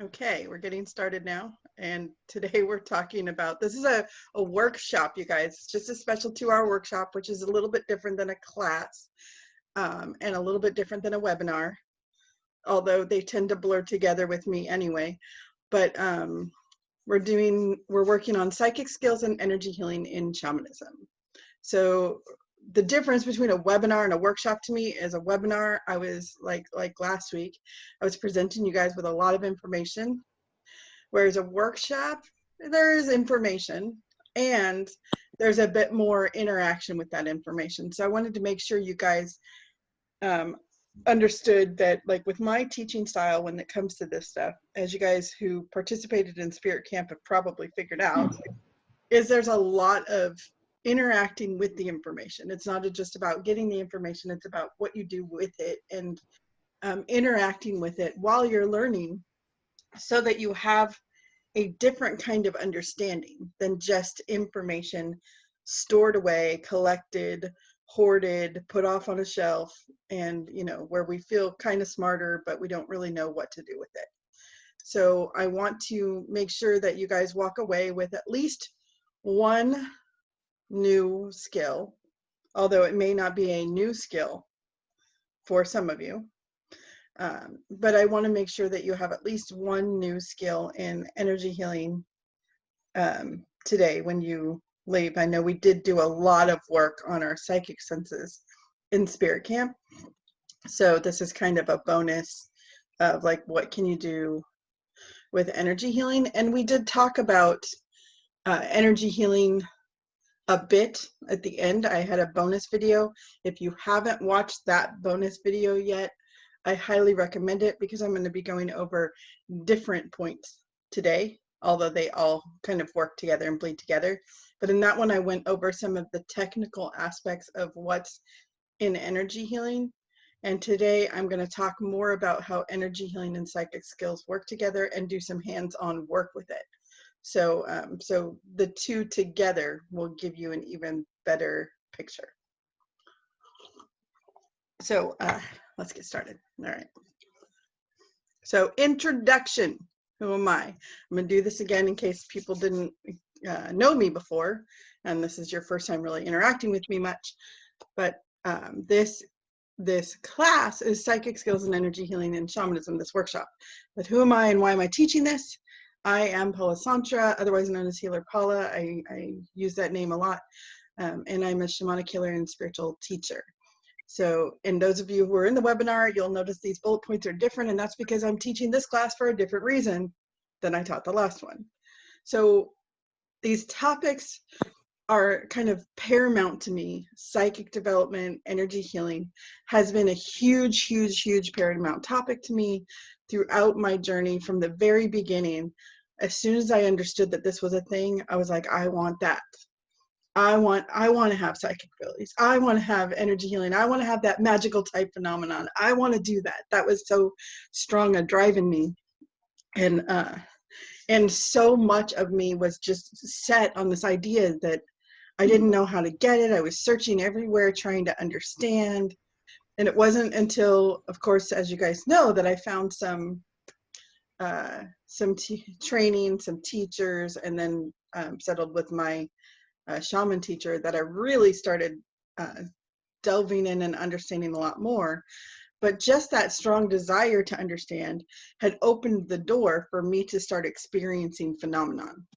Okay, we're getting started now. And today we're talking about this is a workshop, you guys. It's just a special 2-hour workshop, which is a little bit different than a class and a little bit different than a webinar, although they tend to blur together with me anyway. But we're working on psychic skills and energy healing in shamanism. So the difference between a webinar and a workshop to me is a webinar, I was like last week, I was presenting you guys with a lot of information. Whereas a workshop, there is information and there's a bit more interaction with that information. So I wanted to make sure you guys um, understood that, like with my teaching style when it comes to this stuff, as you guys who participated in Spirit Camp have probably figured out, is there's a lot of interacting with the information. It's not just about getting the information, it's about what you do with it and interacting with it while you're learning so that you have a different kind of understanding than just information stored away, collected, hoarded, put off on a shelf, and where we feel kind of smarter, but we don't really know what to do with it. So I want to make sure that you guys walk away with at least one new skill, although it may not be a new skill for some of you. But I want to make sure that you have at least one new skill in energy healing today when you leave. I know we did do a lot of work on our psychic senses in Spirit Camp. So this is kind of a bonus of like, what can you do with energy healing? And we did talk about energy healing a bit at the end. I had a bonus video. If you haven't watched that bonus video yet, I highly recommend it because I'm going to be going over different points today, although they all kind of work together and bleed together. But in that one, I went over some of the technical aspects of what's in energy healing. And today I'm going to talk more about how energy healing and psychic skills work together and do some hands-on work with it. So, so the two together will give you an even better picture. So let's get started. All right. So introduction. Who am I? I'm going to do this again in case people didn't know me before, and this is your first time really interacting with me much. But this class is Psychic Skills and Energy Healing in Shamanism, this workshop. But who am I and why am I teaching this? I am Paula Santra, otherwise known as Healer Paula. I use that name a lot, and I'm a shamanic healer and spiritual teacher. So, and those of you who are in the webinar, you'll notice these bullet points are different, and that's because I'm teaching this class for a different reason than I taught the last one. So these topics are kind of paramount to me. Psychic development, energy healing has been a huge, huge, huge paramount topic to me throughout my journey from the very beginning. As soon as I understood that this was a thing, I was like, I want that. I want to have psychic abilities. I want to have energy healing. I want to have that magical type phenomenon. I want to do that. That was so strong a drive in me. And so much of me was just set on this idea that I didn't know how to get it. I was searching everywhere, trying to understand. And it wasn't until, of course, as you guys know, that I found some training, some teachers, and then settled with my shaman teacher that I really started delving in and understanding a lot more. But just that strong desire to understand had opened the door for me to start experiencing phenomenon.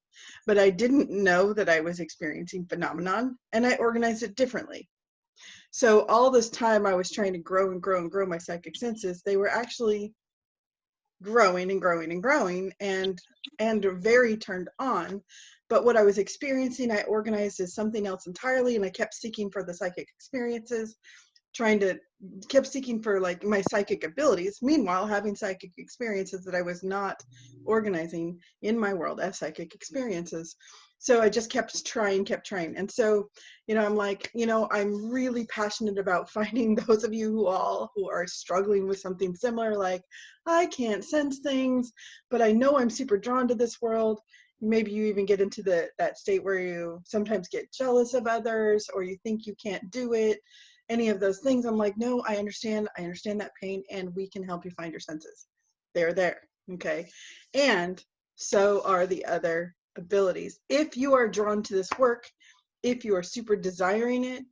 But I didn't know that I was experiencing phenomenon, and I organized it differently. So all this time I was trying to grow and grow and grow my psychic senses, they were actually growing and growing and growing and very turned on. But what I was experiencing, I organized as something else entirely, and I kept seeking for the psychic experiences, kept seeking for like my psychic abilities, meanwhile having psychic experiences that I was not organizing in my world as psychic experiences. So I just kept trying. And so, I'm like, I'm really passionate about finding those of you who are struggling with something similar, like I can't sense things, but I know I'm super drawn to this world. Maybe you even get into that state where you sometimes get jealous of others, or you think you can't do it. Any of those things, I'm like, no, I understand that pain, and we can help you find your senses. They're there. Okay. And so are the other abilities. If you are drawn to this work, if you are super desiring it,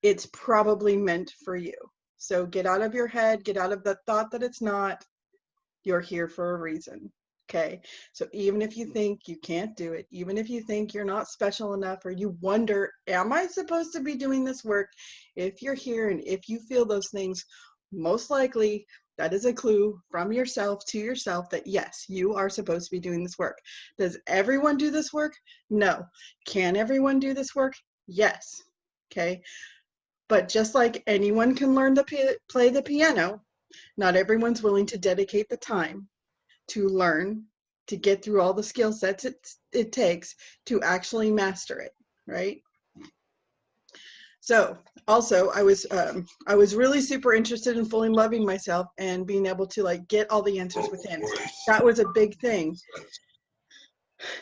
it's probably meant for you. So get out of your head, get out of the thought that it's not. You're here for a reason. Okay. So even if you think you can't do it, even if you think you're not special enough, or you wonder, am I supposed to be doing this work? If you're here and if you feel those things, most likely that is a clue from yourself to yourself that yes, you are supposed to be doing this work. Does everyone do this work? No. Can everyone do this work? Yes. Okay. But just like anyone can learn to play the piano, not everyone's willing to dedicate the time to learn, to get through all the skill sets it takes to actually master it, right? So also I was really super interested in fully loving myself and being able to like get all the answers within. That was a big thing.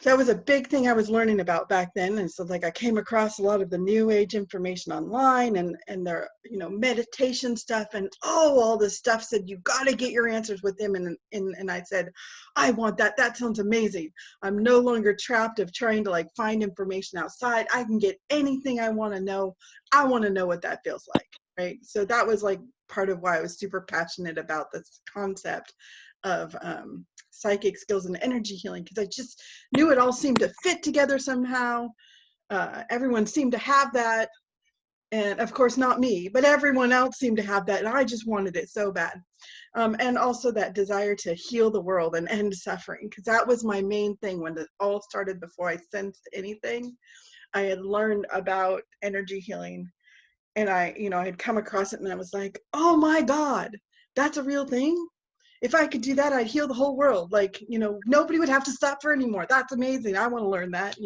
That was a big thing I was learning about back then. And so like I came across a lot of the new age information online and their, you know, meditation stuff and all this stuff said, you got to get your answers with them. And I said, I want that. That sounds amazing. I'm no longer trapped of trying to like find information outside. I can get anything I want to know. I want to know what that feels like. Right. So that was like part of why I was super passionate about this concept of psychic skills and energy healing, because I just knew it all seemed to fit together somehow. Everyone seemed to have that. And of course, not me, but everyone else seemed to have that. And I just wanted it so bad. And also that desire to heal the world and end suffering, because that was my main thing when it all started. Before I sensed anything, I had learned about energy healing, and I had come across it and I was like, oh my God, that's a real thing. If I could do that, I'd heal the whole world. Like, nobody would have to suffer anymore. That's amazing. I want to learn that.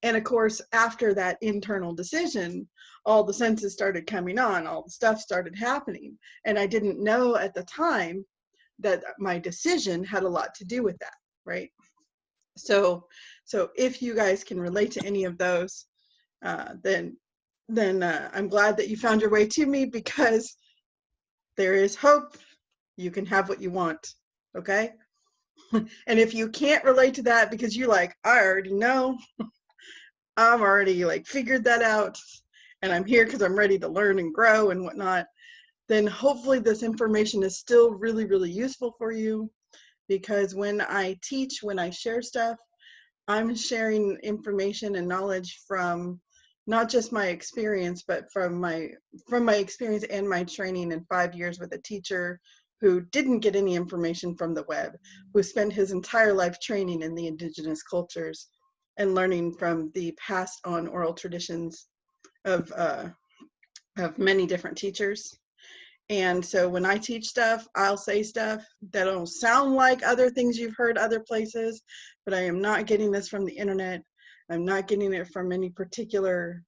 And of course, after that internal decision, all the senses started coming on, all the stuff started happening. And I didn't know at the time that my decision had a lot to do with that, right? So if you guys can relate to any of those, then I'm glad that you found your way to me, because there is hope. You can have what you want. Okay. And if you can't relate to that because you're like, I already know, I've already like figured that out, and I'm here because I'm ready to learn and grow and whatnot, then hopefully this information is still really, really useful for you. Because when I teach, when I share stuff, I'm sharing information and knowledge from not just my experience, but from my experience and my training in 5 years with a teacher who didn't get any information from the web, who spent his entire life training in the indigenous cultures and learning from the passed on oral traditions of many different teachers. And so when I teach stuff, I'll say stuff that'll sound like other things you've heard other places, but I am not getting this from the internet. I'm not getting it from any particular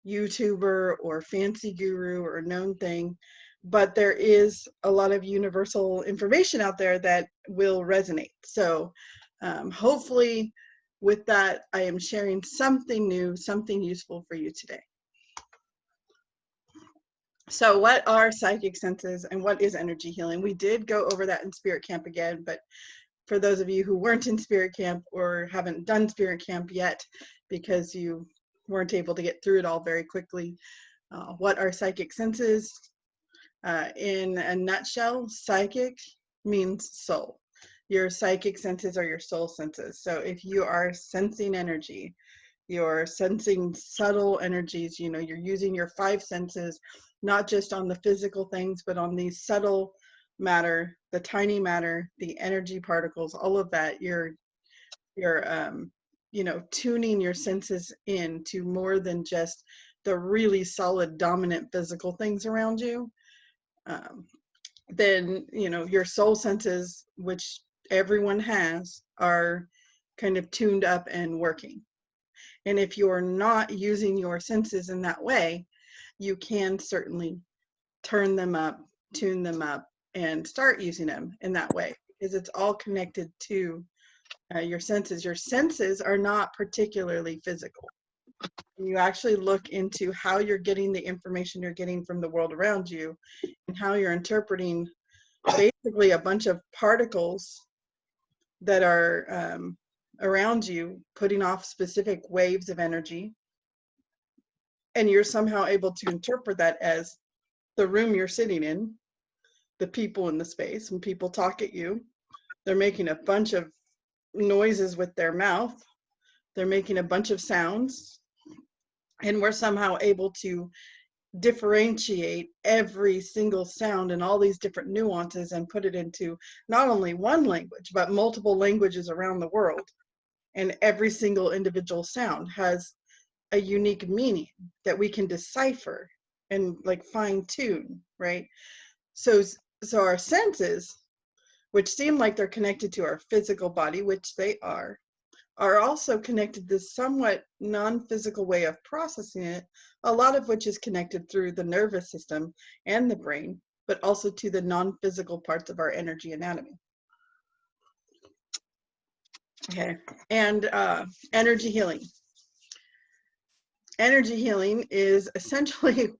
YouTuber or fancy guru or known thing. But there is a lot of universal information out there that will resonate. So hopefully with that, I am sharing something new, something useful for you today. So what are psychic senses and what is energy healing? We did go over that in Spirit Camp again, but for those of you who weren't in Spirit Camp or haven't done Spirit Camp yet because you weren't able to get through it all very quickly, what are psychic senses? In a nutshell, psychic means soul. Your psychic senses are your soul senses. So if you are sensing energy, you're sensing subtle energies, you're using your 5 senses, not just on the physical things, but on the subtle matter, the tiny matter, the energy particles, all of that. You're tuning your senses in to more than just the really solid dominant physical things around you. Then your soul senses, which everyone has, are kind of tuned up and working. And if you're not using your senses in that way, you can certainly turn them up, tune them up, and start using them in that way, because it's all connected to your senses. Your senses are not particularly physical. When you actually look into how you're getting the information you're getting from the world around you and how you're interpreting basically a bunch of particles that are around you, putting off specific waves of energy. And you're somehow able to interpret that as the room you're sitting in, the people in the space. When people talk at you, they're making a bunch of noises with their mouth. They're making a bunch of sounds. And we're somehow able to differentiate every single sound and all these different nuances and put it into not only one language, but multiple languages around the world. And every single individual sound has a unique meaning that we can decipher and like fine tune, right? So our senses, which seem like they're connected to our physical body, which they are also connected to this somewhat non-physical way of processing it, a lot of which is connected through the nervous system and the brain, but also to the non-physical parts of our energy anatomy. Okay, and energy healing. Energy healing is essentially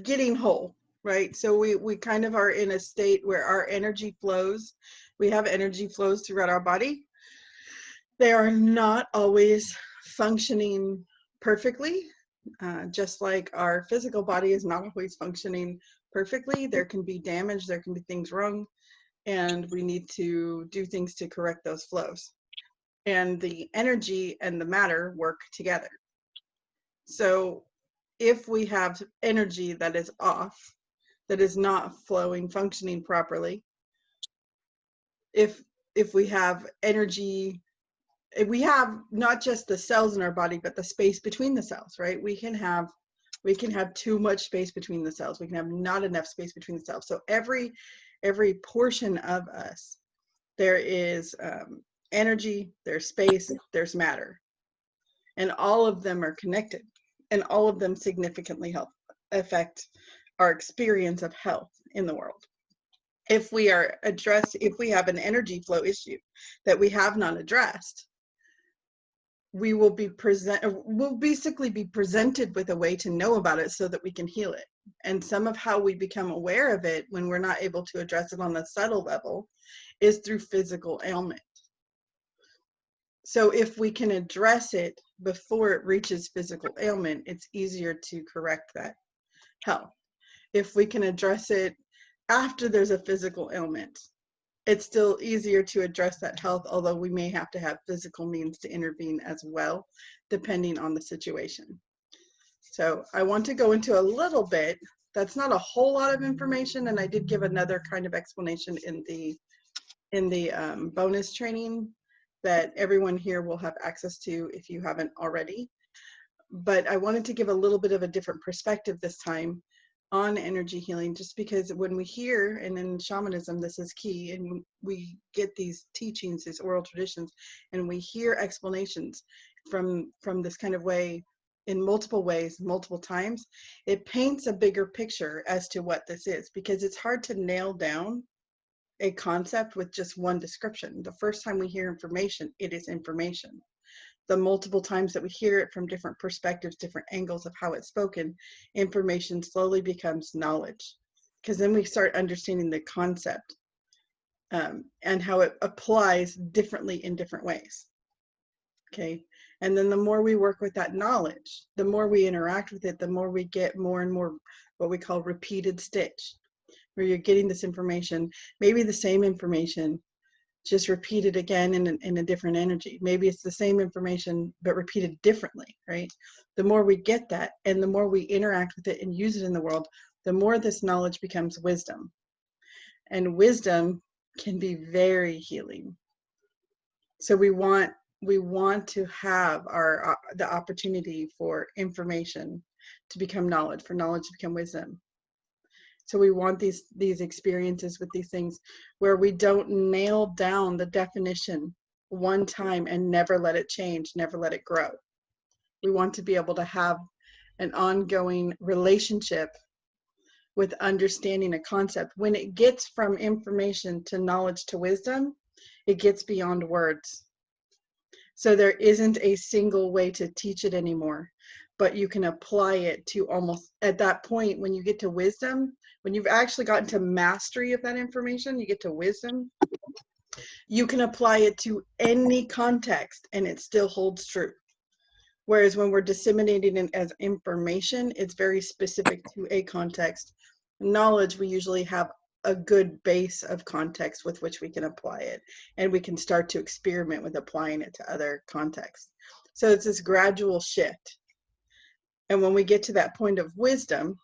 getting whole, right? So we kind of are in a state where our energy flows. We have energy flows throughout our body. They are not always functioning perfectly, just like our physical body is not always functioning perfectly. There can be damage, there can be things wrong, and we need to do things to correct those flows. And the energy and the matter work together. So if we have energy that is off, that is not flowing, functioning properly, if we have energy, we have not just the cells in our body, but the space between the cells, right? We can have too much space between the cells. We can have not enough space between the cells. So every portion of us, there is energy, there's space, there's matter, and all of them are connected, and all of them significantly affect our experience of health in the world. If we have an energy flow issue that we have not addressed, we'll basically be presented with a way to know about it so that we can heal it. And some of how we become aware of it when we're not able to address it on the subtle level is through physical ailment. So if we can address it before it reaches physical ailment, it's easier to correct that health. If we can address it after there's a physical ailment, it's still easier to address that health, although we may have to have physical means to intervene as well, depending on the situation. So I want to go into a little bit. That's not a whole lot of information, and I did give another kind of explanation in the bonus training that everyone here will have access to if you haven't already. But I wanted to give a little bit of a different perspective this time on energy healing, just because when we hear, and in shamanism this is key, and we get these teachings, these oral traditions, and we hear explanations from this kind of way in multiple ways, multiple times, it paints a bigger picture as to what this is, because it's hard to nail down a concept with just one description. The first time we hear information, it is information. The multiple times that we hear it from different perspectives, different angles of how it's spoken, information slowly becomes knowledge, because then we start understanding the concept and how it applies differently in different ways. Okay, and then the more we work with that knowledge, the more we interact with it, the more we get more and more what we call repeated stitch, where you're getting this information, maybe the same information, just repeated again in a different energy. Maybe it's the same information, but repeated differently, right? The more we get that, and the more we interact with it and use it in the world, the more this knowledge becomes wisdom. And wisdom can be very healing. So we want to have the opportunity for information to become knowledge, for knowledge to become wisdom. So we want these experiences with these things where we don't nail down the definition one time and never let it change, never let it grow. We want to be able to have an ongoing relationship with understanding a concept. When it gets from information to knowledge to wisdom, it gets beyond words. So there isn't a single way to teach it anymore. but you can apply it to almost at that point when you get to wisdom, when you've actually gotten to mastery of that information, you get to wisdom, you can apply it to any context and it still holds true. Whereas when we're disseminating it as information, it's very specific to a context. Knowledge, we usually have a good base of context with which we can apply it, and we can start to experiment with applying it to other contexts. So it's this gradual shift. And when we get to that point of wisdom,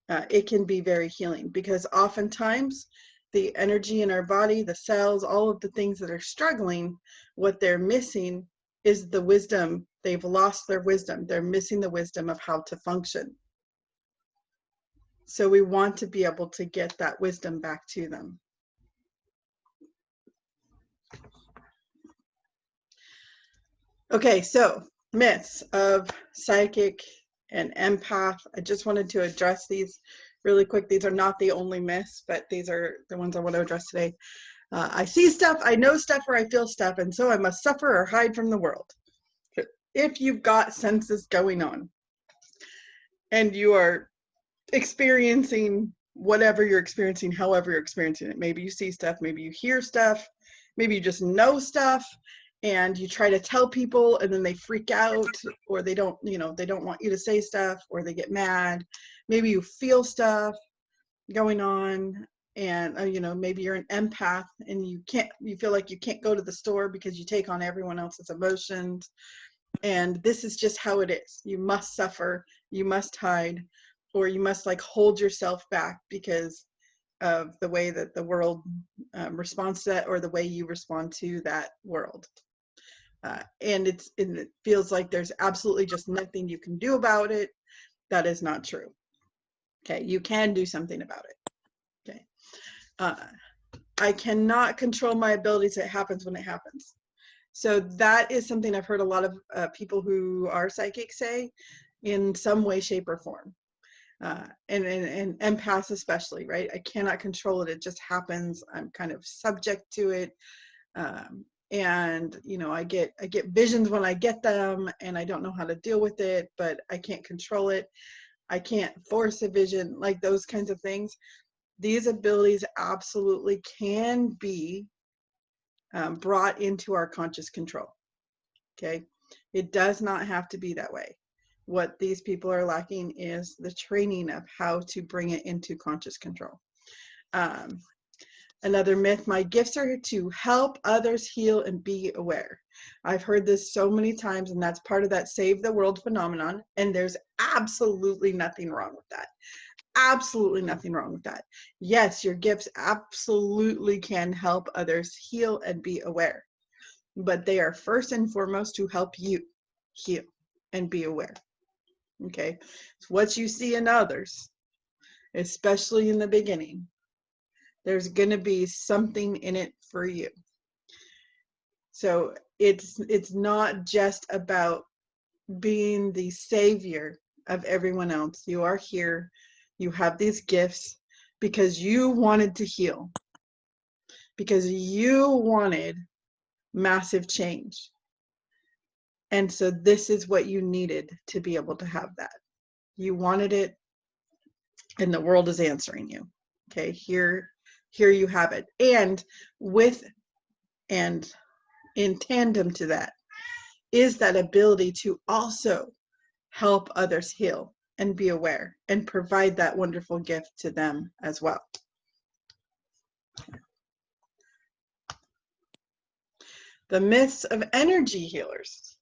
it can be very healing, because oftentimes the energy in our body, the cells, all of the things that are struggling, what they're missing is the wisdom. They've lost their wisdom. They're missing the wisdom of how to function. So we want to be able to get that wisdom back to them. Okay, so myths of psychic and empath. I just wanted to address these really quick. These are not the only myths, but these are the ones I want to address today. I see stuff, I know stuff, or I feel stuff, and so I must suffer or hide from the world. If you've got senses going on and you are experiencing whatever you're experiencing, however you're experiencing it, maybe you see stuff, maybe you hear stuff, maybe you just know stuff, and you try to tell people and then they freak out, or they don't, they don't want you to say stuff, or they get mad. Maybe you feel stuff going on, and maybe you're an empath and you feel like you can't go to the store because you take on everyone else's emotions. And this is just how it is. You must suffer, you must hide, or you must like hold yourself back because of the way that the world responds to that, or the way you respond to that world. And it feels like there's absolutely just nothing you can do about it. That is not true. Okay, you can do something about it. Okay, I cannot control my abilities. It happens when it happens. So that is something I've heard a lot of people who are psychic say in some way, shape, or form. And empaths especially, right? I cannot control it. It just happens. I'm kind of subject to it. And I get visions when I get them, and I don't know how to deal with it, but I can't control it. I can't force a vision, like those kinds of things. These abilities absolutely can be brought into our conscious control. Okay, it does not have to be that way. What these people are lacking is the training of how to bring it into conscious control. Another myth, my gifts are to help others heal and be aware. I've heard this so many times, and that's part of that save the world phenomenon, and there's absolutely nothing wrong with that. Absolutely nothing wrong with that. Yes, your gifts absolutely can help others heal and be aware, but they are first and foremost to help you heal and be aware. Okay, it's what you see in others, especially in the beginning. There's going to be something in it for you. So it's not just about being the savior of everyone else. You are here. You have these gifts because you wanted to heal, because you wanted massive change. And so this is what you needed to be able to have that. You wanted it, and the world is answering you. Okay, here you have it. And in tandem to that is that ability to also help others heal and be aware and provide that wonderful gift to them as well. The myths of energy healers.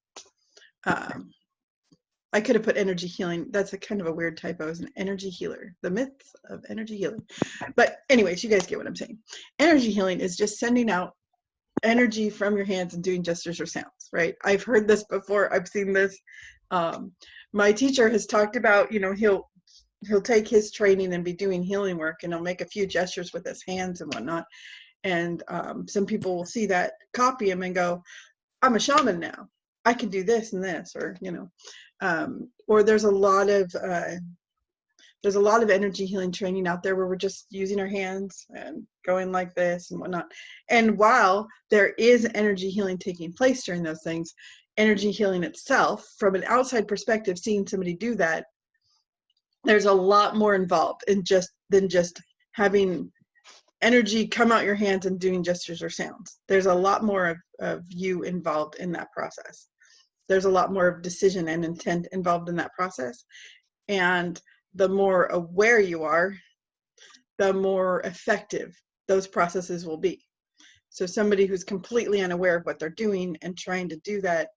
I could have put energy healing. That's a kind of a weird typo. As an energy healer. The myths of energy healing. But anyways, you guys get what I'm saying. Energy healing is just sending out energy from your hands and doing gestures or sounds, right? I've heard this before. I've seen this. My teacher has talked about, he'll take his training and be doing healing work, and he'll make a few gestures with his hands and whatnot. And some people will see that, copy him, and go, I'm a shaman now. I can do this and this, or or there's a lot of energy healing training out there where we're just using our hands and going like this and whatnot. And while there is energy healing taking place during those things, energy healing itself, from an outside perspective, seeing somebody do that, there's a lot more involved in than just having energy come out your hands and doing gestures or sounds. There's a lot more of you involved in that process. There's a lot more of decision and intent involved in that process. And the more aware you are, the more effective those processes will be. So somebody who's completely unaware of what they're doing and trying to do that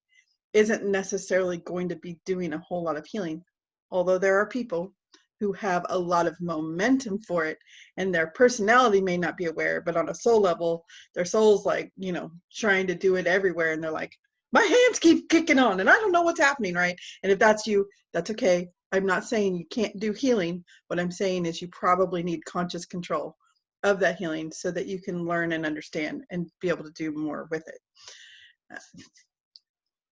isn't necessarily going to be doing a whole lot of healing. Although there are people who have a lot of momentum for it, and their personality may not be aware, but on a soul level, their soul's like, trying to do it everywhere. And they're like, my hands keep kicking on and I don't know what's happening, right? And if that's you, that's okay. I'm not saying you can't do healing. What I'm saying is you probably need conscious control of that healing so that you can learn and understand and be able to do more with it.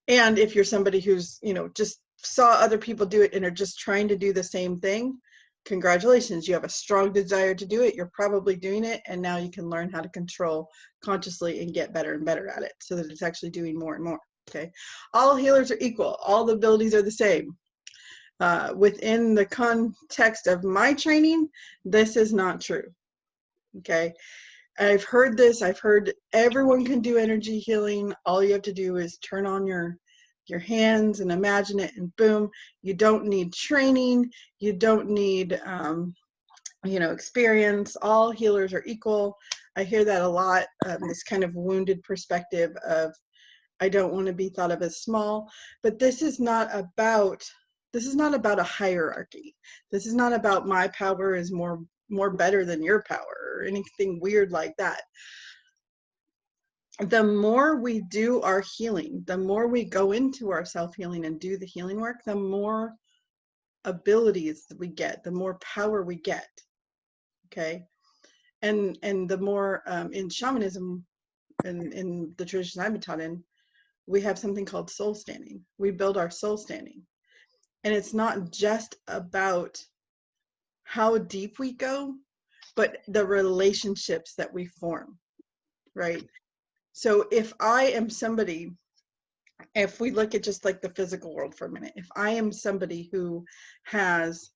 And if you're somebody who's, just saw other people do it and are just trying to do the same thing, congratulations, you have a strong desire to do it. You're probably doing it, and now you can learn how to control consciously and get better and better at it so that it's actually doing more and more. Okay, all healers are equal. All the abilities are the same. Within the context of my training, this is not true. Okay, I've heard this. I've heard everyone can do energy healing. All you have to do is turn on your hands and imagine it, and boom. You don't need training. You don't need experience. All healers are equal. I hear that a lot. This kind of wounded perspective of, I don't want to be thought of as small. But this is not about a hierarchy. This is not about my power is more better than your power or anything weird like that. The more we do our healing, the more we go into our self-healing and do the healing work, the more abilities we get, the more power we get. Okay, and the more in shamanism and in the tradition I've been taught in, we have something called soul standing. We build our soul standing, and it's not just about how deep we go, but the relationships that we form, right? So if I am somebody, if we look at just like the physical world for a minute, if I am somebody who has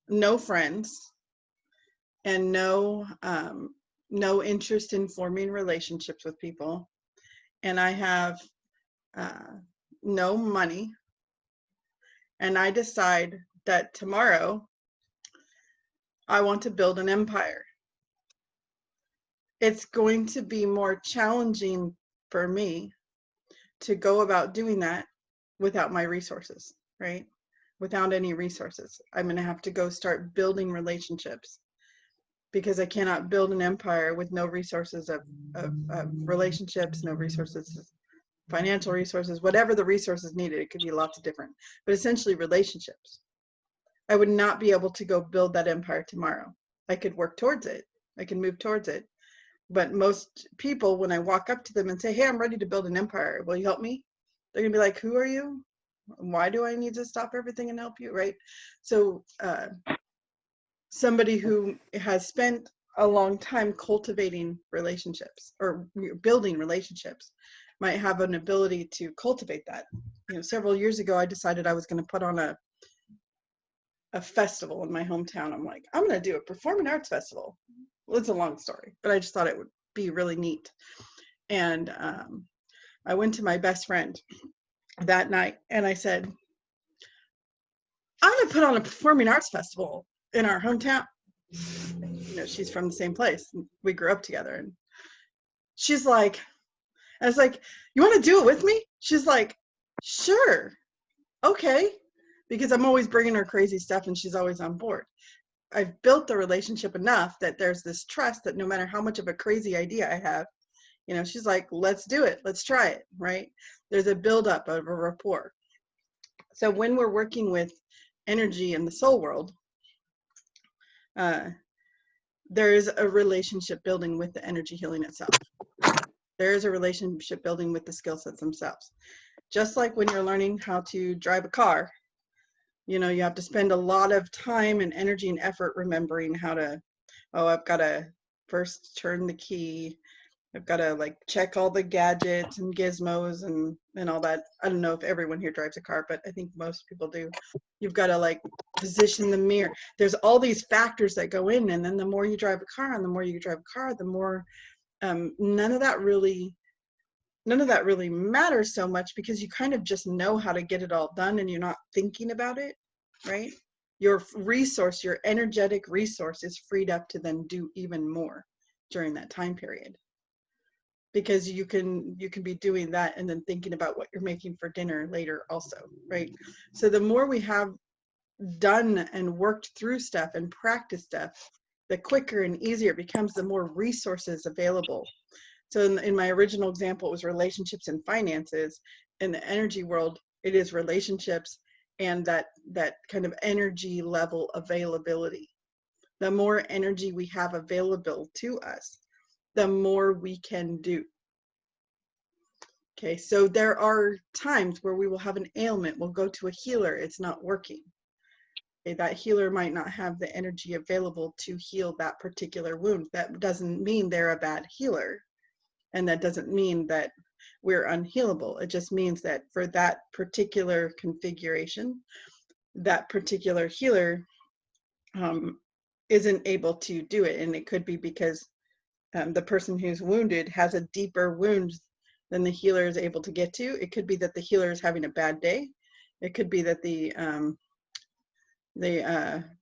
no friends and no interest in forming relationships with people, and I have no money, and I decide that tomorrow I want to build an empire, it's going to be more challenging for me to go about doing that without my resources, right? Without any resources. I'm going to have to go start building relationships, because I cannot build an empire with no resources of relationships, no resources, financial resources, whatever the resources needed. It could be lots of different, but essentially relationships. I would not be able to go build that empire tomorrow. I could work towards it. I can move towards it. But most people, when I walk up to them and say, hey, I'm ready to build an empire, will you help me? They're gonna be like, who are you? Why do I need to stop everything and help you, right? So somebody who has spent a long time cultivating relationships or building relationships might have an ability to cultivate that. Several years ago, I decided I was going to put on a festival in my hometown. I'm like, I'm going to do a performing arts festival. Well, it's a long story, but I just thought it would be really neat. And I went to my best friend that night and I said, I'm going to put on a performing arts festival in our hometown. She's from the same place. We grew up together. And she's like, I was like, you want to do it with me? She's like, sure. Okay. Because I'm always bringing her crazy stuff and she's always on board. I've built the relationship enough that there's this trust that no matter how much of a crazy idea I have, she's like, let's do it. Let's try it, right? There's a buildup of a rapport. So when we're working with energy in the soul world, there is a relationship building with the energy healing itself. There is a relationship building with the skill sets themselves. Just like when you're learning how to drive a car, you have to spend a lot of time and energy and effort remembering how to, I've got to first turn the key I've got to like check all the gadgets and gizmos and all that. I don't know if everyone here drives a car, but I think most people do. You've got to like position the mirror. There's all these factors that go in, and then the more you drive a car and the more you drive a car, the more none of that really matters so much, because you kind of just know how to get it all done and you're not thinking about it, right? Your resource, your energetic resource is freed up to then do even more during that time period, because you can be doing that and then thinking about what you're making for dinner later also, right? So the more we have done and worked through stuff and practiced stuff, the quicker and easier it becomes, the more resources available. So in my original example, it was relationships and finances. In the energy world, it is relationships and that kind of energy level availability. The more energy we have available to us, the more we can do. Okay, so there are times where we will have an ailment, we'll go to a healer, it's not working. Okay, that healer might not have the energy available to heal that particular wound. That doesn't mean they're a bad healer. And that doesn't mean that we're unhealable. It just means that for that particular configuration, that particular healer isn't able to do it. And it could be because the person who's wounded has a deeper wound than the healer is able to get to. It could be that the healer is having a bad day. It could be that the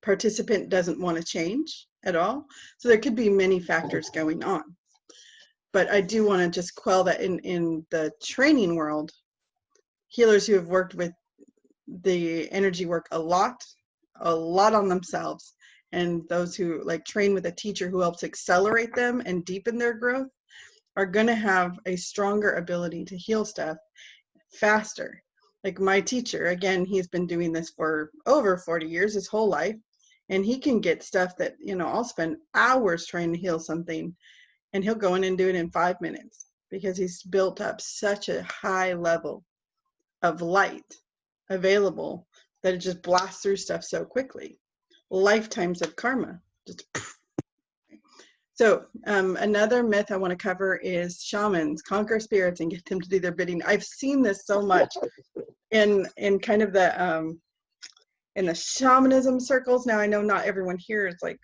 participant doesn't want to change at all. So there could be many factors going on. But I do want to just quell that in the training world, healers who have worked with the energy work a lot on themselves, and those who like train with a teacher who helps accelerate them and deepen their growth are going to have a stronger ability to heal stuff faster. Like my teacher, again, he's been doing this for over 40 years, his whole life, and he can get stuff that, you know, I'll spend hours trying to heal something, and he'll go in and do it in 5 minutes, because he's built up such a high level of light available that it just blasts through stuff so quickly. Lifetimes of karma. Just so another myth I want to cover is shamans conquer spirits and get them to do their bidding. I've seen this so much in kind of the in the shamanism circles. Now I know not everyone here is like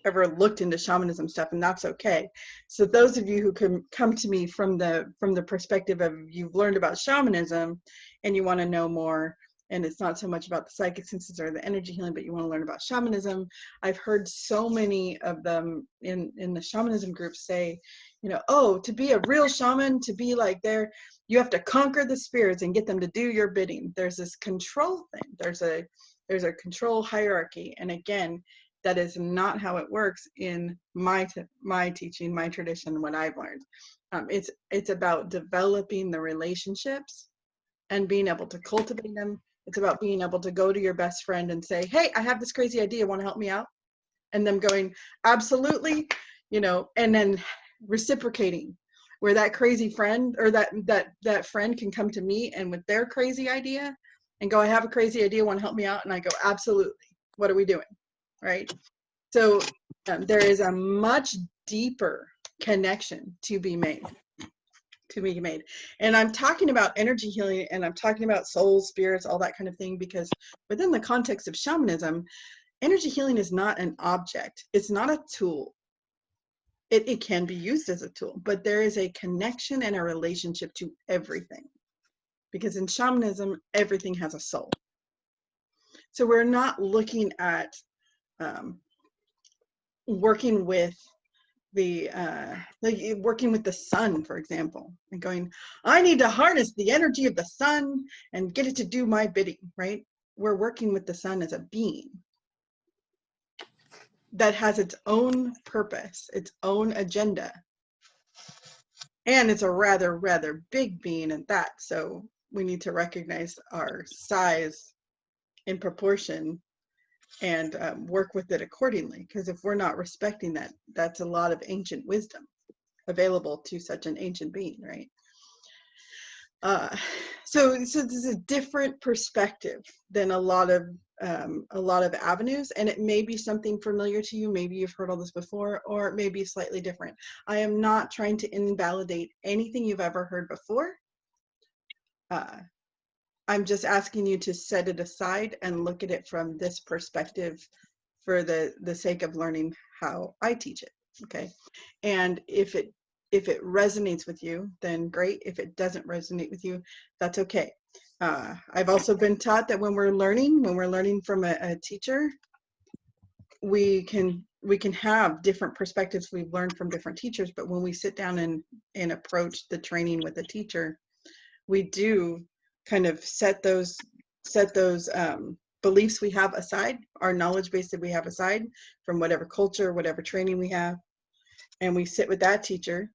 ever looked into shamanism stuff, and that's okay. So those of you who can come to me from the perspective of you've learned about shamanism and you want to know more, and it's not so much about the psychic senses or the energy healing, but you want to learn about shamanism. I've heard so many of them in the shamanism groups say, you know, oh, to be a real shaman, to be like there, you have to conquer the spirits and get them to do your bidding. There's this control thing. There's a control hierarchy, and again, that is not how it works in my teaching, my tradition, what I've learned. It's about developing the relationships and being able to cultivate them. It's about being able to go to your best friend and say, hey, I have this crazy idea, want to help me out? And them going, absolutely, you know, and then reciprocating, where that crazy friend or that friend can come to me and with their crazy idea and go, I have a crazy idea, want to help me out? And I go, absolutely, what are we doing? Right? So there is a much deeper connection to be made. And I'm talking about energy healing, and I'm talking about souls, spirits, all that kind of thing, because within the context of shamanism, energy healing is not an object. It's not a tool. It can be used as a tool, but there is a connection and a relationship to everything, because in shamanism, everything has a soul. So we're not looking at working with working with the sun, for example, and going, I need to harness the energy of the sun and get it to do my bidding, right? We're working with the sun as a being that has its own purpose, its own agenda. And it's a rather big being at that. So we need to recognize our size in proportion and work with it accordingly. Because if we're not respecting that, that's a lot of ancient wisdom available to such an ancient being, right? So this is a different perspective than a lot of a lot of avenues, and it may be something familiar to you. Maybe you've heard all this before, or it may be slightly different. I am not trying to invalidate anything you've ever heard before. I'm just asking you to set it aside and look at it from this perspective for the sake of learning how I teach it. Okay. And if it resonates with you, then great. If it doesn't resonate with you, that's okay. I've also been taught that when we're learning from a teacher, we can have different perspectives we've learned from different teachers, but when we sit down and approach the training with a teacher, we do kind of set those beliefs we have aside, our knowledge base that we have aside from whatever culture, whatever training we have, and we sit with that teacher.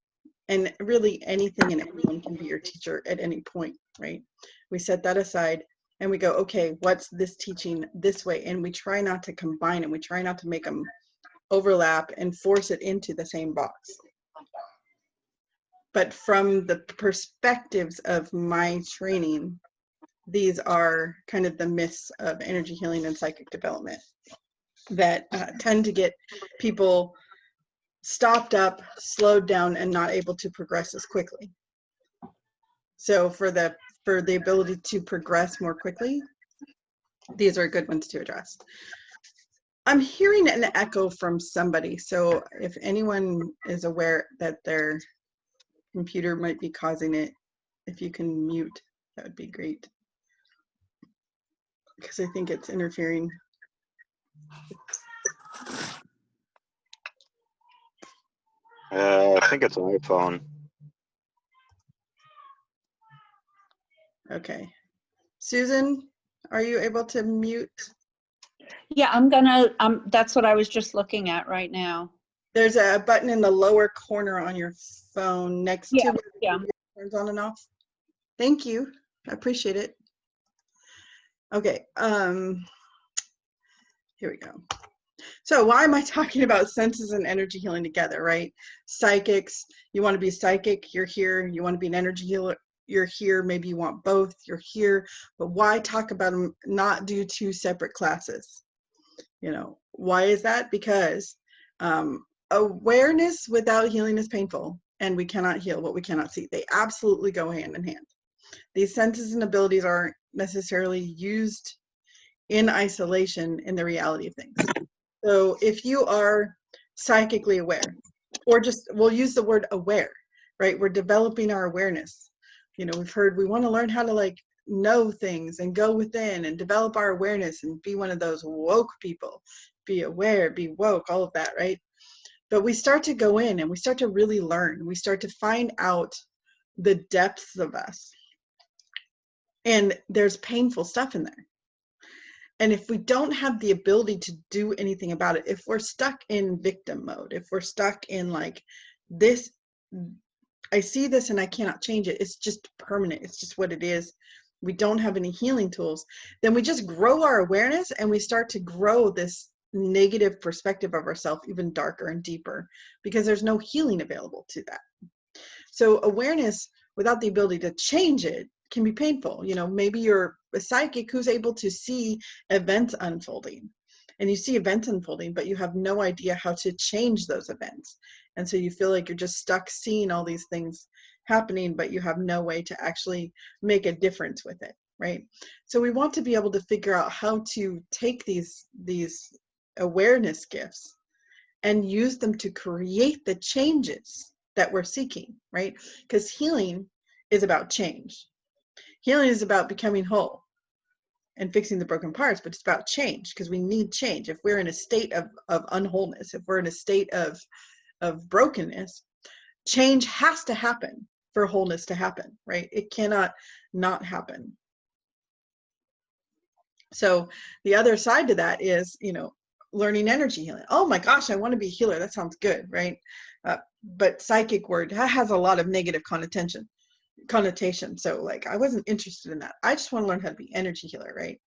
And really anything and anyone can be your teacher at any point, right? We set that aside and we go, okay, what's this teaching this way? And we try not to combine them. We try not to make them overlap and force it into the same box. But from the perspectives of my training, these are kind of the myths of energy healing and psychic development that tend to get people stopped up, slowed down, and not able to progress as quickly. So for the ability to progress more quickly, these are good ones to address. I'm hearing an echo from somebody. So if anyone is aware that their computer might be causing it, if you can mute, that would be great. Because I think it's interfering. I think it's an iPhone. Okay. Susan, are you able to mute? Yeah, I'm gonna, that's what I was just looking at right now. There's a button in the lower corner on your phone next to where it turns on and off. Thank you. I appreciate it. Okay. Here we go. So why am I talking about senses and energy healing together, right? Psychics, you want to be psychic, you're here. You want to be an energy healer, you're here. Maybe you want both, you're here. But why talk about them, not do two separate classes? You know, why is that? Because awareness without healing is painful, and we cannot heal what we cannot see. They absolutely go hand in hand. These senses and abilities aren't necessarily used in isolation in the reality of things. So if you are psychically aware, or just, we'll use the word aware, right? We're developing our awareness. You know, we've heard we want to learn how to like know things and go within and develop our awareness and be one of those woke people. Be aware, be woke, all of that, right? But we start to go in and we start to really learn. We start to find out the depths of us. And there's painful stuff in there. And if we don't have the ability to do anything about it, if we're stuck in victim mode, if we're stuck in like this, I see this and I cannot change it, it's just permanent, it's just what it is, we don't have any healing tools, then we just grow our awareness and we start to grow this negative perspective of ourselves even darker and deeper because there's no healing available to that. So awareness without the ability to change it can be painful. You know, maybe you're a psychic who's able to see events unfolding, and you see events unfolding, but you have no idea how to change those events. And so you feel like you're just stuck seeing all these things happening, but you have no way to actually make a difference with it, right? So we want to be able to figure out how to take these awareness gifts and use them to create the changes that we're seeking, right? Because healing is about change. Healing is about becoming whole and fixing the broken parts, but it's about change because we need change. If we're in a state of unwholeness, if we're in a state of brokenness, change has to happen for wholeness to happen, right? It cannot not happen. So the other side to that is, you know, learning energy healing. Oh my gosh, I want to be a healer. That sounds good, right? But psychic word has a lot of negative connotation. So like, I wasn't interested in that. I just want to learn how to be energy healer, right?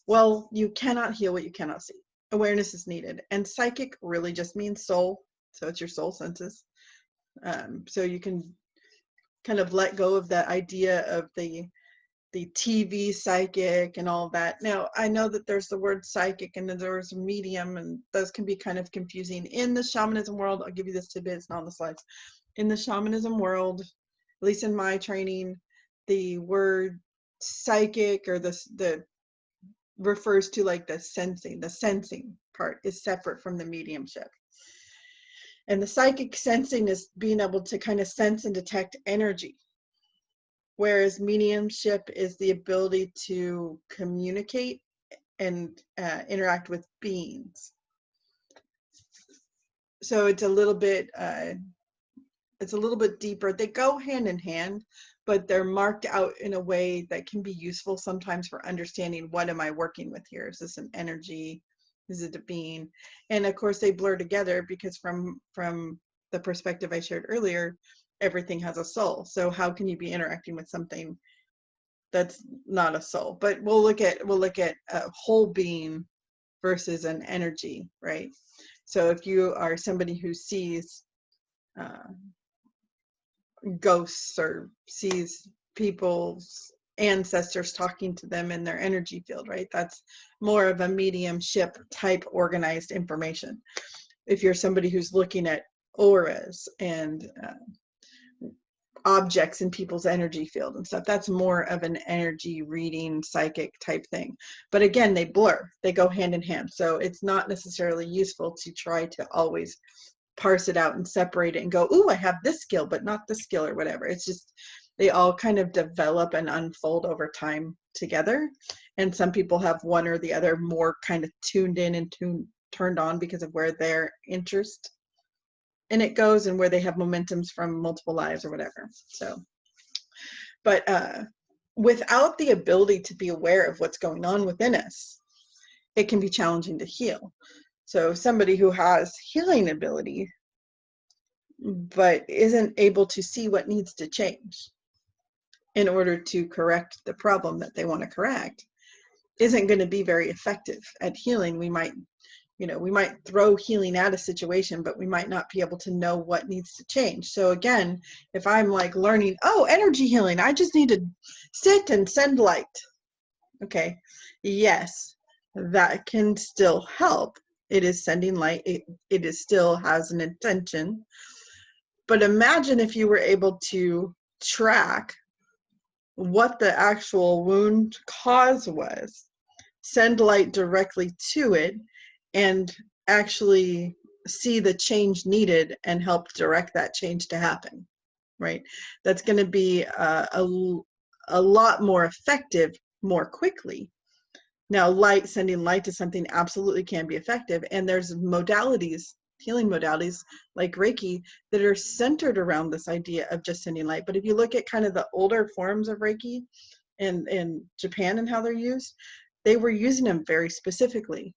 Well, you cannot heal what you cannot see. Awareness is needed. And psychic really just means soul. So it's your soul senses. So you can kind of let go of that idea of the the TV psychic and all that. Now, I know that there's the word psychic and then there's medium, and those can be kind of confusing. In the shamanism world, I'll give you this tidbit, it's not on the slides. In the shamanism world, at least in my training, the word psychic or the refers to like the sensing part is separate from the mediumship. And the psychic sensing is being able to kind of sense and detect energy, whereas mediumship is the ability to communicate and interact with beings. So it's a little bit deeper. They go hand in hand, but they're marked out in a way that can be useful sometimes for understanding, what am I working with here? Is this an energy? Is it a being? And of course they blur together, because from the perspective I shared earlier, everything has a soul. So how can you be interacting with something that's not a soul? But we'll look at a whole being versus an energy, right? So if you are somebody who sees ghosts or sees people's ancestors talking to them in their energy field, right? That's more of a mediumship type organized information. If you're somebody who's looking at auras and objects in people's energy field and stuff, that's more of an energy reading psychic type thing. But again, they blur, they go hand in hand. So it's not necessarily useful to try to always parse it out and separate it and go, ooh, I have this skill, but not this skill or whatever. It's just, they all kind of develop and unfold over time together. And some people have one or the other more kind of tuned in and turned on because of where their interest in it goes and where they have momentums from multiple lives or whatever. So, but without the ability to be aware of what's going on within us, it can be challenging to heal. So somebody who has healing ability but isn't able to see what needs to change in order to correct the problem that they want to correct isn't going to be very effective at healing. We might throw healing at a situation, but we might not be able to know what needs to change. So again, if I'm like learning, oh, energy healing, I just need to sit and send light. Okay, yes, that can still help. It is sending light. It is still has an intention. But imagine if you were able to track what the actual wound cause was, send light directly to it, and actually see the change needed and help direct that change to happen, right? That's going to be a lot more effective more quickly. Now, sending light to something absolutely can be effective, and there's modalities, healing modalities like Reiki, that are centered around this idea of just sending light. But if you look at kind of the older forms of Reiki in Japan and how they're used, they were using them very specifically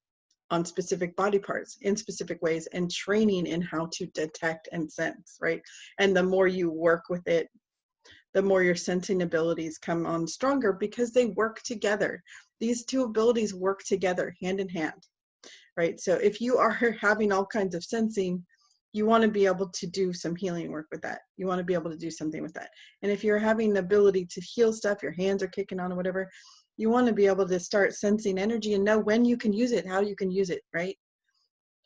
on specific body parts in specific ways, and training in how to detect and sense, right? And the more you work with it, the more your sensing abilities come on stronger, because they work together. These two abilities work together hand in hand, right? So if you are having all kinds of sensing, you want to be able to do some healing work with that. You want to be able to do something with that. And if you're having the ability to heal stuff, your hands are kicking on or whatever, you want to be able to start sensing energy and know when you can use it, how you can use it, right?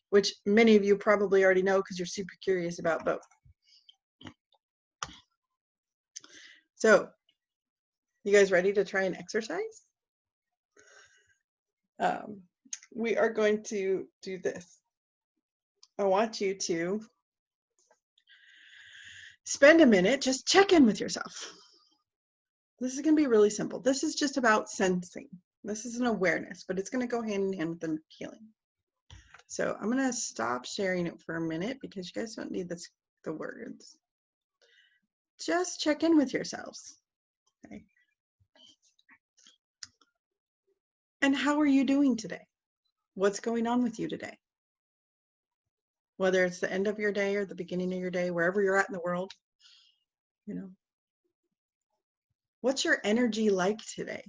Which many of you probably already know because you're super curious about both. So, you guys ready to try an exercise? We are going to do this. I want you to spend a minute, just check in with yourself. This is going to be really simple. This is just about sensing. This is an awareness, but it's going to go hand in hand with the healing. So I'm going to stop sharing it for a minute because you guys don't need the words. Just check in with yourselves. Okay. And how are you doing today? What's going on with you today? Whether it's the end of your day or the beginning of your day, wherever you're at in the world, you know. What's your energy like today?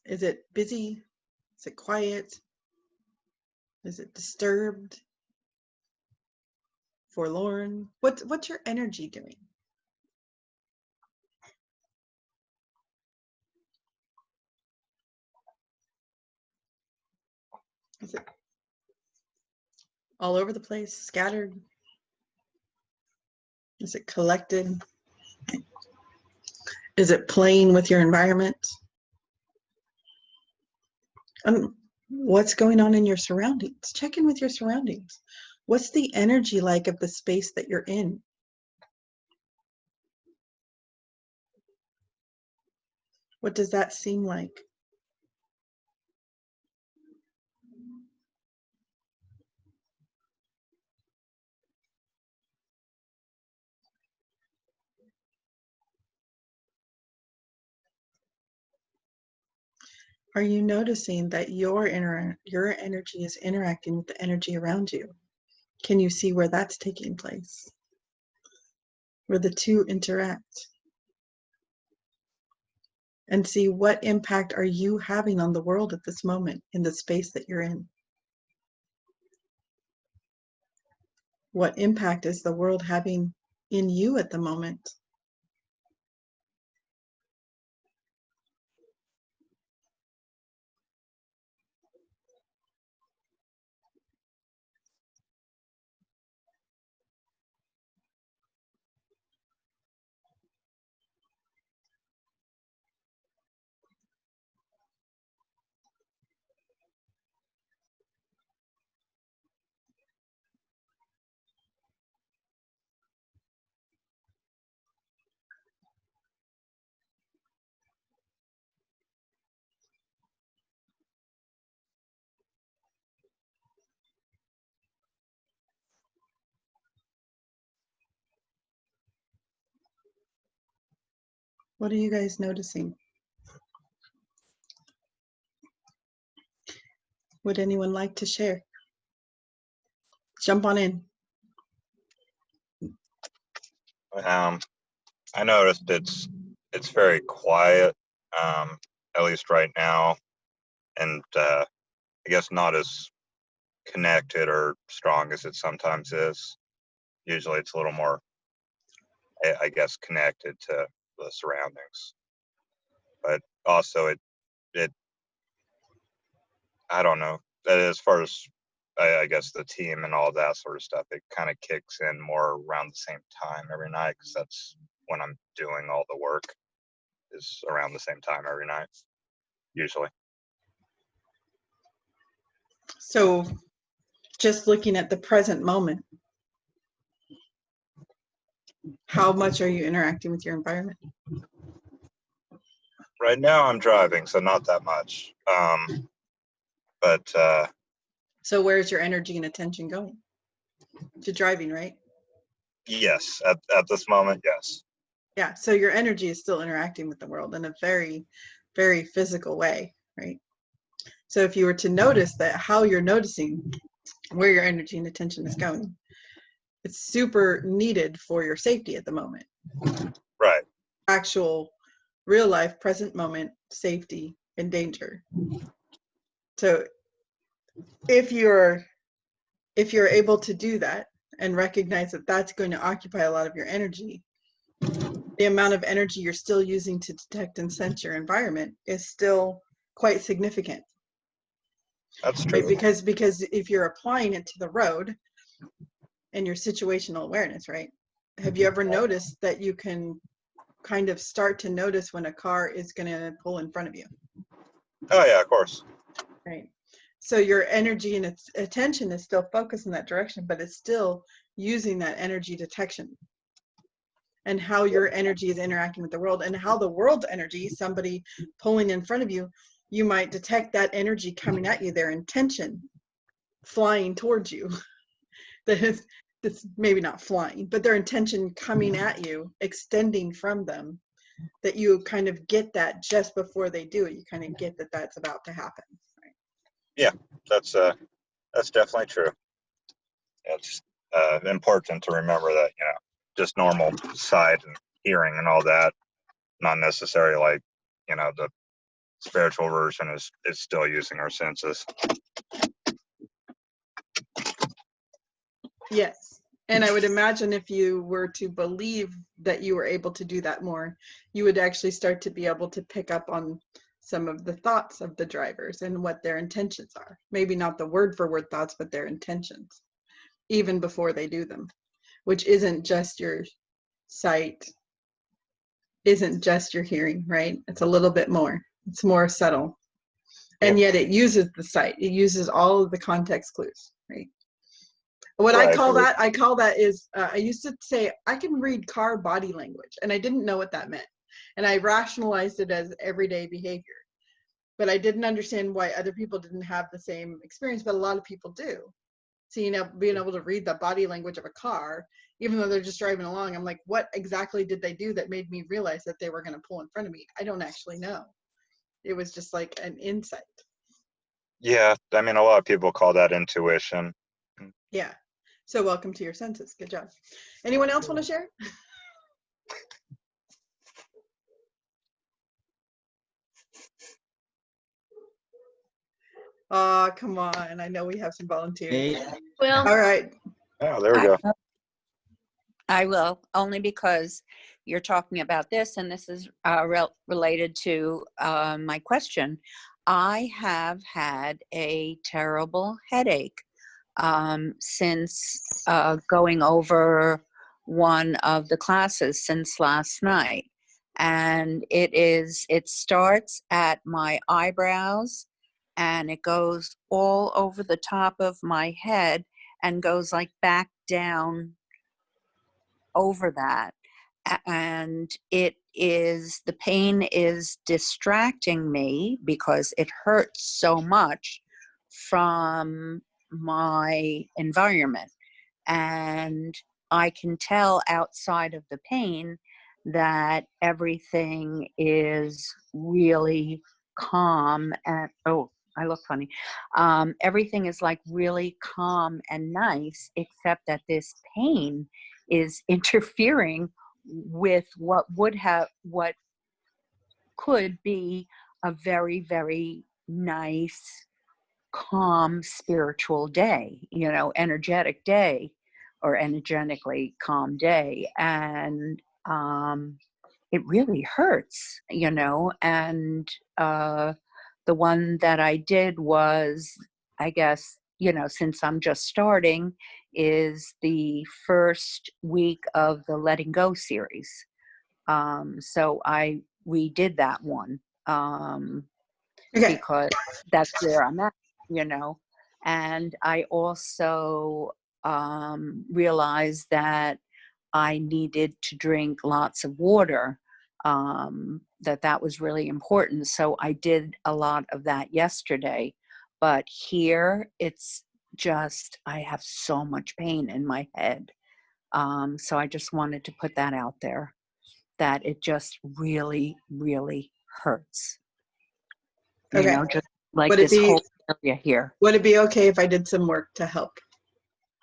Is it busy? Is it quiet? Is it disturbed? Forlorn? What's your energy doing? Is it all over the place, scattered? Is it collected? Is it playing with your environment? What's going on in your surroundings? Check in with your surroundings. What's the energy like of the space that you're in? What does that seem like? Are you noticing that your energy is interacting with the energy around you? Can you see where that's taking place? Where the two interact? And see what impact are you having on the world at this moment in the space that you're in? What impact is the world having in you at the moment? What are you guys noticing? Would anyone like to share? Jump on in. I noticed it's very quiet, at least right now, and I guess not as connected or strong as it sometimes is. Usually, it's a little more, I guess, connected to the surroundings. But also, it I don't know. As far as I guess the team and all that sort of stuff, it kind of kicks in more around the same time every night because that's when I'm doing all the work. Is around the same time every night, usually. So just looking at the present moment, how much are you interacting with your environment? Right now I'm driving, so not that much. But So where's your energy and attention going? To driving, right? yes, at this moment, yes. Yeah, so your energy is still interacting with the world in a very, very physical way, right? So if you were to notice that, how you're noticing where your energy and attention is going, it's super needed for your safety at the moment. Right. Actual, real life, present moment safety and danger. So if you're able to do that and recognize that that's going to occupy a lot of your energy, the amount of energy you're still using to detect and sense your environment is still quite significant. That's true. Right? Because if you're applying it to the road and your situational awareness, right? Have you ever noticed that you can kind of start to notice when a car is going to pull in front of you? Oh yeah, of course. Right. So your energy and its attention is still focused in that direction, but it's still using that energy detection and how your energy is interacting with the world and how the world's energy, somebody pulling in front of you, you might detect that energy coming at you, their intention flying towards you. That's maybe not flying, but their intention coming at you, extending from them, that you kind of get that just before they do it. You kind of get that that's about to happen. Right? Yeah, that's definitely true. It's important to remember that, just normal sight and hearing and all that, not necessarily like, the spiritual version is still using our senses. Yes. And I would imagine if you were to believe that you were able to do that more, you would actually start to be able to pick up on some of the thoughts of the drivers and what their intentions are. Maybe not the word for word thoughts, but their intentions, even before they do them, which isn't just your sight, isn't just your hearing, right? It's a little bit more. It's more subtle. And yet it uses the sight. It uses all of the context clues, right? What Right. I call that is, I used to say, I can read car body language, and I didn't know what that meant. And I rationalized it as everyday behavior. But I didn't understand why other people didn't have the same experience, but a lot of people do. So, you know, being able to read the body language of a car, even though they're just driving along, I'm like, what exactly did they do that made me realize that they were going to pull in front of me? I don't actually know. It was just like an insight. Yeah, I mean, a lot of people call that intuition. Yeah. So welcome to your senses. Good job. Anyone else want to share? Oh, come on. I know we have some volunteers. Hey, Well, All right. Oh, there we go. I will, only because you're talking about this, and this is related to my question. I have had a terrible headache since going over one of the classes since last night. And it starts at my eyebrows, and it goes all over the top of my head and goes like back down over that. And the pain is distracting me because it hurts so much from my environment. And I can tell outside of the pain that everything is really calm. And oh, I look funny. Everything is like really calm and nice, except that this pain is interfering with what could be a very, very nice, calm, spiritual day, energetic day, or energetically calm day. And it really hurts, and the one that I did was, I guess, since I'm just starting, is the first week of the Letting Go series. So I redid that one Okay. because that's where I'm at, And I also realized that I needed to drink lots of water, that was really important. So I did a lot of that yesterday. But here it's just, I have so much pain in my head. So I just wanted to put that out there, that it just really, really hurts. Okay. Just like Would it this be whole area here. would it be okay if I did some work to help?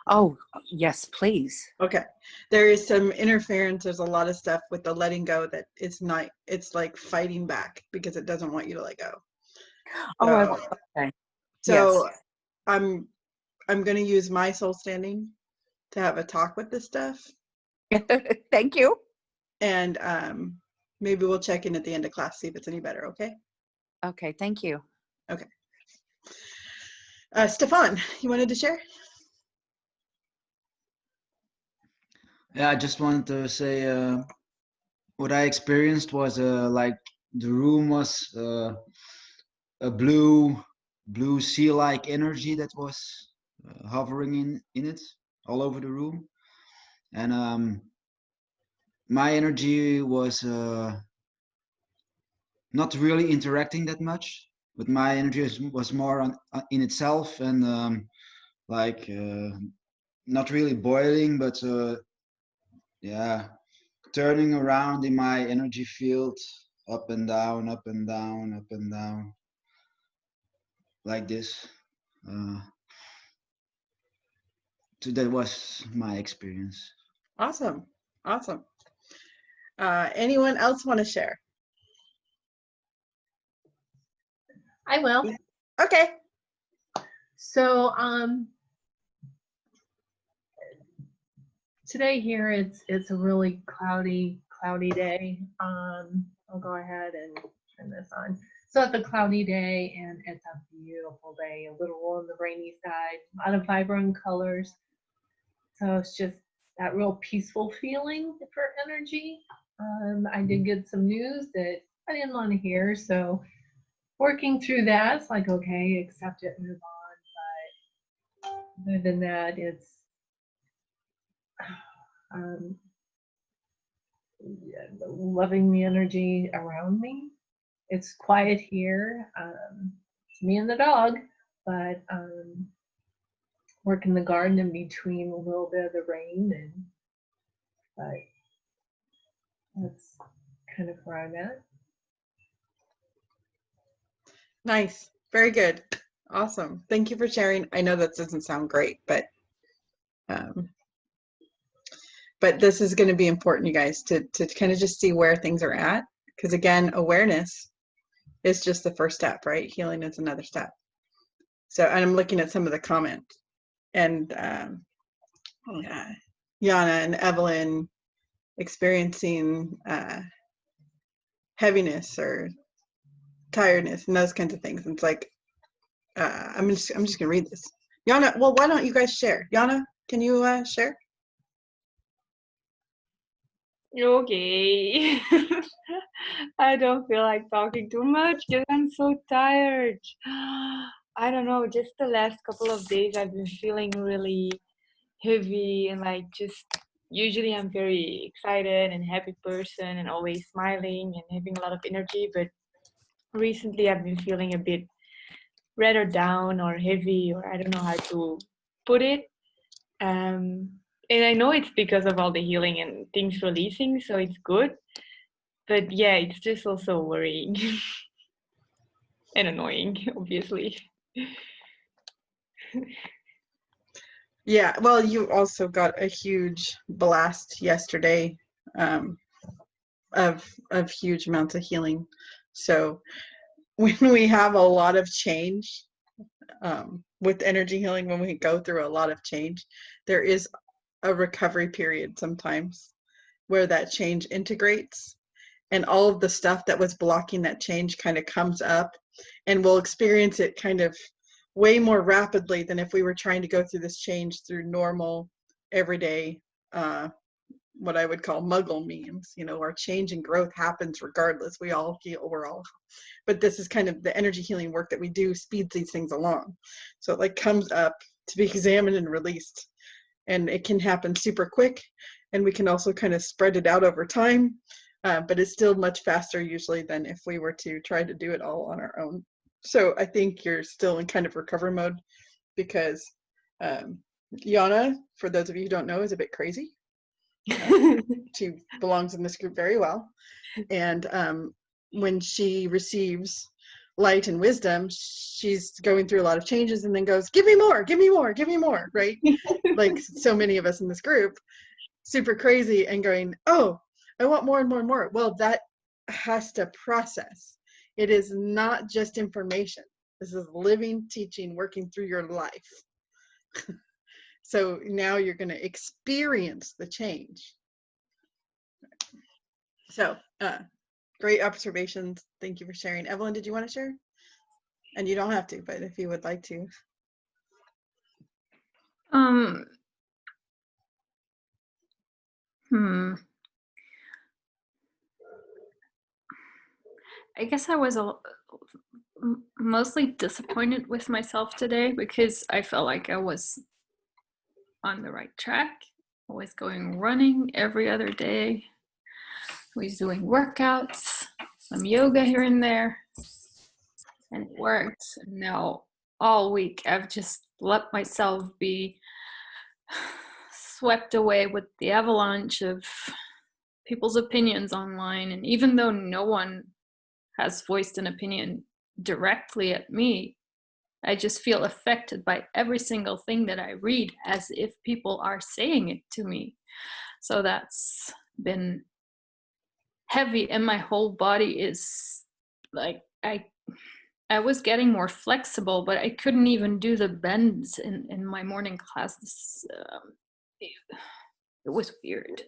Oh, yes, please. Okay. There is some interference. There's a lot of stuff with the letting go that it's like fighting back because it doesn't want you to let go. Oh, So, okay. so Yes. I'm going to use my soul standing to have a talk with this stuff. Thank you. And maybe we'll check in at the end of class, see if it's any better. Okay. Okay. Thank you. Okay. Stefan, you wanted to share? yeah, I just wanted to say what I experienced was like the room was a blue sea-like energy that was hovering in it all over the room, and my energy was not really interacting that much, but my energy was more in itself, and like not really boiling, but yeah, turning around in my energy field, up and down, up and down, up and down, like this. So that was my experience. Awesome. Awesome. Anyone else want to share? I will. Okay. So today here it's a really cloudy day. I'll go ahead and turn this on. So it's a cloudy day and it's a beautiful day, a little on the rainy side, a lot of vibrant colors. So it's just that real peaceful feeling for energy. I did get some news that I didn't want to hear, so working through that, it's like, okay, accept it, move on. But other than that, it's um, loving the energy around me. It's quiet here. It's me and the dog, but work in the garden in between a little bit of the rain, and but that's kind of where I'm at. Nice. Very good. Awesome. Thank you for sharing. I know that doesn't sound great, but this is going to be important, you guys, to kind of just see where things are at. Because again, awareness is just the first step, right? Healing is another step. So, and I'm looking at some of the comments, and Yana and Evelyn experiencing heaviness or tiredness and those kinds of things. And it's like, I'm just gonna read this. Yana, well, why don't you guys share? Yana, can you share? Okay. I don't feel like talking too much because I'm so tired. I don't know, just the last couple of days I've been feeling really heavy and like just usually I'm very excited and happy person and always smiling and having a lot of energy, but recently I've been feeling a bit rather down or heavy, or I don't know how to put it. And I know it's because of all the healing and things releasing, so it's good. But yeah, it's just also worrying and annoying, obviously. Yeah, well, you also got a huge blast yesterday of huge amounts of healing. So when we have a lot of change with energy healing, when we go through a lot of change, there is a recovery period sometimes where that change integrates and all of the stuff that was blocking that change kind of comes up, and we'll experience it kind of way more rapidly than if we were trying to go through this change through normal, everyday, what I would call muggle means. You know, our change and growth happens regardless. We all heal, but this is kind of the energy healing work that we do speeds these things along. So it like comes up to be examined and released. And it can happen super quick, and we can also kind of spread it out over time, but it's still much faster usually than if we were to try to do it all on our own. So I think you're still in kind of recovery mode because Yana, for those of you who don't know, is a bit crazy. She belongs in this group very well. And when she receives light and wisdom, she's going through a lot of changes and then goes, give me more, give me more, give me more, right? Like so many of us in this group, super crazy and going, oh, I want more and more and more. Well, that has to process. It is not just information. This is living, teaching, working through your life. So now you're going to experience the change. So great observations. Thank you for sharing. Evelyn, did you want to share? And you don't have to, but if you would like to. I guess I was mostly disappointed with myself today because I felt like I was on the right track. I was going running every other day. I was doing workouts, some yoga here and there, and it worked. And now all week I've just let myself be swept away with the avalanche of people's opinions online. And even though no one has voiced an opinion directly at me, I just feel affected by every single thing that I read as if people are saying it to me. So that's been heavy, and my whole body is like, I was getting more flexible, but I couldn't even do the bends in my morning classes. It was weird.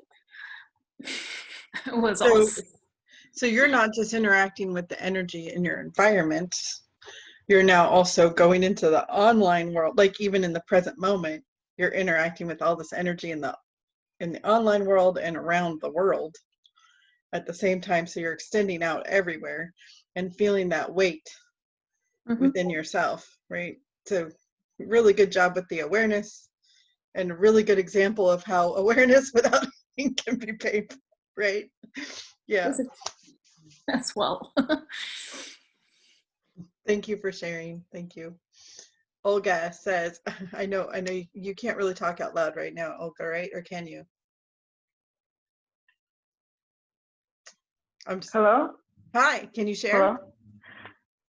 It was So awesome. So you're not just interacting with the energy in your environment, you're now also going into the online world. Like even in the present moment, you're interacting with all this energy in the online world and around the world at the same time. So you're extending out everywhere and feeling that weight within yourself, right? So really good job with the awareness, and a really good example of how awareness without healing can be painful, right? Yeah. As well. Thank you for sharing. Thank you. Olga says, I know you can't really talk out loud right now, Olga, right? Or can you? Hello? Hi, can you share? Hello?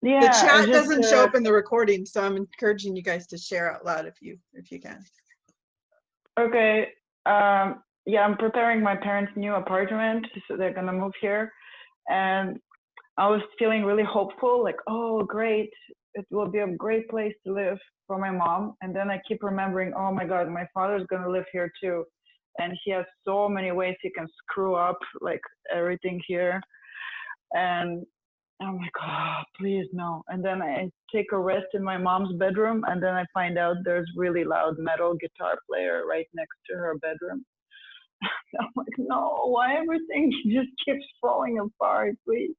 Yeah, The I chat just, doesn't show up in the recording, so I'm encouraging you guys to share out loud if you can. okay. Yeah, I'm preparing my parents' new apartment, so they're gonna move here. And I was feeling really hopeful, like, oh, great, it will be a great place to live for my mom. And then I keep remembering, oh my God, my father's gonna live here too. And he has so many ways he can screw up like everything here. And I'm like, oh, please no. And then I take a rest in my mom's bedroom, and then I find out there's really loud metal guitar player right next to her bedroom. I'm like, no, why everything just keeps falling apart, please?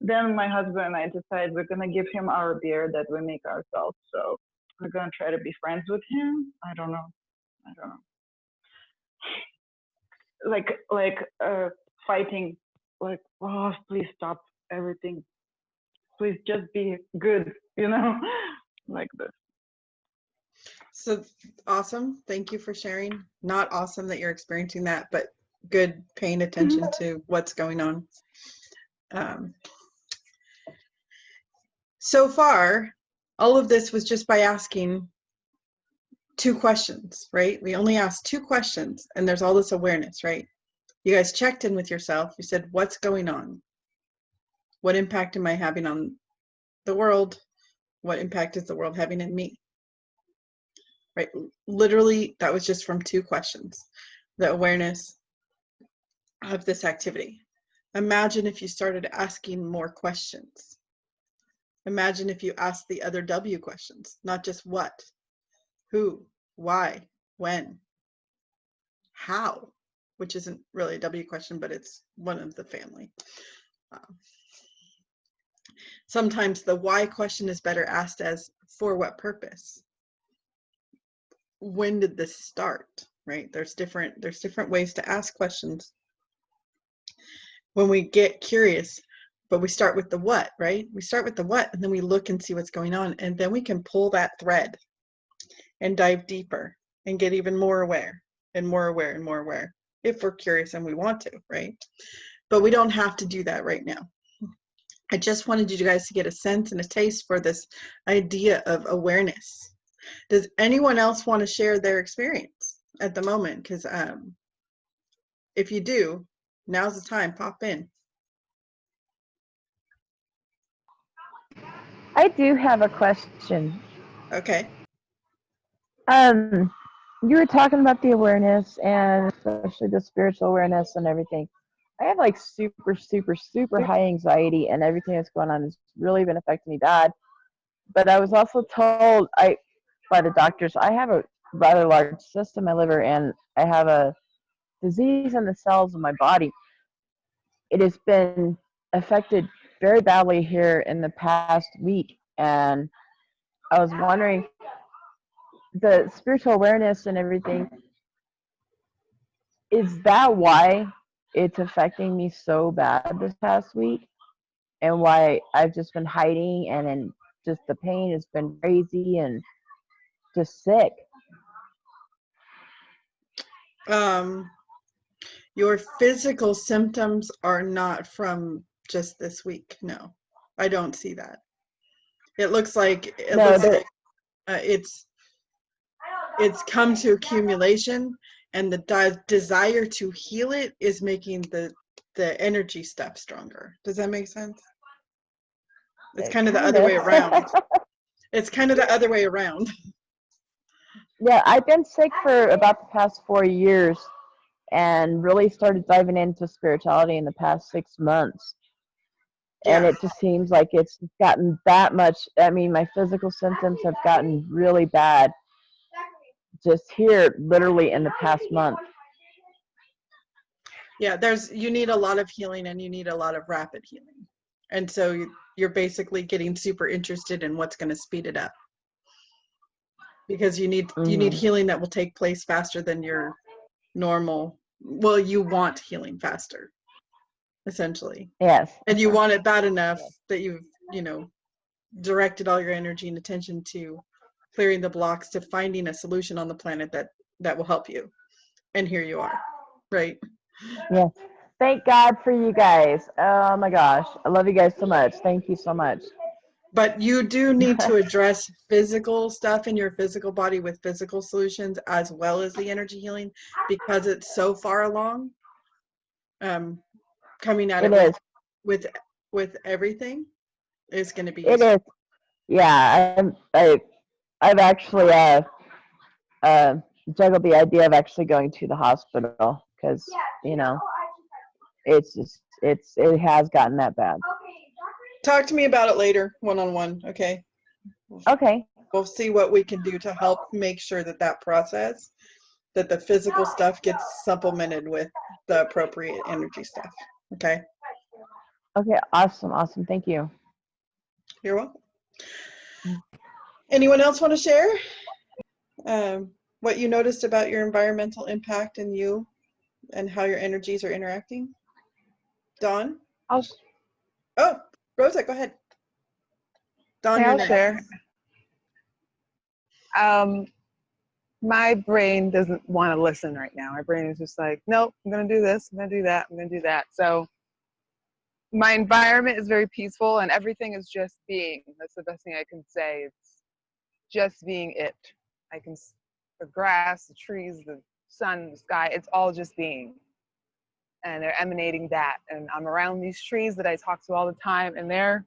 Then my husband and I decide we're gonna give him our beer that we make ourselves. So we're gonna try to be friends with him. I don't know. Like fighting, like, oh, please stop everything. Please just be good, like this. So awesome. Thank you for sharing. Not awesome that you're experiencing that, but good paying attention to what's going on. So far, all of this was just by asking 2 questions, right? We only asked 2 questions, and there's all this awareness, right? You guys checked in with yourself. You said, what's going on? What impact am I having on the world? What impact is the world having in me? Right? Literally, that was just from 2 questions. The awareness of this activity. Imagine if you started asking more questions. Imagine if you asked the other W questions, not just what, who, why, when, how, which isn't really a W question, but it's one of the family. Sometimes the why question is better asked as for what purpose? When did this start? Right? There's different ways to ask questions when we get curious, but we start with the what, right? We start with the what, and then we look and see what's going on, and then we can pull that thread and dive deeper and get even more aware and more aware and more aware if we're curious and we want to, right? But we don't have to do that right now. I just wanted you guys to get a sense and a taste for this idea of awareness. Does anyone else want to share their experience at the moment? Because if you do, now's the time, pop in. I do have a question. Okay. You were talking about the awareness and especially the spiritual awareness and everything. I have like super, super, super high anxiety, and everything that's going on has really been affecting me bad. But I was also told by the doctors I have a rather large cyst in my liver, and I have a disease in the cells of my body. It has been affected very badly here in the past week, and I was wondering, the spiritual awareness and everything, is that why it's affecting me so bad this past week, and why I've just been hiding, and then just the pain has been crazy and just sick? Your physical symptoms are not from just this week. No, I don't see that. It looks like it's come to accumulation, and the desire to heal it is making the energy stuff stronger. Does that make sense? It's kind of the other way around. It's kind of the other way around. Yeah, I've been sick for about the past 4 years, and really started diving into spirituality in the past 6 months. And Yeah. it just seems like it's gotten that much. I mean, my physical symptoms have gotten really bad just here, literally in the past month. Yeah, you need a lot of healing, and you need a lot of rapid healing. And so you're basically getting super interested in what's going to speed it up. Because you need healing that will take place faster than your normal. Well, you want healing faster, essentially. Yes. And you want it bad enough that you've, directed all your energy and attention to clearing the blocks, to finding a solution on the planet that will help you. And here you are, right? Yes. Thank God for you guys. Oh my gosh. I love you guys so much. Thank you so much. But you do need to address physical stuff in your physical body with physical solutions, as well as the energy healing, because it's so far along. Coming at it with everything is going to be useful. It is. Yeah, I've actually juggled the idea of actually going to the hospital, because it has gotten that bad. Talk to me about it later, one-on-one, okay? Okay. We'll see what we can do to help make sure that process, that the physical stuff gets supplemented with the appropriate energy stuff, okay? Okay, awesome. Thank you. You're welcome. Anyone else want to share what you noticed about your environmental impact and you, and how your energies are interacting? Dawn? Oh, Rosa, go ahead. Dawn, I'll next. share. My brain doesn't want to listen right now. My brain is just like, nope, I'm going to do this, I'm going to do that, I'm going to do that. So my environment is very peaceful, and everything is just being. That's the best thing I can say. It's just being it. The grass, the trees, the sun, the sky, it's all just being. And they're emanating that. And I'm around these trees that I talk to all the time, and they're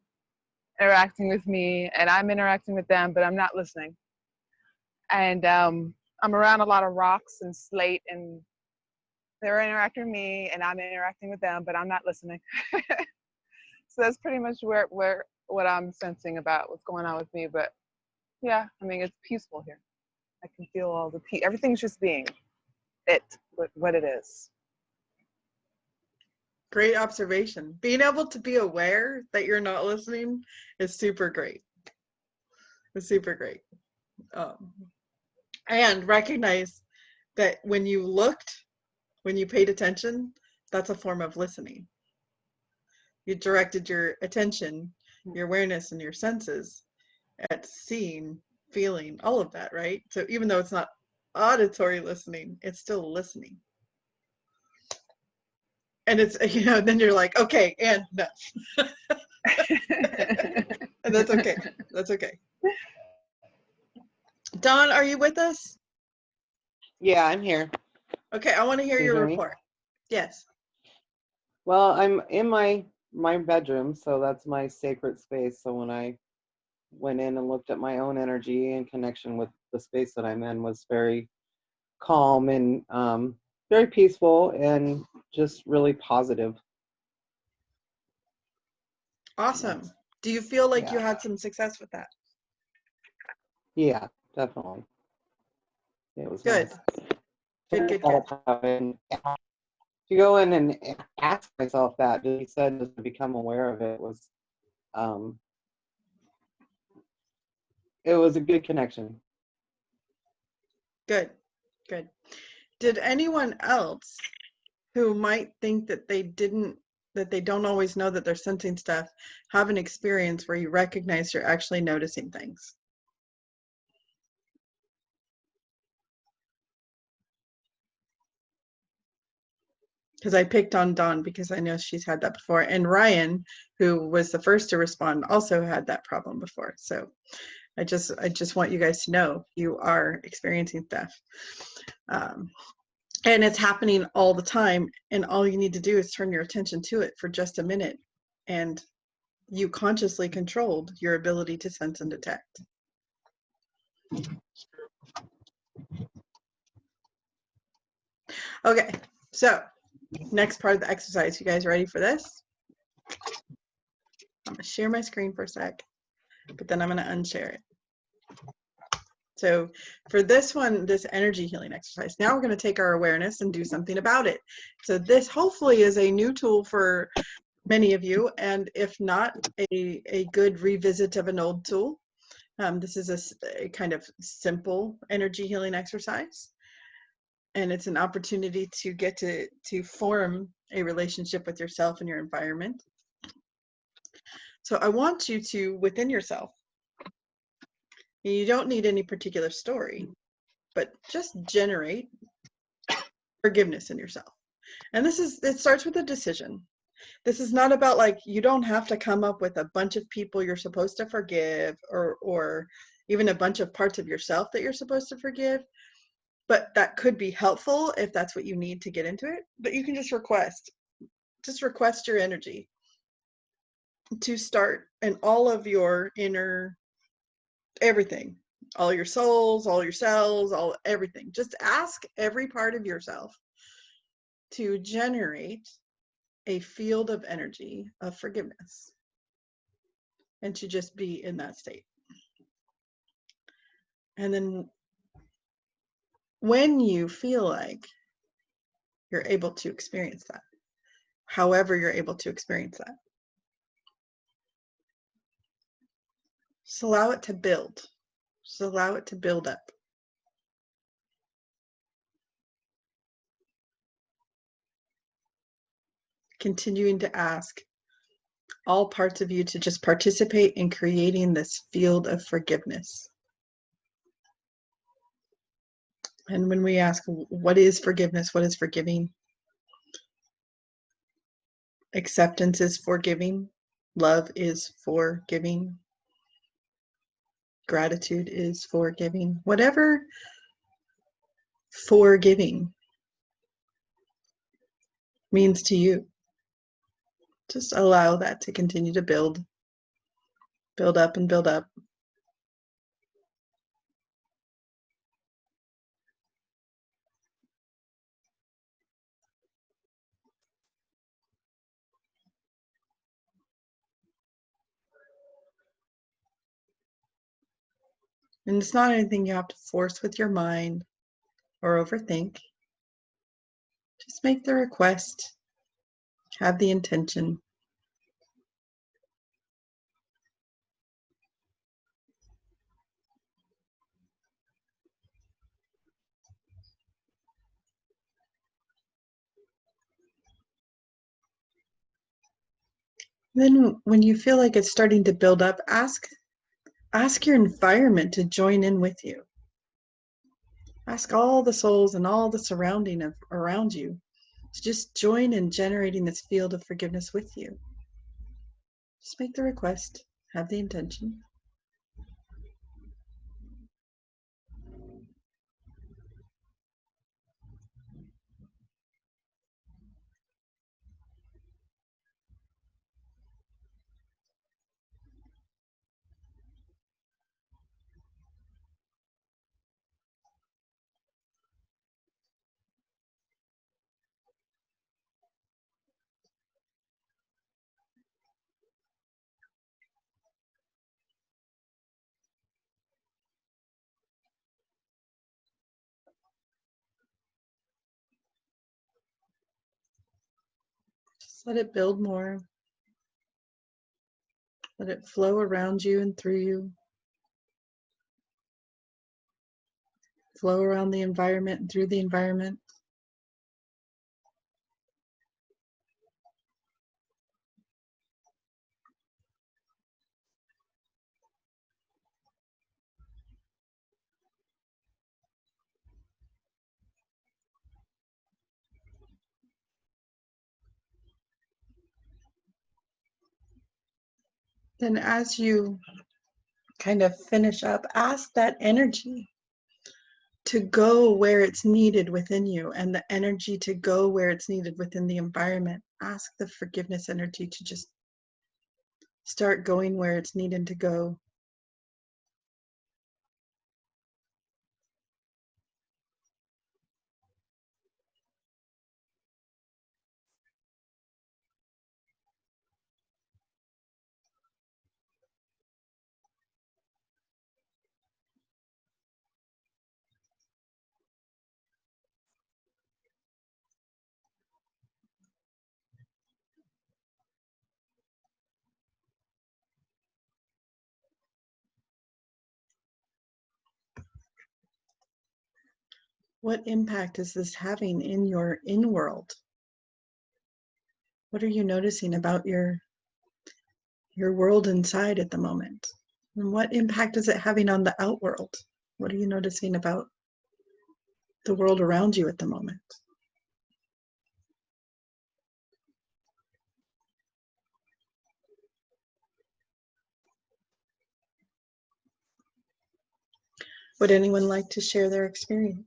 interacting with me, and I'm interacting with them, but I'm not listening. And I'm around a lot of rocks and slate, and they're interacting with me, and I'm interacting with them, but I'm not listening. So that's pretty much what I'm sensing about what's going on with me. But yeah, I mean, it's peaceful here. I can feel all the peace. Everything's just being what it is. Great observation. Being able to be aware that you're not listening is super great. It's super great. And recognize that when you paid attention, that's a form of listening. You directed your attention, your awareness, and your senses at seeing, feeling, all of that, right? So even though it's not auditory listening, it's still listening. And it's, then you're like, okay, and no. And that's okay. That's okay. Dawn, are you with us? Yeah, I'm here. Okay, I want to hear your report. Yes. Well, I'm in my bedroom, so that's my sacred space. So when I went in and looked at my own energy and connection with the space that I'm in, was very calm and very peaceful and just really positive. Awesome. Do you feel like you had some success with that? Yeah, definitely. It was good. Nice. Good. To go in and ask myself that, he said, just to become aware of it, was it was a good connection. Good. Did anyone else who might think that they don't always know that they're sensing stuff have an experience where you recognize you're actually noticing things? Because I picked on Dawn because I know she's had that before. And Ryan, who was the first to respond, also had that problem before. So I just want you guys to know you are experiencing stuff. And it's happening all the time. And all you need to do is turn your attention to it for just a minute. And you consciously controlled your ability to sense and detect. Okay, So, next part of the exercise. You guys ready for this? I'm going to share my screen for a sec, but then I'm going to unshare it. So for this one, this energy healing exercise, now we're going to take our awareness and do something about it. So this hopefully is a new tool for many of you, and if not, a good revisit of an old tool. This is a kind of simple energy healing exercise, and it's an opportunity to get to form a relationship with yourself and your environment. So I want you to, within yourself, you don't need any particular story, but just generate forgiveness in yourself. And it starts with a decision. This is not about, like, you don't have to come up with a bunch of people you're supposed to forgive, or even a bunch of parts of yourself that you're supposed to forgive. But that could be helpful if that's what you need to get into it. But you can just request your energy to start in all of your inner everything, all your souls, all your cells, everything. Just ask every part of yourself to generate a field of energy of forgiveness, and to just be in that state. And then when you feel like you're able to experience that, however you're able to experience that, just allow it to build. Just allow it to build up. Continuing to ask all parts of you to just participate in creating this field of forgiveness. And when we ask, what is forgiveness? What is forgiving? Acceptance is forgiving. Love is forgiving. Gratitude is forgiving. Whatever forgiving means to you, just allow that to continue to build up and build up. And it's not anything you have to force with your mind or overthink. Just make the request, have the intention. Then when you feel like it's starting to build up, ask your environment to join in with you. Ask all the souls and all the surrounding around you to just join in generating this field of forgiveness with you. Just make the request, have the intention. Just let it build more. Let it flow around you and through you. Flow around the environment and through the environment. Then as you kind of finish up, ask that energy to go where it's needed within you, and the energy to go where it's needed within the environment. Ask the forgiveness energy to just start going where it's needed to go. What impact is this having in your in-world? What are you noticing about your world inside at the moment? And what impact is it having on the outworld? What are you noticing about the world around you at the moment? Would anyone like to share their experience?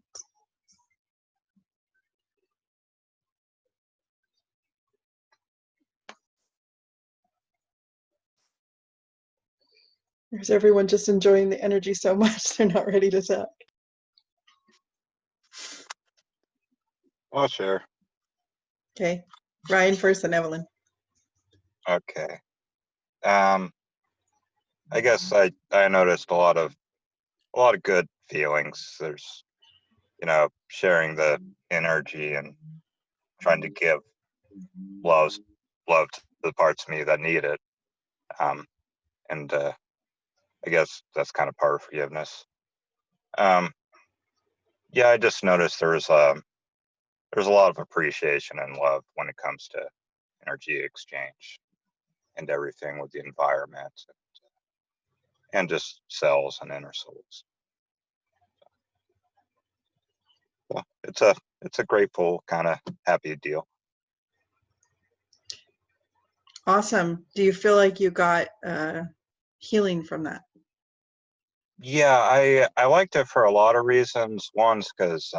Or is everyone just enjoying the energy so much they're not ready to talk? I'll share. Okay, Ryan first and Evelyn. Okay. I guess I noticed a lot of good feelings. There's, sharing the energy and trying to give love to the parts of me that need it. And I guess that's kind of part of forgiveness. Yeah, I just noticed there's a lot of appreciation and love when it comes to energy exchange and everything with the environment and just cells and inner souls. So it's a grateful kind of happy deal. Awesome. Do you feel like you got healing from that? Yeah, I liked it for a lot of reasons. One's because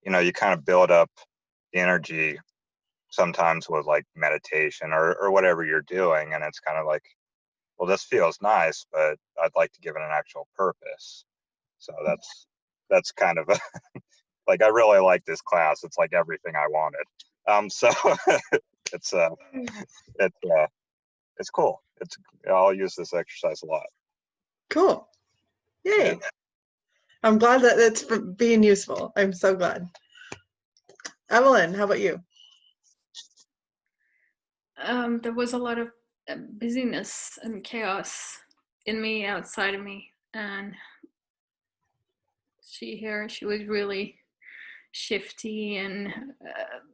you kind of build up the energy sometimes with like meditation or whatever you're doing, and it's kind of like, well, this feels nice, but I'd like to give it an actual purpose. So that's kind of a like, I really like this class. It's like everything I wanted. So it's it's cool. I'll use this exercise a lot. Cool. Yay. Yeah. I'm glad that it's being useful. I'm so glad. Evelyn, how about you? There was a lot of busyness and chaos in me, outside of me, and she was really shifty, and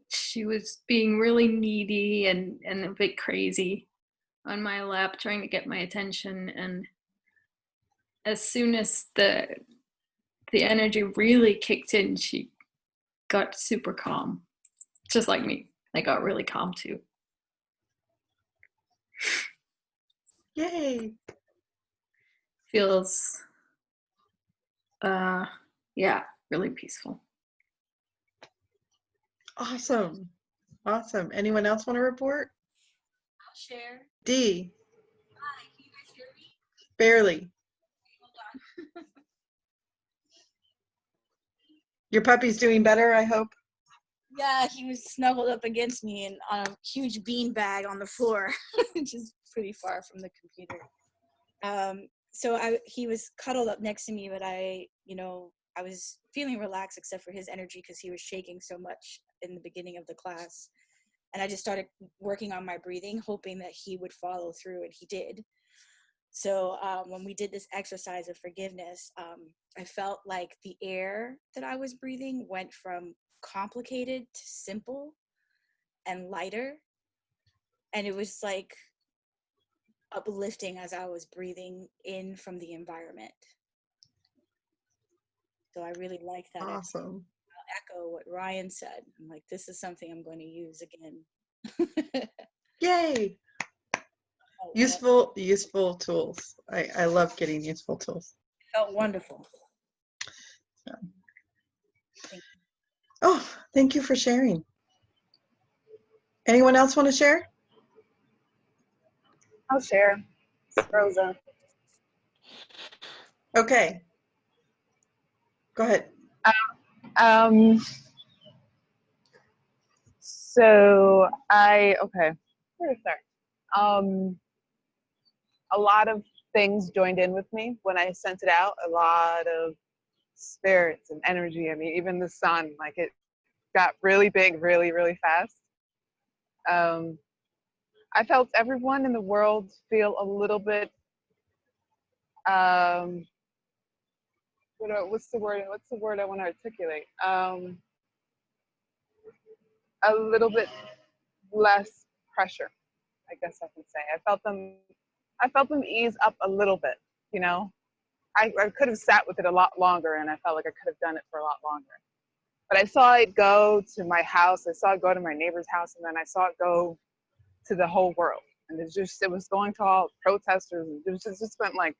she was being really needy and a bit crazy on my lap, trying to get my attention. And as soon as the energy really kicked in, she got super calm, just like me. I got really calm too. Yay. Feels yeah, really peaceful. Awesome. Awesome. Anyone else want to report? I'll share. D. Hi, can you guys hear me? Barely. Hold on. Your puppy's doing better, I hope. Yeah, he was snuggled up against me and on a huge bean bag on the floor, which is pretty far from the computer. So he was cuddled up next to me, but I was feeling relaxed except for his energy because he was shaking so much in the beginning of the class. And I just started working on my breathing, hoping that he would follow through, and he did. So when we did this exercise of forgiveness, I felt like the air that I was breathing went from complicated to simple and lighter. And it was like uplifting as I was breathing in from the environment. So I really like that. Awesome. I'll echo what Ryan said. I'm like, this is something I'm going to use again. Yay. Useful tools. I love getting useful tools. Felt wonderful. Yeah. Oh, thank you for sharing. Anyone else want to share? I'll share. Rosa. Okay. Go ahead. So okay, where to start? A lot of things joined in with me when I sent it out. A lot of spirits and energy. I mean, even the sun, like it got really big, really, really fast. I felt everyone in the world feel a little bit what's the word? What's the word I want to articulate? A little bit less pressure, I guess I can say. I felt them ease up a little bit, you know. I could have sat with it a lot longer, and I felt like I could have done it for a lot longer. But I saw it go to my house, I saw it go to my neighbor's house, and then I saw it go to the whole world. And it was going to all protesters, and it just went like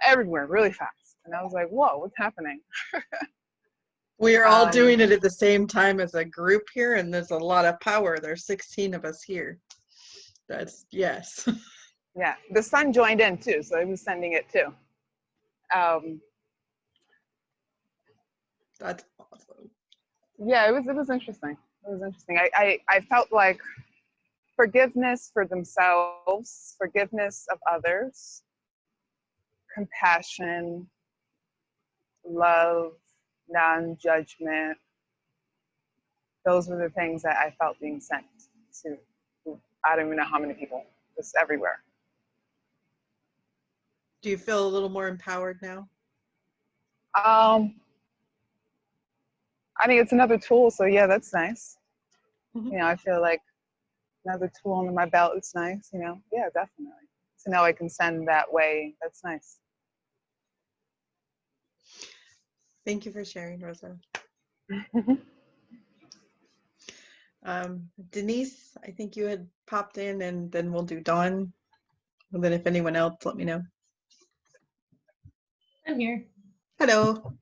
everywhere really fast. And I was like, whoa, what's happening? We are all doing it at the same time as a group here, and there's a lot of power. There's 16 of us here. That's, yes. Yeah, the sun joined in too, so it was sending it too. That's awesome. Yeah, it was interesting. It was interesting. I felt like forgiveness for themselves, forgiveness of others, compassion, love, non-judgment. Those were the things that I felt being sent to, I don't even know how many people, just everywhere. Do you feel a little more empowered now? I mean, it's another tool, so yeah, that's nice. Mm-hmm. You know, I feel like another tool under my belt is nice, you know? Yeah, definitely. So now I can send that way. That's nice. Thank you for sharing, Rosa. Denise, I think you had popped in, and then we'll do Dawn. And then if anyone else, let me know. I'm here. Hello.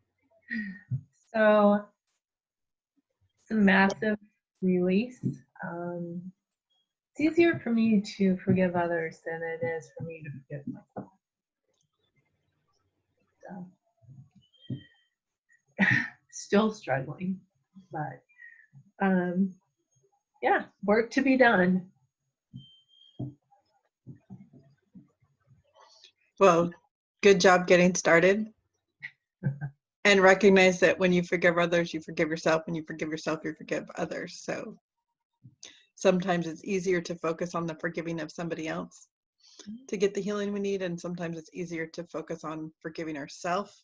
So it's a massive release. It's easier for me to forgive others than it is for me to forgive myself. So, still struggling, but yeah, work to be done. Well, good job getting started. And recognize that when you forgive others, you forgive yourself. When you forgive yourself, you forgive others. So sometimes it's easier to focus on the forgiving of somebody else to get the healing we need. And sometimes it's easier to focus on forgiving ourselves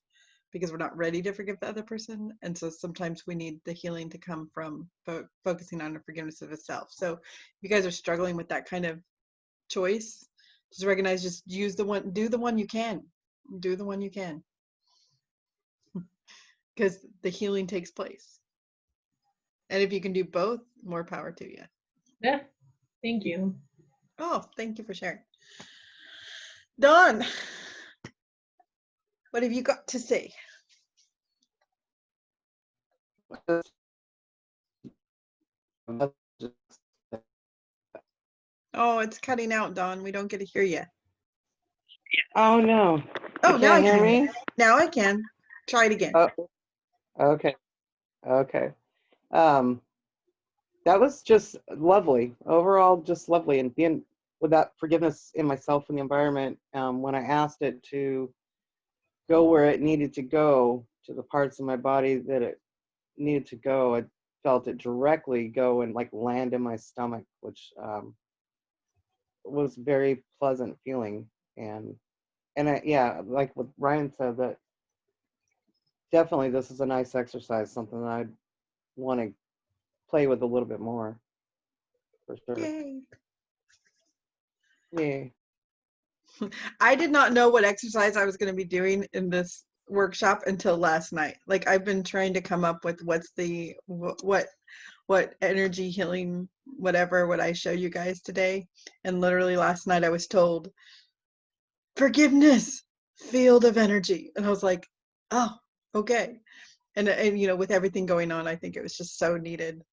because we're not ready to forgive the other person. And so sometimes we need the healing to come from focusing on the forgiveness of the self. So if you guys are struggling with that kind of choice, just recognize, just use the one, do the one you can. Do the one you can. Because the healing takes place. And if you can do both, more power to you. Yeah, thank you. Oh, thank you for sharing. Dawn, what have you got to say? Oh, it's cutting out, Dawn. We don't get to hear you. Oh no. Oh, You now I can't hear can. me? Now I can. Try it again. Oh, okay. Okay. That was just lovely. Overall, just lovely. And being with that forgiveness in myself and the environment, when I asked it to go where it needed to go, to the parts of my body that it needed to go, I felt it directly go and like land in my stomach, which was very pleasant feeling. And yeah, like what Ryan said, that definitely this is a nice exercise, something that I'd want to play with a little bit more, for sure. Yay. Yay. I did not know what exercise I was going to be doing in this workshop until last night. Like, I've been trying to come up with what's the what energy healing whatever would I show you guys today, and literally last night I was told forgiveness, field of energy, and I was like, oh, okay. And you know, with everything going on, I think it was just so needed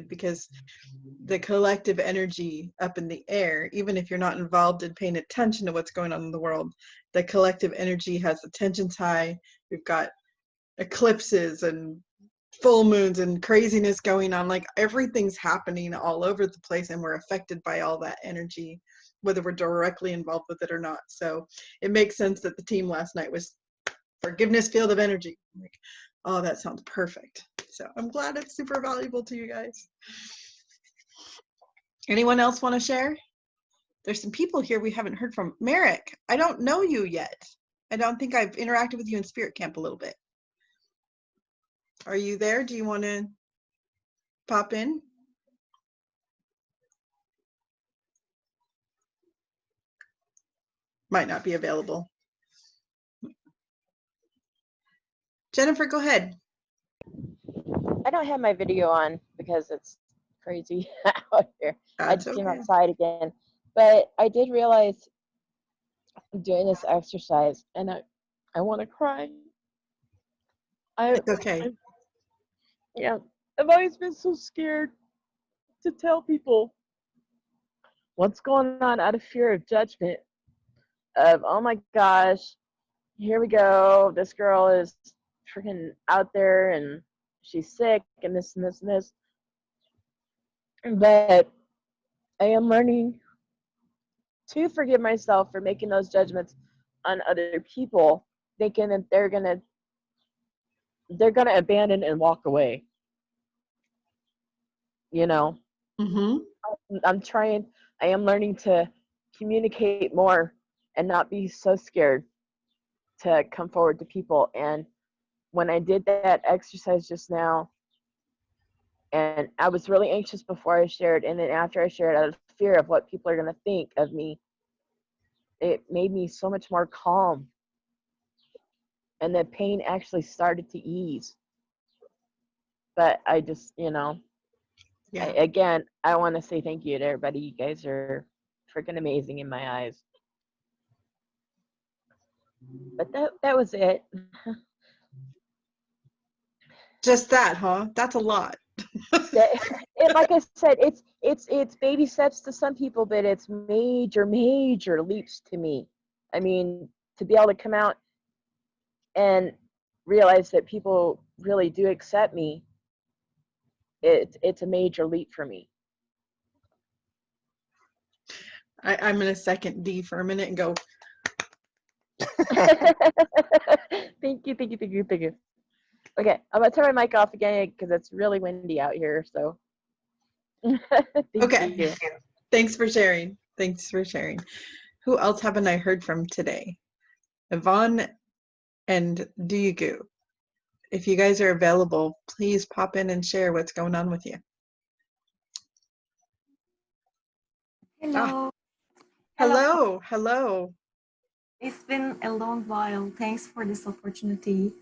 because the collective energy up in the air, even if you're not involved in paying attention to what's going on in the world, the collective energy has the tensions high. We've got eclipses and full moons and craziness going on. Like, everything's happening all over the place, and we're affected by all that energy, whether we're directly involved with it or not. So it makes sense that the team last night was forgiveness, field of energy. Like, oh, that sounds perfect. So I'm glad it's super valuable to you guys. Anyone else want to share? There's some people here we haven't heard from. Merrick, I don't know you yet. I don't think I've interacted with you in Spirit Camp a little bit. Are you there? Do you want to pop in? Might not be available. Jennifer, go ahead. I don't have my video on because it's crazy out here. I That's just came okay. outside again. But I did realize I'm doing this exercise and I want to cry. It's okay. Yeah, I've always been so scared to tell people what's going on out of fear of judgment. Of, oh my gosh, here we go. This girl is freaking out there and she's sick and this and this and this. But I am learning to forgive myself for making those judgments on other people, thinking that they're gonna abandon and walk away. You know, Mm-hmm. I am learning to communicate more and not be so scared to come forward to people. And when I did that exercise just now, and I was really anxious before I shared, and then after I shared, out of fear of what people are going to think of me, it made me so much more calm. And the pain actually started to ease. But I just, Yeah. I want to say thank you to everybody. You guys are freaking amazing in my eyes. But that was it. Just that, huh? That's a lot. Like I said, it's baby steps to some people, but it's major leaps to me. I mean, to be able to come out and realize that people really do accept me, it's a major leap for me. I'm going to second D for a minute and go. Thank you. Okay, I'm gonna turn my mic off again because it's really windy out here. So, Okay. you. Thanks for sharing. Who else haven't I heard from today? Yvonne and Duyugu. If you guys are available, please pop in and share what's going on with you. Hello. Hello. It's been a long while. Thanks for this opportunity.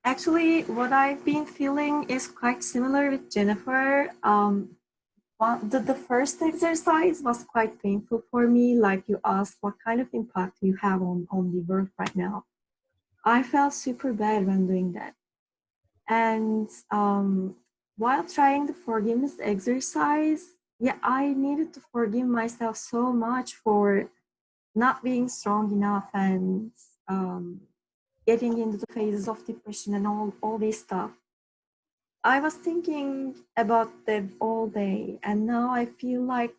Actually, what I've been feeling is quite similar with Jennifer. The first exercise was quite painful for me. Like you asked, what kind of impact you have on the world right now? I felt super bad when doing that. And while trying the forgiveness exercise, yeah, I needed to forgive myself so much for not being strong enough and getting into the phases of depression and all this stuff. I was thinking about that all day, and now I feel like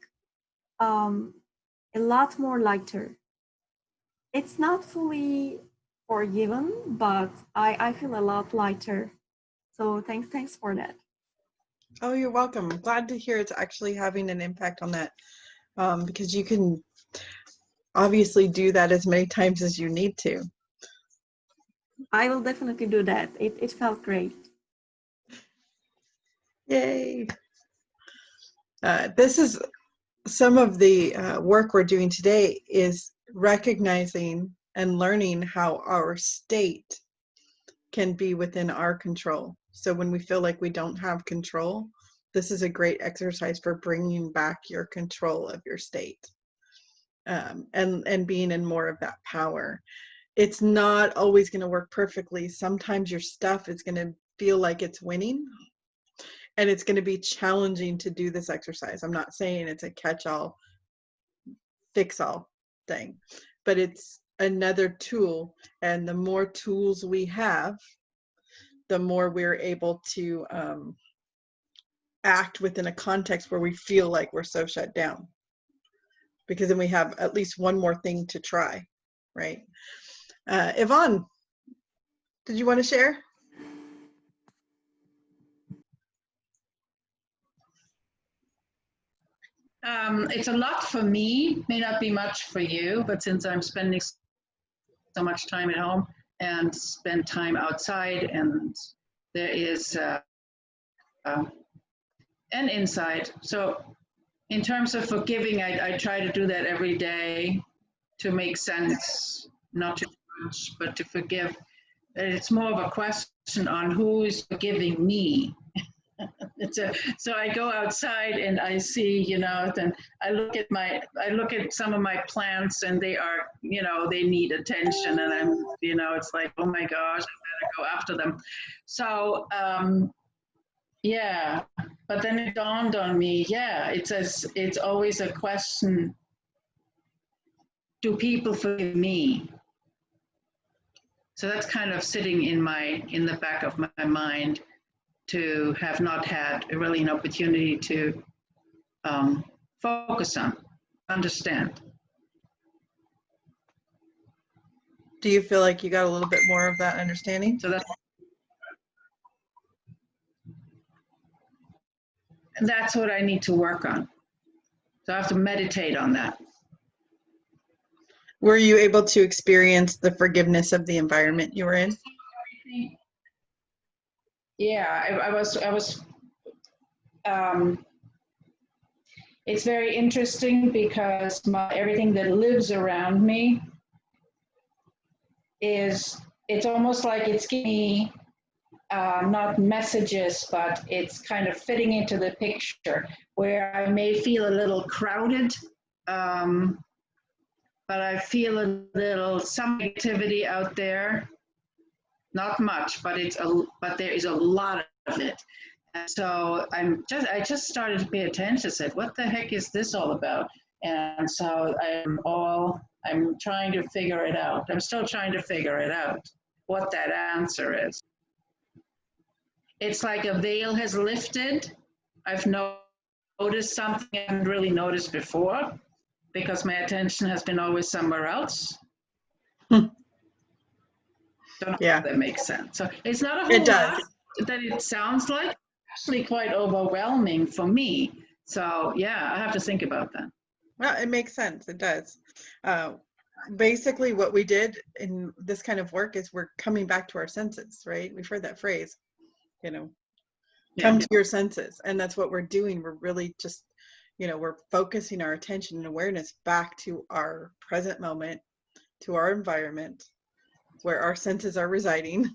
a lot more lighter. It's not fully forgiven, but I feel a lot lighter. So thanks for that. Oh, you're welcome. I'm glad to hear it's actually having an impact on that, because you can obviously do that as many times as you need to. I will definitely do that. It felt great. Yay. This is some of the work we're doing today is recognizing and learning how our state can be within our control. So when we feel like we don't have control, this is a great exercise for bringing back your control of your state, and being in more of that power. It's not always going to work perfectly. Sometimes your stuff is going to feel like it's winning, and it's going to be challenging to do this exercise. I'm not saying it's a catch-all, fix-all thing, but it's another tool. And the more tools we have, the more we're able to act within a context where we feel like we're so shut down. Because then we have at least one more thing to try, right? Yvonne, did you want to share? It's a lot for me, may not be much for you, but since I'm spending so much time at home and spend time outside, and there is and inside. So in terms of forgiving, I try to do that every day to make sense, not too much, but to forgive. It's more of a question on who is forgiving me. So I go outside and I see, you know, then I look at some of my plants, and they are, you know, they need attention, and I'm, you know, it's like, oh my gosh, I better go after them. So yeah, but then it dawned on me, yeah, it's always a question, do people forgive me? So that's kind of sitting in the back of my mind, to have not had really an opportunity to focus on, understand. Do you feel like you got a little bit more of that understanding? So that's what I need to work on. So I have to meditate on that. Were you able to experience the forgiveness of the environment you were in? Yeah, I was it's very interesting because everything that lives around me it's almost like it's giving me not messages, but it's kind of fitting into the picture where I may feel a little crowded, but I feel a little, some activity out there, not much, but there is a lot of it. And so I just started to pay attention, said, what the heck is this all about? And so I'm trying to figure it out. I'm still trying to figure it out, what that answer is. It's like a veil has lifted. I've noticed something I hadn't really noticed before because my attention has been always somewhere else. Don't know if that makes sense. So it's not a whole lot that it sounds like, actually quite overwhelming for me. So yeah, I have to think about that. Well, it makes sense. It does. Basically, what we did in this kind of work is we're coming back to our senses, right? We've heard that phrase, you know, come to your senses. And that's what we're doing. We're really just, you know, we're focusing our attention and awareness back to our present moment, to our environment, where our senses are residing,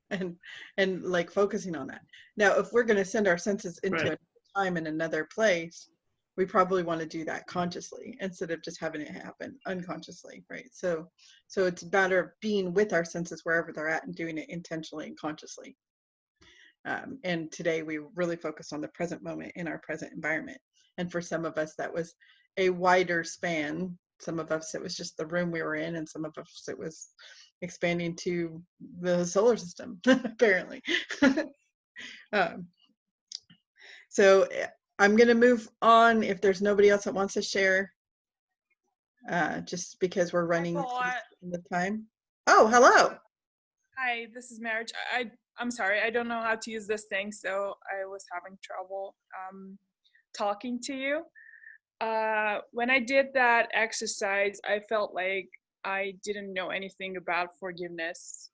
and like focusing on that. Now, if we're going to send our senses into a time in another place, we probably want to do that consciously instead of just having it happen unconsciously, right? So it's better being with our senses wherever they're at and doing it intentionally and consciously. And today we really focus on the present moment in our present environment. And for some of us, that was a wider span. Some of us, it was just the room we were in, and some of us, it was expanding to the solar system, apparently. So I'm going to move on if there's nobody else that wants to share, just because we're running the time. Oh, hello. Hi, this is Marriage. I'm sorry, I don't know how to use this thing, so I was having trouble talking to you. When I did that exercise, I felt like I didn't know anything about forgiveness,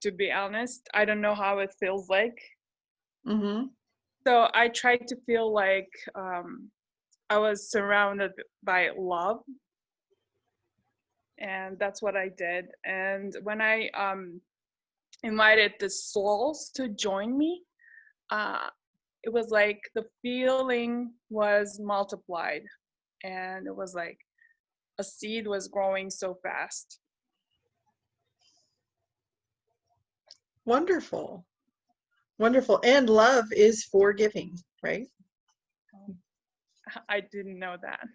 to be honest. I don't know how it feels like. Mm-hmm. So I tried to feel like I was surrounded by love. And that's what I did. And when I invited the souls to join me, it was like the feeling was multiplied. And it was like a seed was growing so fast. Wonderful. Wonderful. And love is forgiving, right? I didn't know that.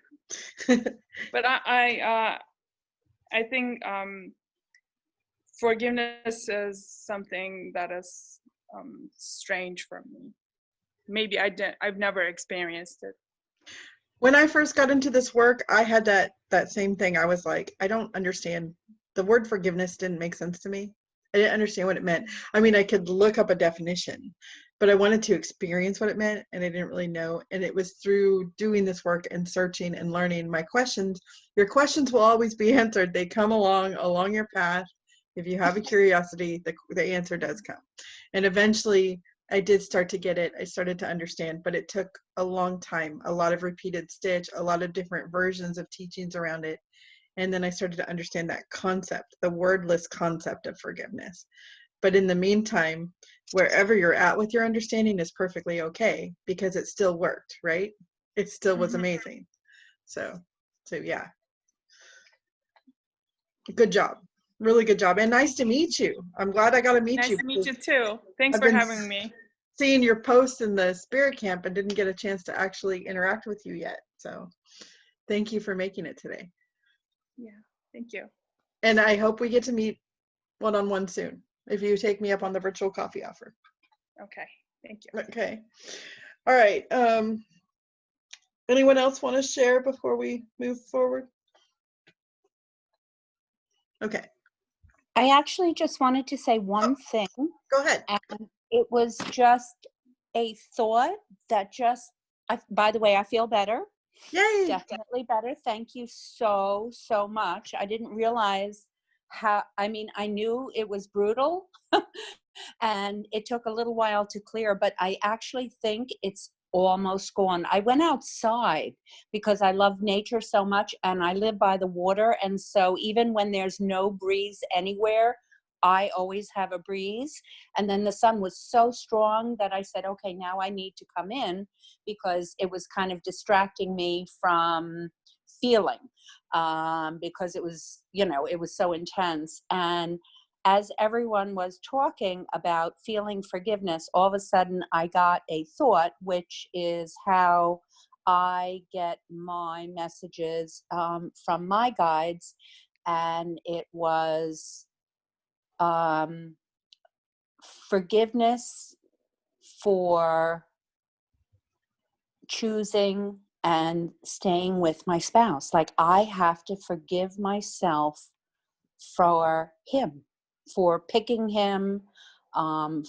But I think forgiveness is something that is strange for me. Maybe I've never experienced it. When I first got into this work, I had that same thing. I was like, I don't understand. The word forgiveness didn't make sense to me. I didn't understand what it meant. I mean, I could look up a definition, but I wanted to experience what it meant, and I didn't really know. And it was through doing this work and searching and learning my questions. Your questions will always be answered. They come along your path, If you have a curiosity, the answer does come. And eventually I did start to get it. I started to understand, but it took a long time, a lot of repeated stitch, a lot of different versions of teachings around it. And then I started to understand that concept, the wordless concept of forgiveness. But in the meantime, wherever you're at with your understanding is perfectly okay, because it still worked, right? It still was amazing. So yeah. Good job. Really good job. And nice to meet you. I'm glad I got to meet Nice you. to meet you too. Thanks I've for been having me. seeing your posts in the spirit camp and didn't get a chance to actually interact with you yet. So thank you for making it today. Yeah, thank you. And I hope we get to meet one-on-one soon, if you take me up on the virtual coffee offer. Okay, thank you. Okay. All right. Anyone else want to share before we move forward? Okay. I actually just wanted to say one thing. Go ahead. And it was just a thought that by the way, I feel better. Yay. Definitely better. Thank you so much. I didn't realize I knew it was brutal and it took a little while to clear, but I actually think it's almost gone. I went outside because I love nature so much and I live by the water. And so even when there's no breeze anywhere, I always have a breeze. And then the sun was so strong that I said, okay, now I need to come in because it was kind of distracting me from feeling because it was, it was so intense. And as everyone was talking about feeling forgiveness, all of a sudden I got a thought, which is how I get my messages from my guides. And it was forgiveness for choosing and staying with my spouse. Like I have to forgive myself for him, for picking him,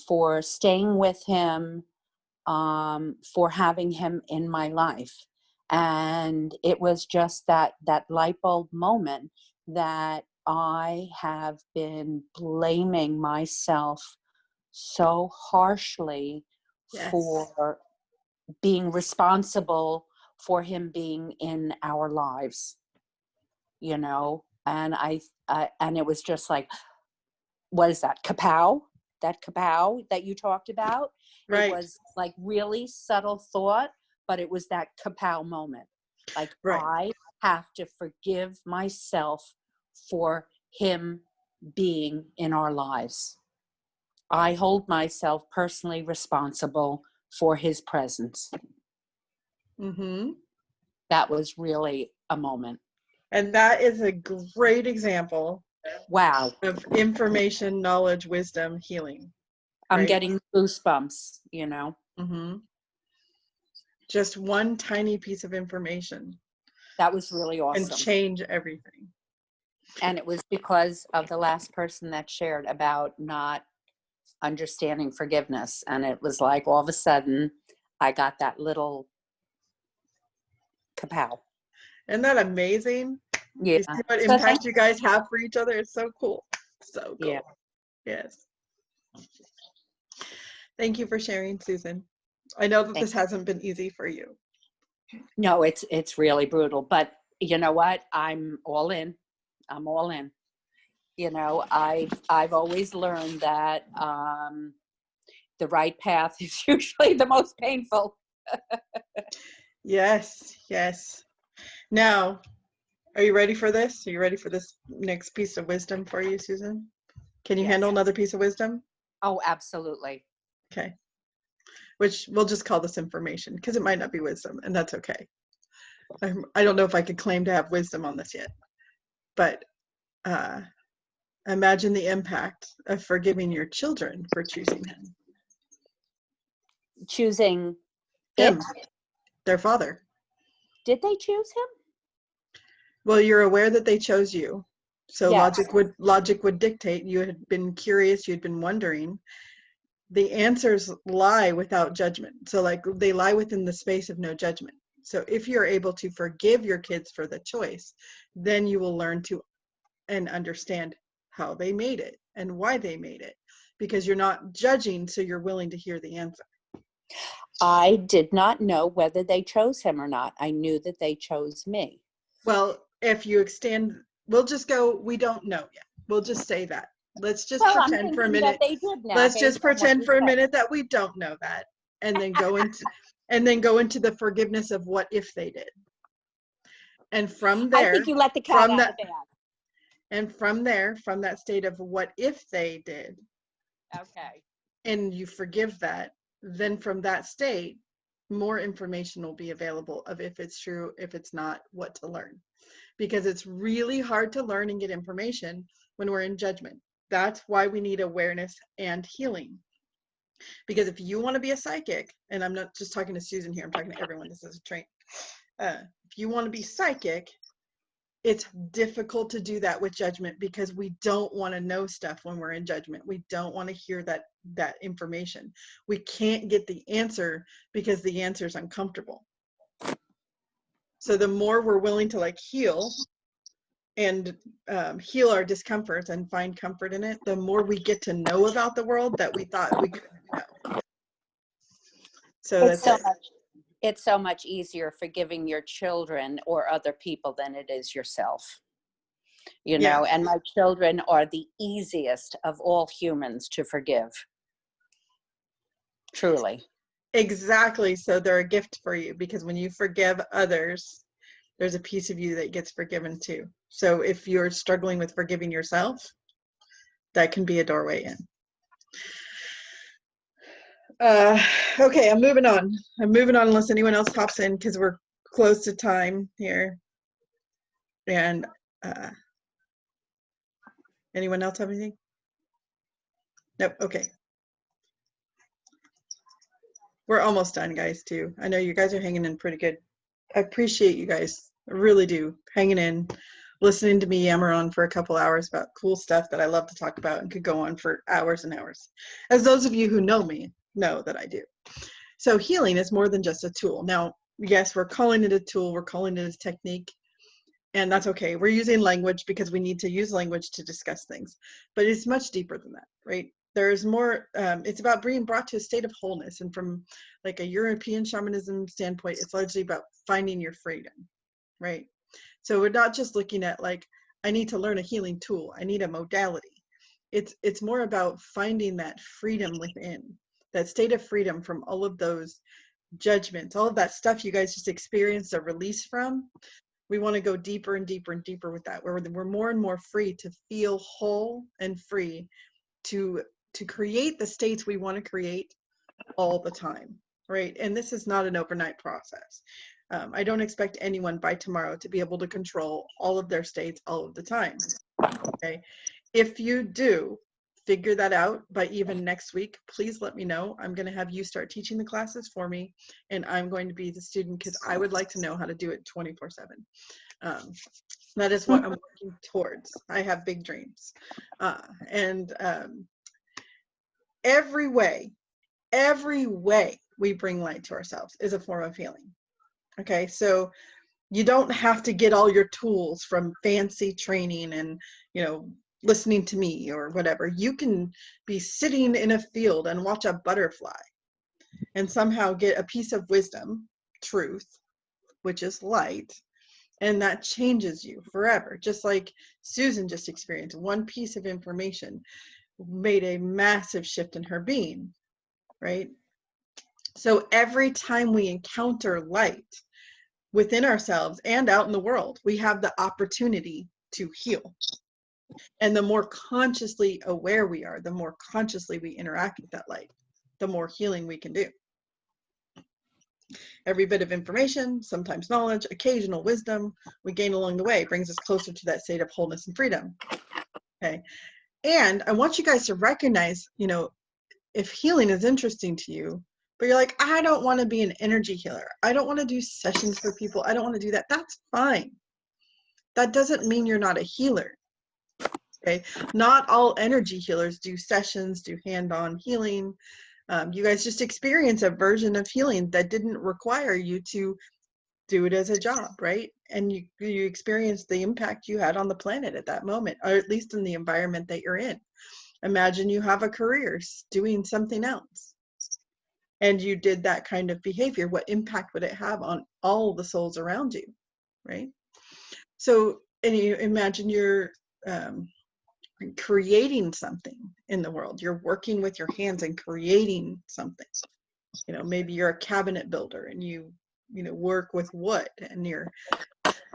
for staying with him, for having him in my life. And it was just that light bulb moment that I have been blaming myself so harshly for being responsible for him being in our lives, and and it was just like, what is that kapow that you talked about? Right. It was like really subtle thought, but it was that kapow moment. Like, I have to forgive myself for him being in our lives. I hold myself personally responsible for his presence. Mm-hmm. That was really a moment. And that is a great example. Wow. Of information, knowledge, wisdom, healing. I'm getting goosebumps, Mm-hmm. Just one tiny piece of information. That was really awesome. And change everything. And it was because of the last person that shared about not understanding forgiveness. And it was like all of a sudden I got that little kapow. Isn't that amazing? Yeah. You see what impact you guys have for each other? It's so cool. So cool. Yeah. Yes. Thank you for sharing, Susan. I know that this hasn't been easy for you. No, it's really brutal. But you know what? I'm all in. I'm all in. I've always learned that the right path is usually the most painful. Yes, yes. Now, are you ready for this? Are you ready for this next piece of wisdom for you, Susan? Can you handle another piece of wisdom? Oh, absolutely. Okay. Which we'll just call this information because it might not be wisdom, and that's okay. I don't know if I could claim to have wisdom on this yet, but imagine the impact of forgiving your children for choosing him. Choosing him, their father. Did they choose him? Well, you're aware that they chose you. So Yes. logic would dictate you had been curious, you'd been wondering. The answers lie without judgment. So like they lie within the space of no judgment. So if you're able to forgive your kids for the choice, then you will learn to and understand how they made it and why they made it, because you're not judging, so you're willing to hear the answer. I did not know whether they chose him or not. I knew that they chose me. Well, if you extend, we'll just go, we don't know yet. We'll just say that. Let's just Well, I'm pretend for a thinking minute. that they did now. Let's based just on what pretend you for a said. minute that we don't know that, and then go into the forgiveness of what if they did. And from there, I think you let the cat out of the bag. and from there, from that state of what if they did, Okay. and you forgive that, then from that state, more information will be available of if it's true, if it's not, what to learn. Because it's really hard to learn and get information when we're in judgment. That's why we need awareness and healing. Because if you want to be a psychic, and I'm not just talking to Susan here, I'm talking to everyone, this is a train. If you want to be psychic, it's difficult to do that with judgment, because we don't want to know stuff when we're in judgment. We don't want to hear that information. We can't get the answer because the answer is uncomfortable. So the more we're willing to heal and heal our discomforts and find comfort in it, the more we get to know about the world that we thought we couldn't know. So it's so much easier forgiving your children or other people than it is yourself. You know, and my children are the easiest of all humans to forgive. Truly. Exactly. So they're a gift for you, because when you forgive others, there's a piece of you that gets forgiven too. So if you're struggling with forgiving yourself, that can be a doorway in. Okay, I'm moving on unless anyone else pops in, because we're close to time here. And anyone else have anything? Nope. Okay. We're almost done, guys, too. I know you guys are hanging in pretty good. I appreciate you guys. I really do. Hanging in, listening to me yammer on for a couple hours about cool stuff that I love to talk about and could go on for hours and hours. As those of you who know me know that I do. So healing is more than just a tool. Now, yes, we're calling it a tool. We're calling it a technique. And that's okay. We're using language because we need to use language to discuss things. But it's much deeper than that, right? There's more, it's about being brought to a state of wholeness. And from a European shamanism standpoint, it's largely about finding your freedom, right? So we're not just looking at I need to learn a healing tool. I need a modality. It's more about finding that freedom within, that state of freedom from all of those judgments, all of that stuff you guys just experienced a release from. We want to go deeper and deeper and deeper with that, where we're more and more free to feel whole and free to create the states we want to create all the time, right? And this is not an overnight process. I don't expect anyone by tomorrow to be able to control all of their states all of the time, okay? If you do figure that out by even next week, please let me know. I'm going to have you start teaching the classes for me, and I'm going to be the student, because I would like to know how to do it 24/7. That is what I'm working towards. I have big dreams. Every way we bring light to ourselves is a form of healing. Okay, so you don't have to get all your tools from fancy training and, listening to me or whatever. You can be sitting in a field and watch a butterfly and somehow get a piece of wisdom, truth, which is light, and that changes you forever. Just like Susan just experienced, one piece of information made a massive shift in her being, right? So every time we encounter light within ourselves and out in the world, we have the opportunity to heal. And the more consciously aware we are, the more consciously we interact with that light, the more healing we can do. Every bit of information, sometimes knowledge, occasional wisdom we gain along the way brings us closer to that state of wholeness and freedom. Okay. And I want you guys to recognize, if healing is interesting to you, but you're like, I don't want to be an energy healer. I don't want to do sessions for people. I don't want to do that. That's fine. That doesn't mean you're not a healer. Okay. Not all energy healers do sessions, do hand-on healing. You guys just experience a version of healing that didn't require you to do it as a job, right? And you experience the impact you had on the planet at that moment, or at least in the environment that you're in. Imagine you have a career doing something else, and you did that kind of behavior. What impact would it have on all the souls around you, right? So, and you imagine you're creating something in the world. You're working with your hands and creating something. You know, maybe you're a cabinet builder and you work with wood, and you're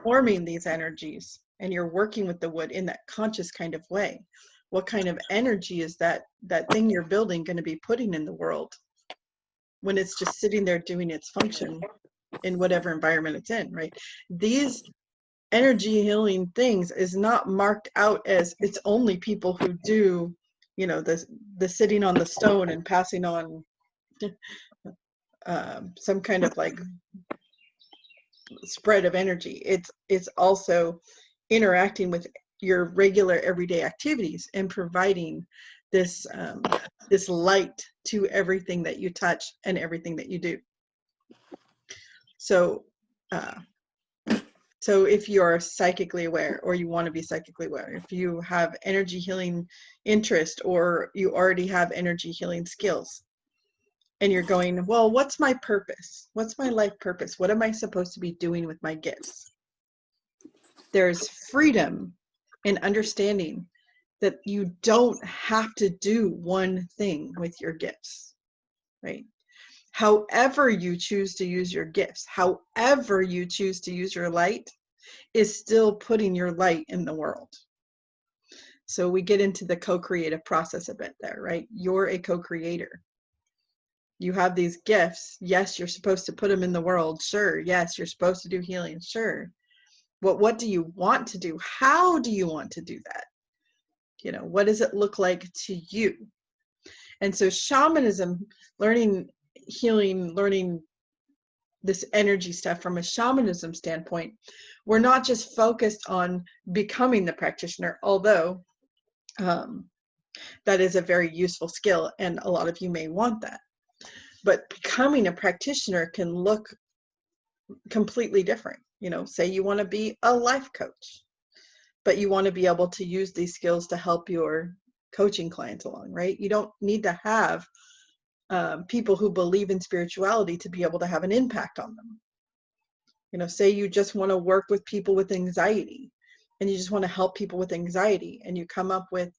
forming these energies, and you're working with the wood in that conscious kind of way. What kind of energy is that thing you're building going to be putting in the world when it's just sitting there doing its function in whatever environment it's in, right? These energy healing things is not marked out as it's only people who do, the sitting on the stone and passing on some kind of like spread of energy. It's also interacting with your regular everyday activities and providing this this light to everything that you touch and everything that you do. So so if you're psychically aware, or you want to be psychically aware, if you have energy healing interest, or you already have energy healing skills, and you're going, well, what's my purpose? What's my life purpose? What am I supposed to be doing with my gifts? There's freedom in understanding that you don't have to do one thing with your gifts, right? However you choose to use your gifts, however you choose to use your light, is still putting your light in the world. So we get into the co-creative process a bit there, right? You're a co-creator. You have these gifts. Yes, you're supposed to put them in the world. Sure. Yes, you're supposed to do healing. Sure. But what do you want to do? How do you want to do that? What does it look like to you? And so shamanism, learning healing, learning this energy stuff from a shamanism standpoint, we're not just focused on becoming the practitioner, although that is a very useful skill, and a lot of you may want that. But becoming a practitioner can look completely different. Say you want to be a life coach, but you want to be able to use these skills to help your coaching clients along, right? You don't need to have people who believe in spirituality to be able to have an impact on them. Say you just want to work with people with anxiety, and you just want to help people with anxiety, and you come up with,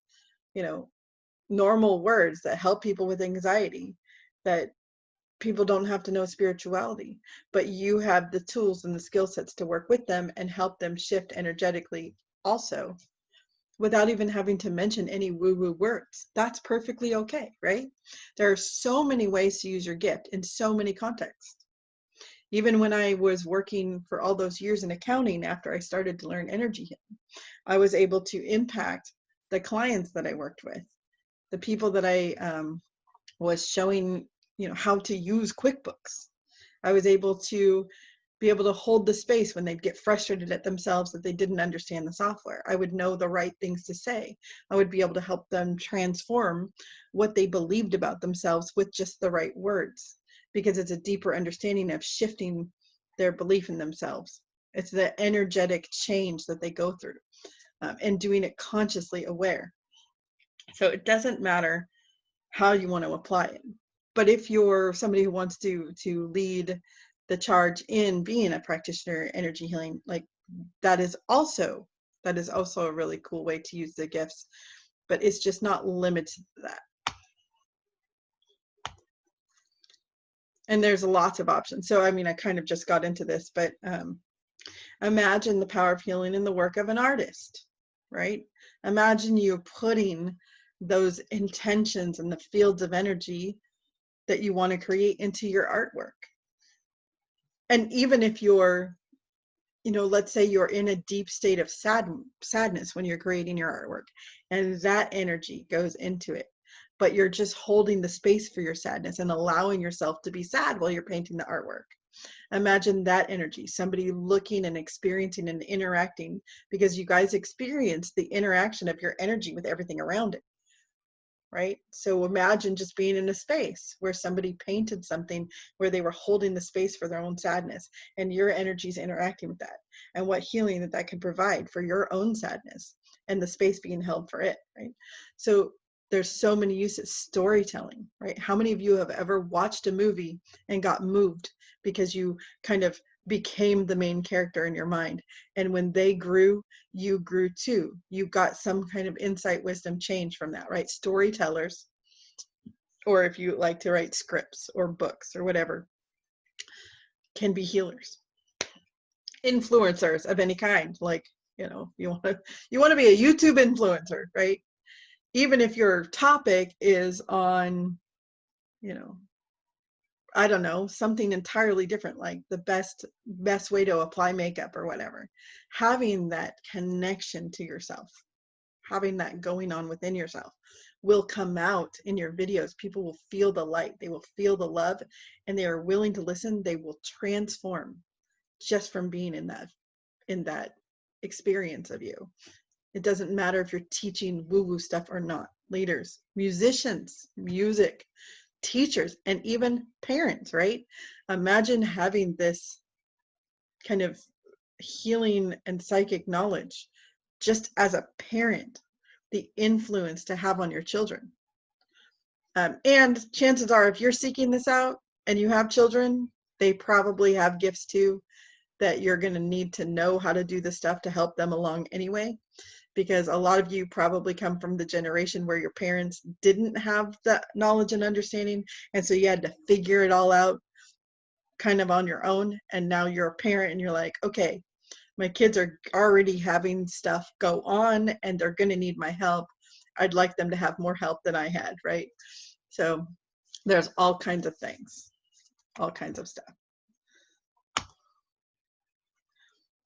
normal words that help people with anxiety, that people don't have to know spirituality, but you have the tools and the skill sets to work with them and help them shift energetically also, without even having to mention any woo-woo words. That's perfectly okay, right? There are so many ways to use your gift in so many contexts. Even when I was working for all those years in accounting, after I started to learn energy healing, I was able to impact the clients that I worked with, the people that I was showing, how to use QuickBooks. I was able to hold the space when they'd get frustrated at themselves that they didn't understand the software. I would know the right things to say. I would be able to help them transform what they believed about themselves with just the right words, because it's a deeper understanding of shifting their belief in themselves. It's the energetic change that they go through, and doing it consciously aware. So it doesn't matter how you want to apply it. But if you're somebody who wants to lead the charge in being a practitioner, energy healing, like that is also a really cool way to use the gifts, but it's just not limited to that. And there's lots of options. So, I kind of just got into this, but imagine the power of healing in the work of an artist, right? Imagine you putting those intentions and the fields of energy that you want to create into your artwork. And even if you're, let's say you're in a deep state of sadness when you're creating your artwork, and that energy goes into it, but you're just holding the space for your sadness and allowing yourself to be sad while you're painting the artwork. Imagine that energy, somebody looking and experiencing and interacting, because you guys experience the interaction of your energy with everything around it. right? So imagine just being in a space where somebody painted something where they were holding the space for their own sadness, and your energy's interacting with that, and what healing that that can provide for your own sadness and the space being held for it, right? So there's so many uses. Storytelling, right? How many of you have ever watched a movie and got moved because you kind of became the main character in your mind, and when they grew, you grew too. You got some kind of insight, wisdom, change from that, right? Storytellers, or if you like to write scripts or books or whatever, can be healers. Influencers of any kind, like, you know, you want to be a YouTube influencer, right? Even if your topic is on, you know, I don't know, something entirely different, like the best way to apply makeup or whatever. Having that connection to yourself, having that going on within yourself will come out in your videos. People will feel the light, they will feel the love, and they are willing to listen. They will transform just from being in that experience of you. It doesn't matter if you're teaching woo-woo stuff or not. Leaders, musicians, music, teachers, and even parents, right? Imagine having this kind of healing and psychic knowledge just as a parent, the influence to have on your children. And chances are, if you're seeking this out and you have children, they probably have gifts too that you're going to need to know how to do the stuff to help them along anyway. Because a lot of you probably come from the generation where your parents didn't have the knowledge and understanding, and so you had to figure it all out kind of on your own. And now you're a parent and you're like, okay, my kids are already having stuff go on and they're going to need my help. I'd like them to have more help than I had, right? So there's all kinds of things, all kinds of stuff.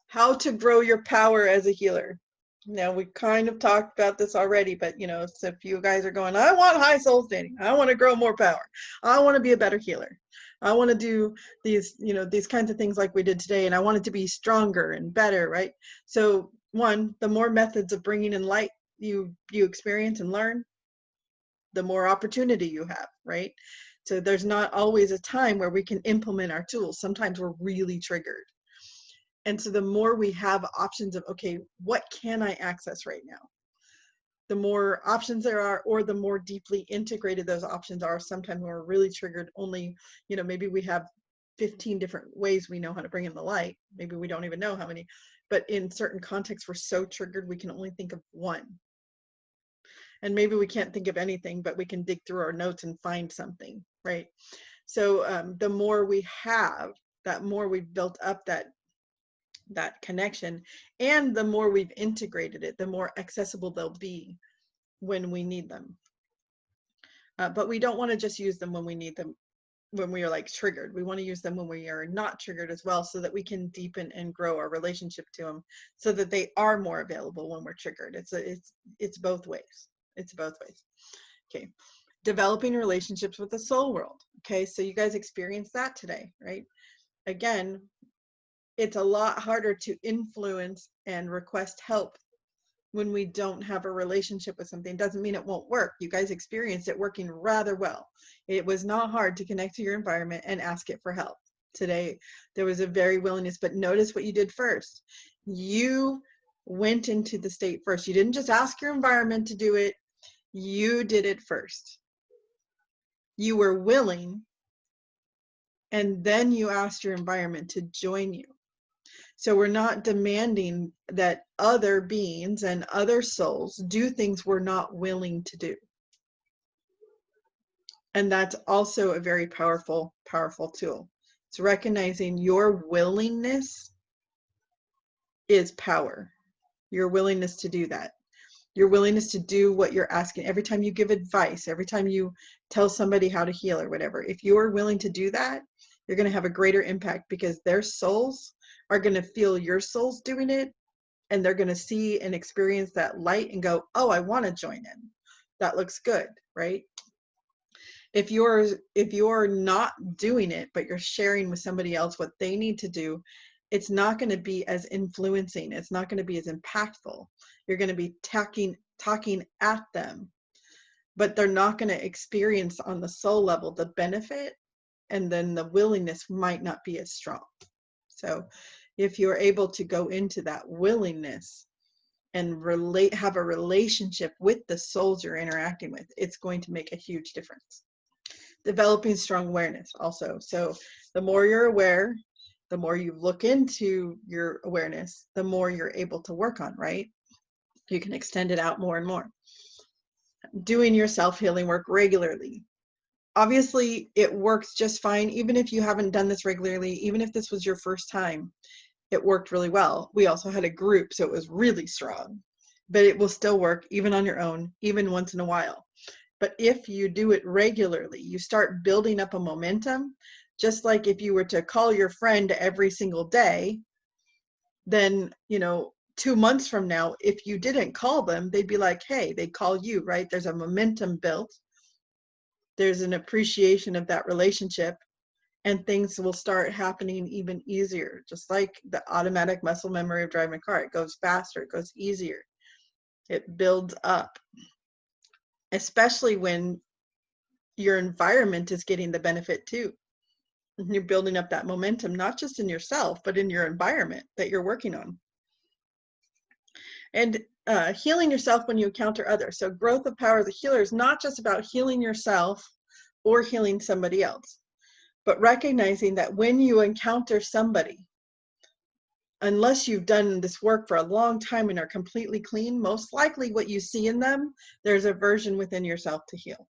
How to grow your power as a healer. Now, we kind of talked about this already, but, you know, so if you guys are going, I want high soul standing, I want to grow more power, I want to be a better healer, I want to do these, you know, these kinds of things like we did today, and I want it to be stronger and better, right? So one, the more methods of bringing in light you experience and learn, the more opportunity you have, right? So there's not always a time where we can implement our tools. Sometimes we're really triggered. And so the more we have options of, okay, what can I access right now? The more options there are, or the more deeply integrated those options are. Sometimes when we're really triggered, only, you know, maybe we have 15 different ways we know how to bring in the light. Maybe we don't even know how many, but in certain contexts, we're so triggered, we can only think of one. And maybe we can't think of anything, but we can dig through our notes and find something, right? So the more we have, that more we've built up that connection, and the more we've integrated it, the more accessible they'll be when we need them. But we don't want to just use them when we need them, when we are like triggered. We want to use them when we are not triggered as well, so that we can deepen and grow our relationship to them, so that they are more available when we're triggered. It's both ways. It's both ways. Okay. Developing relationships with the soul world. Okay. So you guys experienced that today, right? Again, it's a lot harder to influence and request help when we don't have a relationship with something. Doesn't mean it won't work. You guys experienced it working rather well. It was not hard to connect to your environment and ask it for help. Today, there was a very willingness, but notice what you did first. You went into the state first. You didn't just ask your environment to do it. You did it first. You were willing, and then you asked your environment to join you. So we're not demanding that other beings and other souls do things we're not willing to do. And that's also a very powerful, powerful tool. It's recognizing your willingness is power. Your willingness to do that. Your willingness to do what you're asking. Every time you give advice, every time you tell somebody how to heal or whatever, if you're willing to do that, you're going to have a greater impact, because their souls are going to feel your soul's doing it, and they're going to see and experience that light and go, oh, I want to join in. That looks good, right? If you're not doing it, but you're sharing with somebody else what they need to do, it's not going to be as influencing. It's not going to be as impactful. You're going to be talking at them but they're not going to experience on the soul level the benefit, and then the willingness might not be as strong. So if you're able to go into that willingness and have a relationship with the souls you're interacting with, it's going to make a huge difference. Developing strong awareness also. So the more you're aware, the more you look into your awareness, the more you're able to work on, right? You can extend it out more and more. Doing your self-healing work regularly. Obviously, it works just fine, even if you haven't done this regularly, even if this was your first time, it worked really well. We also had a group, so it was really strong, but it will still work even on your own, even once in a while. But if you do it regularly, you start building up a momentum, just like if you were to call your friend every single day, then, 2 months from now, if you didn't call them, they'd be like, hey, they call you, right? There's a momentum built. There's an appreciation of that relationship, and things will start happening even easier. Just like the automatic muscle memory of driving a car, it goes faster, it goes easier, it builds up, especially when your environment is getting the benefit too. You're building up that momentum, not just in yourself, but in your environment that you're working on. And healing yourself when you encounter others. So growth of power of the healer is not just about healing yourself or healing somebody else, but recognizing that when you encounter somebody, unless you've done this work for a long time and are completely clean, most likely what you see in them, there's a version within yourself to heal.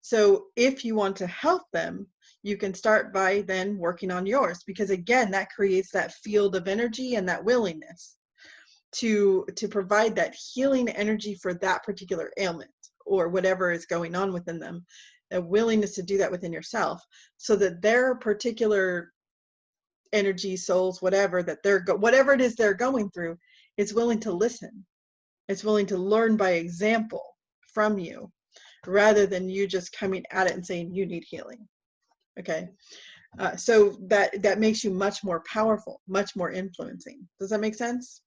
So if you want to help them, you can start by then working on yours, because again, that creates that field of energy and that willingness to provide that healing energy for that particular ailment or whatever is going on within them, a willingness to do that within yourself, so that their particular energy, souls, whatever that whatever it is they're going through, is willing to listen. It's willing to learn by example from you, rather than you just coming at it and saying you need healing. Okay, so that makes you much more powerful, much more influencing. Does that make sense?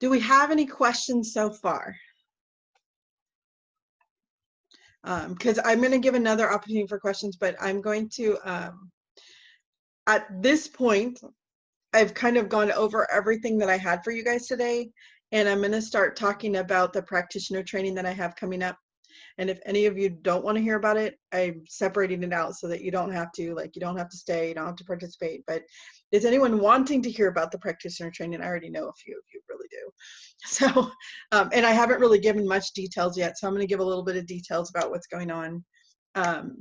Do we have any questions so far? Because I'm going to give another opportunity for questions, but I'm going to, at this point, I've kind of gone over everything that I had for you guys today, and I'm going to start talking about the practitioner training that I have coming up. And if any of you don't want to hear about it, I'm separating it out so that you don't have to, you don't have to stay, you don't have to participate. But is anyone wanting to hear about the practitioner training? I already know a few of you really do. So, and I haven't really given much details yet, so I'm going to give a little bit of details about what's going on.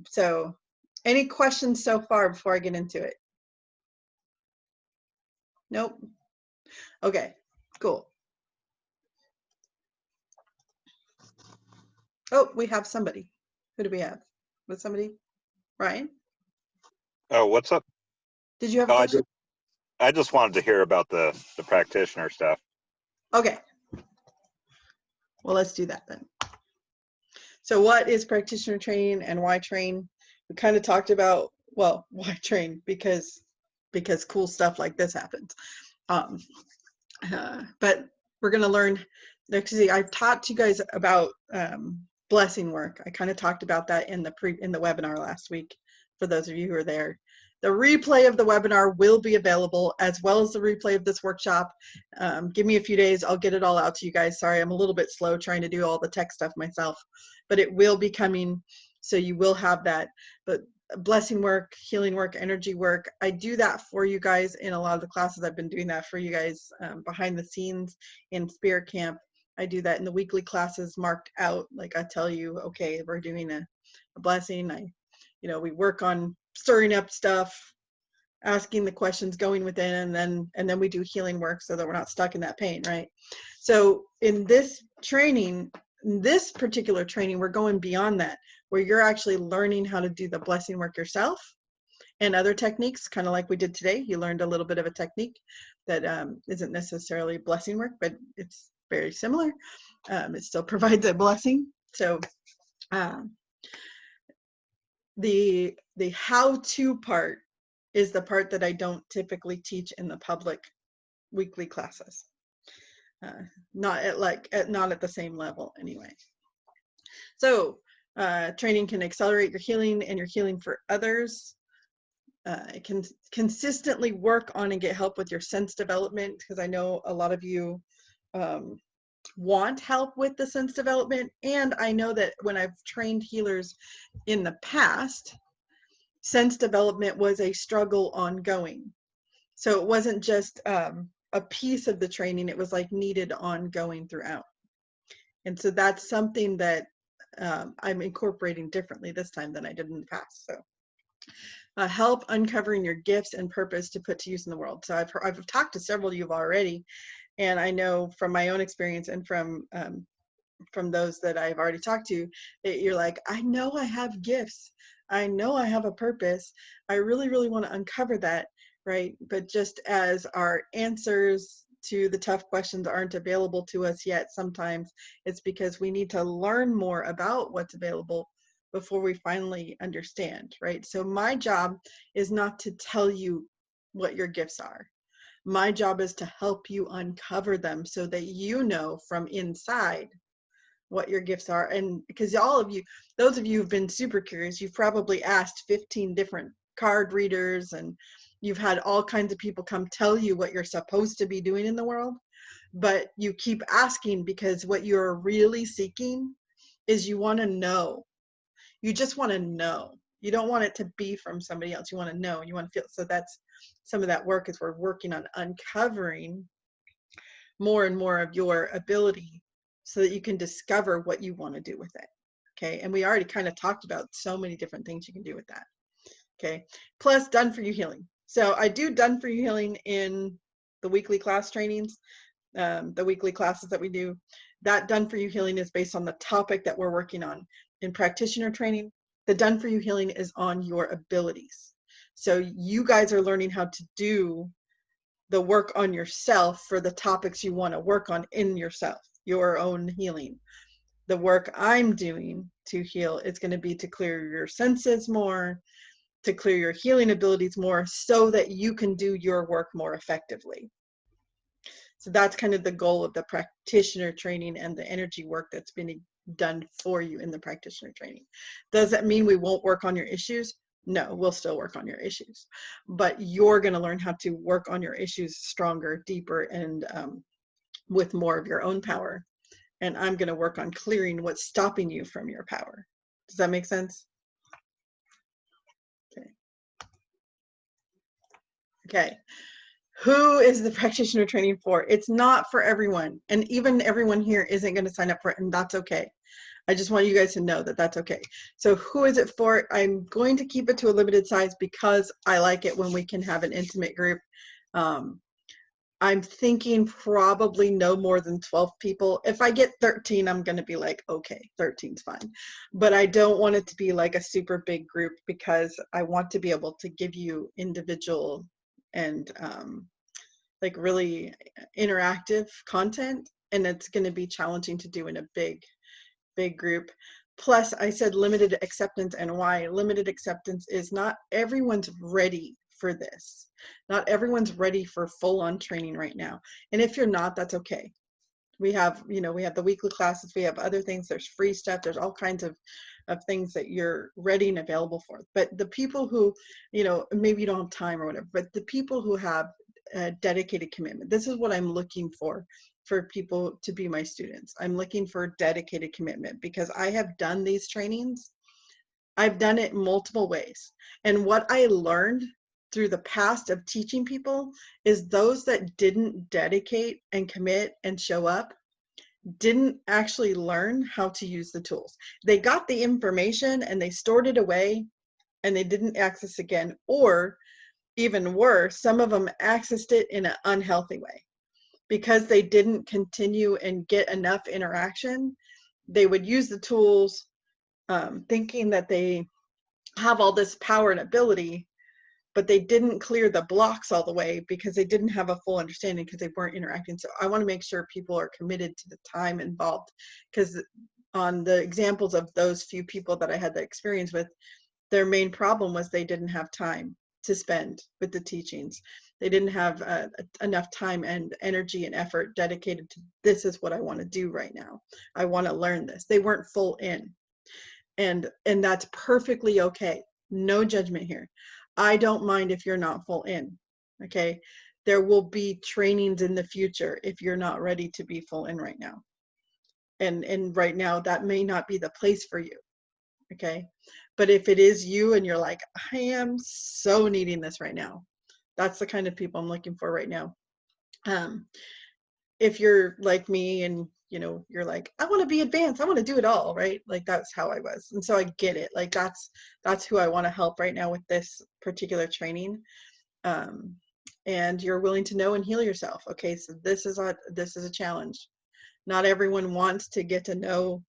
So any questions so far before I get into it? Nope. Okay, cool. Oh, we have somebody. Who do we have? Was somebody? Ryan? Oh, what's up? Did you have a question? I just wanted to hear about the practitioner stuff. Okay. Well, let's do that then. So what is practitioner training and why train? We kind of talked about, well, why train? Because cool stuff like this happens. But we're going to learn, actually, I taught you guys about blessing work. I kind of talked about that in the webinar last week, for those of you who are there. The replay of the webinar will be available, as well as the replay of this workshop. Give me a few days, I'll get it all out to you guys. Sorry, I'm a little bit slow trying to do all the tech stuff myself, but it will be coming, so you will have that. But blessing work, healing work, energy work, I do that for you guys in a lot of the classes. I've been doing that for you guys behind the scenes in Spirit Camp. I do that in the weekly classes marked out. Like I tell you, okay, we're doing a blessing. We work on stirring up stuff, asking the questions, going within, and then we do healing work so that we're not stuck in that pain, right? So in this training, this particular training, we're going beyond that, where you're actually learning how to do the blessing work yourself and other techniques, kind of like we did today. You learned a little bit of a technique that isn't necessarily blessing work, but it's very similar. It still provides a blessing. So the how-to part is the part that I don't typically teach in the public weekly classes. not at the same level anyway. So training can accelerate your healing and your healing for others. It can consistently work on and get help with your sense development, because I know a lot of you want help with the sense development. And I know that when I've trained healers in the past, sense development was a struggle ongoing. So it wasn't just a piece of the training, it was like needed ongoing throughout. And so that's something that I'm incorporating differently this time than I did in the past. So help uncovering your gifts and purpose to put to use in the world. So I've talked to several of you already, and I know from my own experience and from those that I've already talked to, that you're like, I know I have gifts. I know I have a purpose. I really, really want to uncover that, right? But just as our answers to the tough questions aren't available to us yet, sometimes it's because we need to learn more about what's available before we finally understand, right? So my job is not to tell you what your gifts are. My job is to help you uncover them so that you know from inside what your gifts are. And because all of you, those of you who've been super curious, you've probably asked 15 different card readers, and you've had all kinds of people come tell you what you're supposed to be doing in the world. But you keep asking because what you're really seeking is you want to know. You just want to know. You don't want it to be from somebody else. You want to know. You want to feel. So that's some of that work, is we're working on uncovering more and more of your ability so that you can discover what you want to do with it. Okay. And we already kind of talked about so many different things you can do with that. Okay. Plus done for you healing. So I do done for you healing in the weekly class trainings, the weekly classes that we do. That done for you healing is based on the topic that we're working on. In practitioner training, the done for you healing is on your abilities. So you guys are learning how to do the work on yourself for the topics you want to work on in yourself, your own healing. The work I'm doing to heal is going to be to clear your senses more, to clear your healing abilities more, so that you can do your work more effectively. So that's kind of the goal of the practitioner training and the energy work that's been done for you in the practitioner training. Does that mean we won't work on your issues? No, we'll still work on your issues, but you're going to learn how to work on your issues stronger, deeper, and with more of your own power. And I'm going to work on clearing what's stopping you from your power. Does that make sense? Okay. Okay. Who is the practitioner training for? It's not for everyone. And even everyone here isn't going to sign up for it, and that's okay. I just want you guys to know that that's okay. So who is it for? I'm going to keep it to a limited size because I like it when we can have an intimate group. I'm thinking probably no more than 12 people. If I get 13, I'm going to be like, okay, 13's fine. But I don't want it to be like a super big group, because I want to be able to give you individual and like really interactive content. And it's going to be challenging to do in a big group. Plus, I said limited acceptance, and why limited acceptance is not everyone's ready for this. Not everyone's ready for full-on training right now. And if you're not, that's okay. We have, we have the weekly classes, we have other things, there's free stuff, there's all kinds of things that you're ready and available for. But the people who, maybe you don't have time or whatever, but the people who have a dedicated commitment, this is what I'm looking for people to be my students. I'm looking for dedicated commitment, because I have done these trainings. I've done it multiple ways. And what I learned through the past of teaching people is those that didn't dedicate and commit and show up didn't actually learn how to use the tools. They got the information and they stored it away and they didn't access again. Or even worse, some of them accessed it in an unhealthy way. Because they didn't continue and get enough interaction, they would use the tools thinking that they have all this power and ability, but they didn't clear the blocks all the way because they didn't have a full understanding, because they weren't interacting. So I want to make sure people are committed to the time involved, because on the examples of those few people that I had the experience with, their main problem was they didn't have time. to spend with the teachings. They didn't have enough time and energy and effort dedicated to, this is what I want to do right now. I want to learn this. They weren't full in. And that's perfectly okay. No judgment here. I don't mind if you're not full in. Okay. There will be trainings in the future if you're not ready to be full in right now. And right now that may not be the place for you. Okay. But if it is you and you're like, I am so needing this right now, that's the kind of people I'm looking for right now. If you're like me and you're like, I want to be advanced, I want to do it all, right? Like that's how I was. And so I get it. Like that's who I want to help right now with this particular training. And you're willing to know and heal yourself. Okay, so this is a challenge. Not everyone wants to get to know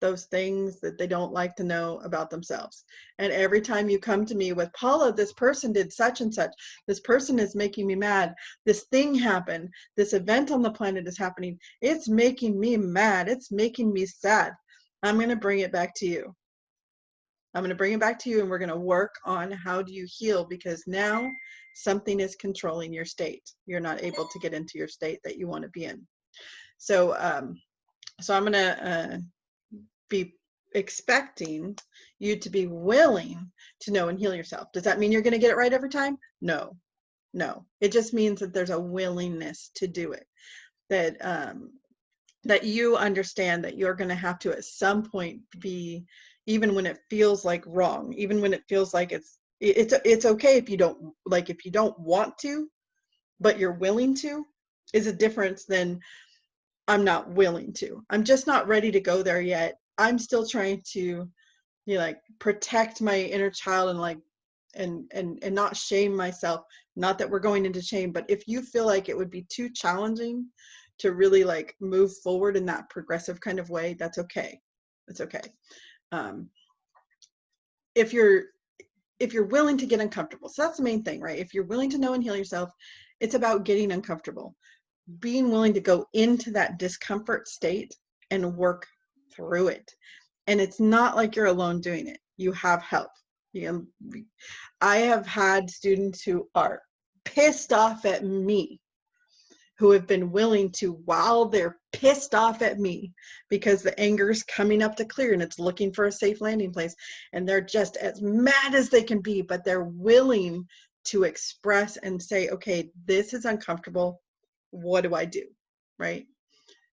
those things that they don't like to know about themselves. And every time you come to me with, Paula, this person did such and such, this person is making me mad, this thing happened, this event on the planet is happening, it's making me mad, it's making me sad, I'm going to bring it back to you. I'm going to bring it back to you, and we're going to work on how do you heal, because now something is controlling your state. You're not able to get into your state that you want to be in. So I'm going to be expecting you to be willing to know and heal yourself. Does that mean you're going to get it right every time? No. It just means that there's a willingness to do it. That you understand that you're going to have to at some point be, even when it feels like wrong, even when it feels like it's okay if you don't want to, but you're willing to, is a difference than I'm not willing to. I'm just not ready to go there yet. I'm still trying to, protect my inner child and not shame myself. Not that we're going into shame, but if you feel like it would be too challenging to really move forward in that progressive kind of way, that's okay. It's okay. If you're willing to get uncomfortable, so that's the main thing, right? If you're willing to know and heal yourself, it's about getting uncomfortable, being willing to go into that discomfort state and work through it. And it's not like you're alone doing it. You have help. I have had students who are pissed off at me, who have been willing to, while they're pissed off at me because the anger is coming up to clear and it's looking for a safe landing place, and they're just as mad as they can be, but they're willing to express and say, okay, this is uncomfortable. What do I do? Right?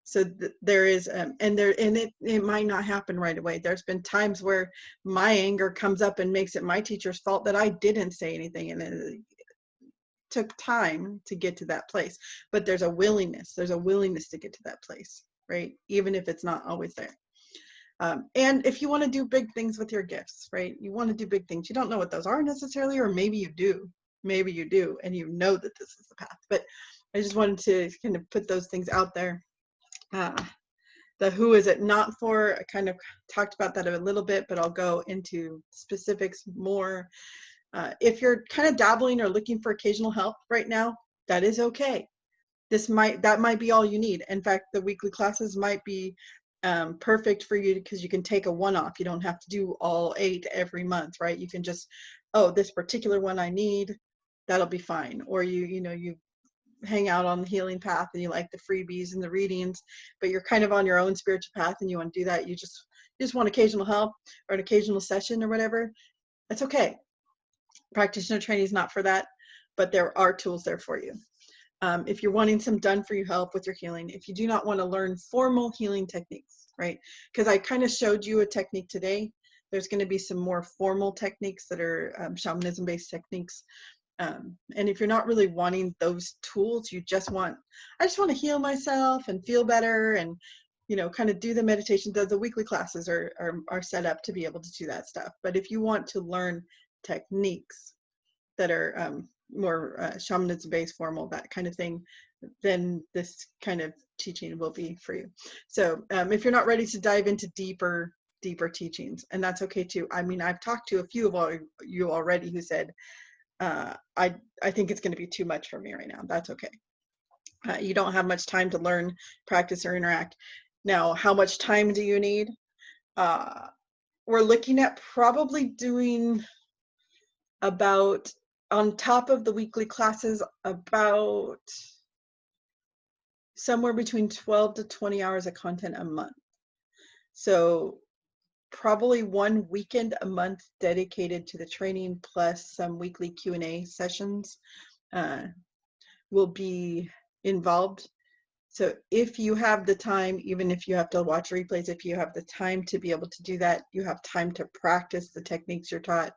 So there is, and it might not happen right away. There's been times where my anger comes up and makes it my teacher's fault that I didn't say anything, and it took time to get to that place. But there's a willingness to get to that place, right? Even if it's not always there. And if you want to do big things with your gifts, right? You want to do big things. You don't know what those are necessarily, or maybe you do, and you know that this is the path. But I just wanted to kind of put those things out there. The who is it not for, I kind of talked about that a little bit, but I'll go into specifics more. If you're kind of dabbling or looking for occasional help right now, that is okay. That might be all you need. In fact, the weekly classes might be perfect for you, because you can take a one-off. You don't have to do all 8 every month, right? You can just, this particular one I need, that'll be fine. Or you hang out on the healing path and you like the freebies and the readings, but you're kind of on your own spiritual path and you want to do that. You just want occasional help or an occasional session or whatever. That's okay. Practitioner training is not for that, but there are tools there for you. If you're wanting some done for you help with your healing, if you do not want to learn formal healing techniques, right? Because I kind of showed you a technique today. There's going to be some more formal techniques that are shamanism based techniques. And if you're not really wanting those tools, I just want to heal myself and feel better, and kind of do the meditation. The weekly classes are set up to be able to do that stuff. But if you want to learn techniques that are more shamanism based, formal, that kind of thing, then this kind of teaching will be for you. So if you're not ready to dive into deeper teachings, and that's okay too. I mean, I've talked to a few of you already who said, I think it's going to be too much for me right now. That's okay. You don't have much time to learn, practice, or interact. Now, how much time do you need? We're looking at probably doing about on top of the weekly classes, about somewhere between 12 to 20 hours of content a month. So probably one weekend a month dedicated to the training, plus some weekly Q&A sessions will be involved. So if you have the time, even if you have to watch replays, if you have the time to be able to do that, you have time to practice the techniques you're taught,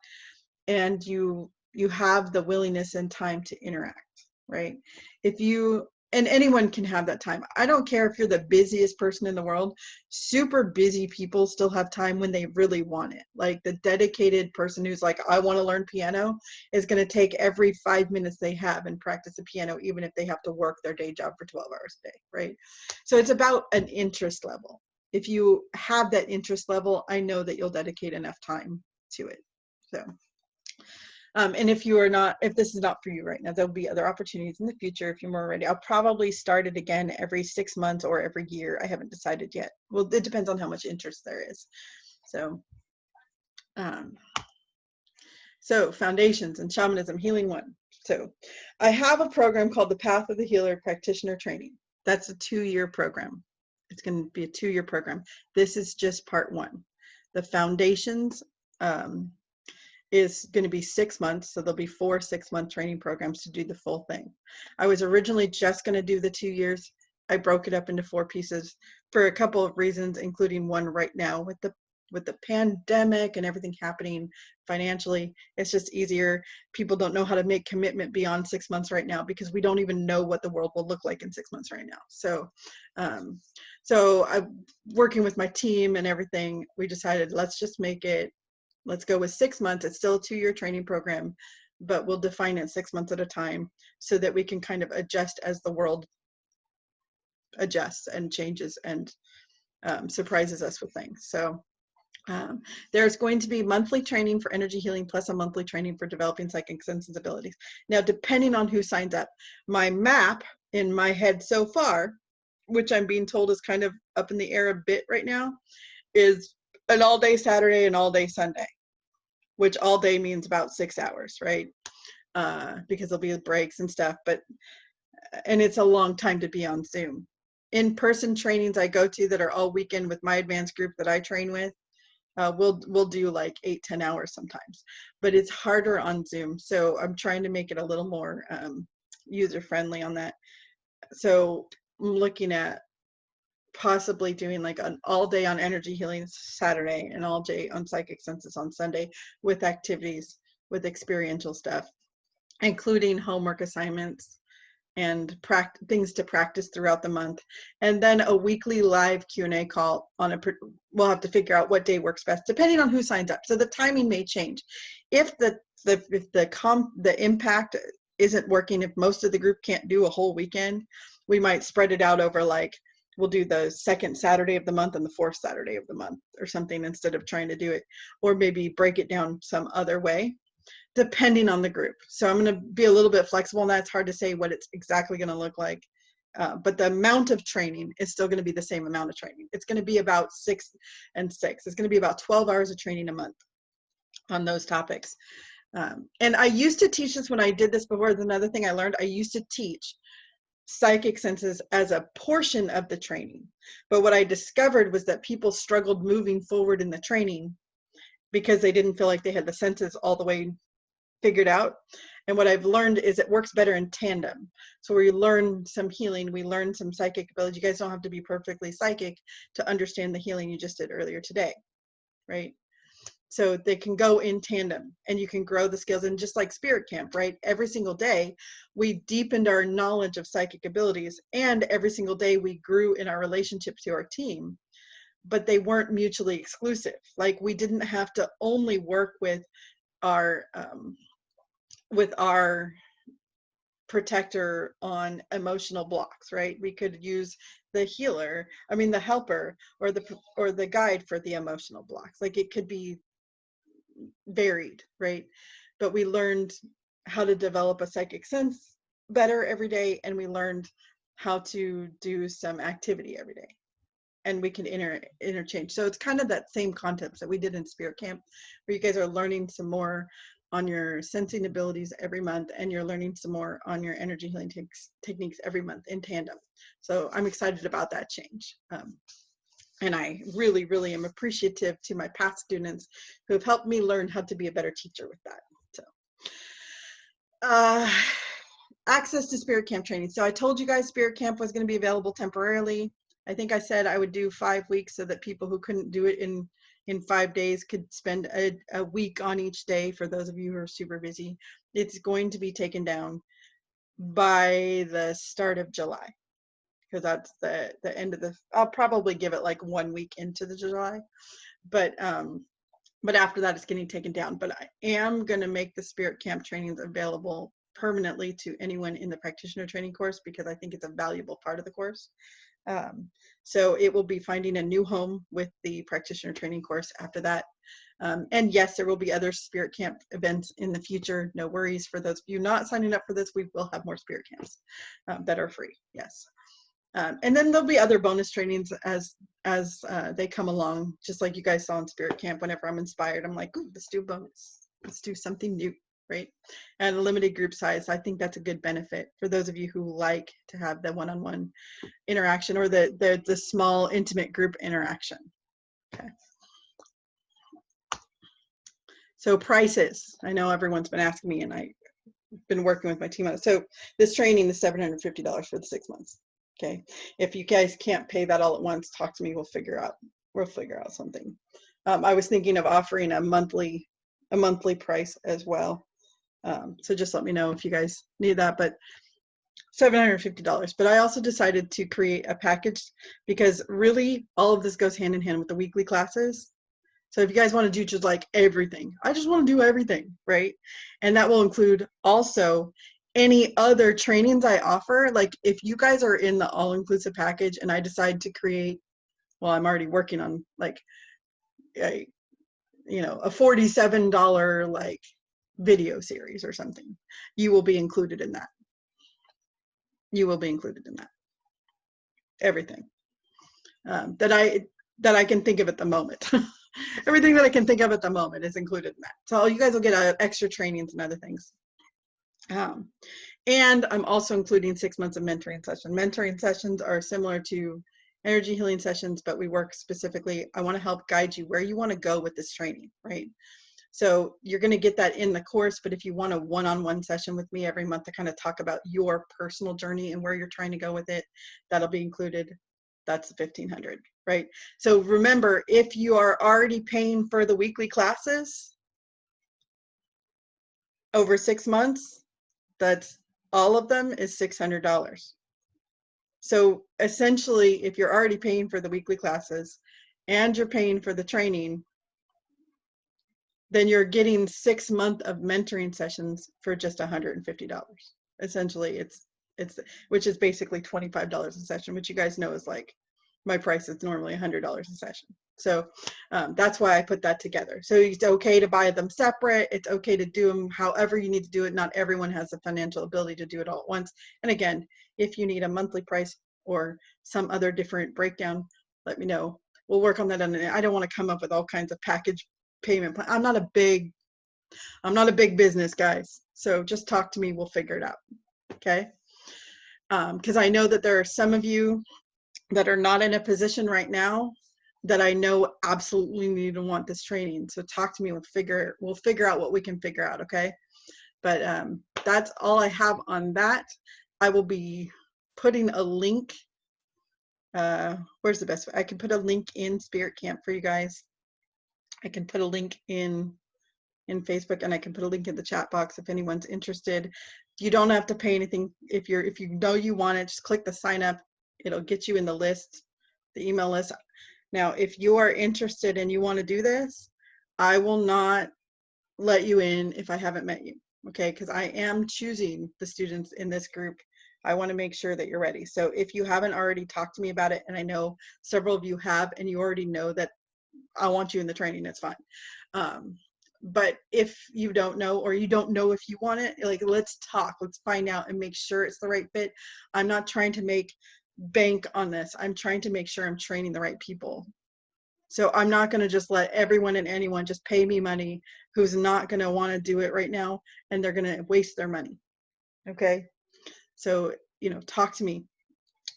and you have the willingness and time to interact, right? If you, and anyone can have that time. I don't care if you're the busiest person in the world. Super busy people still have time when they really want it. Like the dedicated person who's like, I want to learn piano, is going to take every 5 minutes they have and practice the piano, even if they have to work their day job for 12 hours a day, right? So it's about an interest level. If you have that interest level, I know that you'll dedicate enough time to it. So and if you are not, if this is not for you right now, there'll be other opportunities in the future if you're more ready. I'll probably start it again every 6 months or every year. I haven't decided yet. Well, it depends on how much interest there is. So foundations and shamanism, healing 1. So I have a program called the Path of the Healer Practitioner Training. That's a 2-year program. It's going to be a 2-year program. This is just part 1. The foundations is going to be 6 months. So there'll be 4 6-month training programs to do the full thing. I was originally just going to do the 2 years. I broke it up into 4 pieces for a couple of reasons, including one right now with the pandemic and everything happening financially. It's just easier. People don't know how to make commitment beyond 6 months right now because we don't even know what the world will look like in 6 months right now. So I'm working with my team and everything. We decided let's go with 6 months. It's still a 2-year training program, but we'll define it 6 months at a time so that we can kind of adjust as the world adjusts and changes and surprises us with things. So there's going to be monthly training for energy healing plus a monthly training for developing psychic senses abilities. Now, depending on who signs up, my map in my head so far, which I'm being told is kind of up in the air a bit right now, is an all-day Saturday and all-day Sunday, which all day means about 6 hours, right? Because there'll be breaks and stuff, and it's a long time to be on Zoom. In-person trainings I go to that are all weekend with my advanced group that I train with, we'll do like 8-10 hours sometimes, but it's harder on Zoom. So I'm trying to make it a little more user-friendly on that. So I'm looking at possibly doing like an all day on energy healing Saturday and all day on psychic senses on Sunday with activities, with experiential stuff, including homework assignments and things to practice throughout the month. And then a weekly live Q&A call we'll have to figure out what day works best depending on who signs up. So the timing may change. If the impact isn't working, if most of the group can't do a whole weekend, we might spread it out over we'll do the 2nd Saturday of the month and the 4th Saturday of the month or something instead of trying to do it, or maybe break it down some other way, depending on the group. So I'm going to be a little bit flexible, and that's hard to say what it's exactly going to look like. But the amount of training is still going to be the same amount of training. It's going to be about 6 and 6. It's going to be about 12 hours of training a month on those topics. And I used to teach this when I did this before. There's another thing I learned. I used to teach psychic senses as a portion of the training. But what I discovered was that people struggled moving forward in the training because they didn't feel like they had the senses all the way figured out. And what I've learned is it works better in tandem. So we learn some healing, we learn some psychic ability. You guys don't have to be perfectly psychic to understand the healing you just did earlier today, right? So they can go in tandem and you can grow the skills. And just like Spirit Camp, right? Every single day we deepened our knowledge of psychic abilities, and every single day we grew in our relationship to our team, but they weren't mutually exclusive. Like we didn't have to only work with our protector on emotional blocks, right? We could use the helper or the guide for the emotional blocks. Like it could be varied, right? But we learned how to develop a psychic sense better every day, and we learned how to do some activity every day, and we can interchange. So it's kind of that same concept that we did in Spirit Camp, where you guys are learning some more on your sensing abilities every month, and you're learning some more on your energy healing techniques every month in tandem. So I'm excited about that change. And I really, really am appreciative to my past students who have helped me learn how to be a better teacher with that. So, access to Spirit Camp training. So I told you guys Spirit Camp was going to be available temporarily. I think I said I would do 5 weeks so that people who couldn't do it in 5 days could spend a week on each day. For those of you who are super busy, it's going to be taken down by the start of July, because that's the end of the, I'll probably give it like 1 week into the July, but after that it's getting taken down. But I am going to make the Spirit Camp trainings available permanently to anyone in the practitioner training course, because I think it's a valuable part of the course. So it will be finding a new home with the practitioner training course after that. And yes, there will be other Spirit Camp events in the future. No worries. For those of you not signing up for this, we will have more Spirit Camps that are free. Yes. And then there'll be other bonus trainings as they come along, just like you guys saw in Spirit Camp. Whenever I'm inspired, I'm like, ooh, let's do a bonus. Let's do something new, right? And a limited group size. I think that's a good benefit for those of you who like to have the one-on-one interaction, or the small intimate group interaction. Okay. So prices. I know everyone's been asking me, and I've been working with my team on it. So this training is $750 for the 6 months. Okay, if you guys can't pay that all at once, talk to me. We'll figure out something. I was thinking of offering a monthly price as well. So just let me know if you guys need that. But $750. But I also decided to create a package, because really all of this goes hand in hand with the weekly classes. So if you guys want to do just like everything, I just want to do everything, right? And that will include also any other trainings I offer. Like if you guys are in the all-inclusive package and I decide to create, well, I'm already working on like a $47 like video series or something, you will be included in that. You will be included in that. Everything that I can think of at the moment. Everything that I can think of at the moment is included in that. So you guys will get extra trainings and other things. And I'm also including 6 months of mentoring sessions. Mentoring sessions are similar to energy healing sessions, but we work specifically. I want to help guide you where you want to go with this training, right? So you're going to get that in the course, but if you want a one-on-one session with me every month to kind of talk about your personal journey and where you're trying to go with it, that'll be included. That's $1,500, right? So remember, if you are already paying for the weekly classes over 6 months, that's all of them is $600. So essentially, if you're already paying for the weekly classes and you're paying for the training, then you're getting 6 months of mentoring sessions for just $150. Essentially, it's which is basically $25 a session, which you guys know is like my price is normally $100 a session. So that's why I put that together. So it's okay to buy them separate. It's okay to do them however you need to do it. Not everyone has the financial ability to do it all at once. And again, if you need a monthly price or some other different breakdown, let me know. We'll work on that. And I don't want to come up with all kinds of package payment plan. I'm not a big business, guys. So just talk to me. We'll figure it out. Okay. Because I know that there are some of you that are not in a position right now that I know absolutely need to want this training. So talk to me. We'll figure out what we can figure out. Okay. But that's all I have on that. I will be putting a link. Where's the best way? I can put a link in Spirit Camp for you guys. I can put a link in Facebook, and I can put a link in the chat box if anyone's interested. You don't have to pay anything. If you know you want it, just click the sign up. It'll get you in the list, the email list. Now, if you are interested and you want to do this, I will not let you in if I haven't met you, okay? Because I am choosing the students in this group. I want to make sure that you're ready. So if you haven't already talked to me about it, and I know several of you have, and you already know that I want you in the training, it's fine. But if you don't know, or you don't know if you want it, like, let's talk, let's find out and make sure it's the right fit. I'm not trying to make bank on this. I'm trying to make sure I'm training the right people. So I'm not going to just let everyone and anyone just pay me money who's not going to want to do it right now, and they're going to waste their money. Okay. So, you know, talk to me.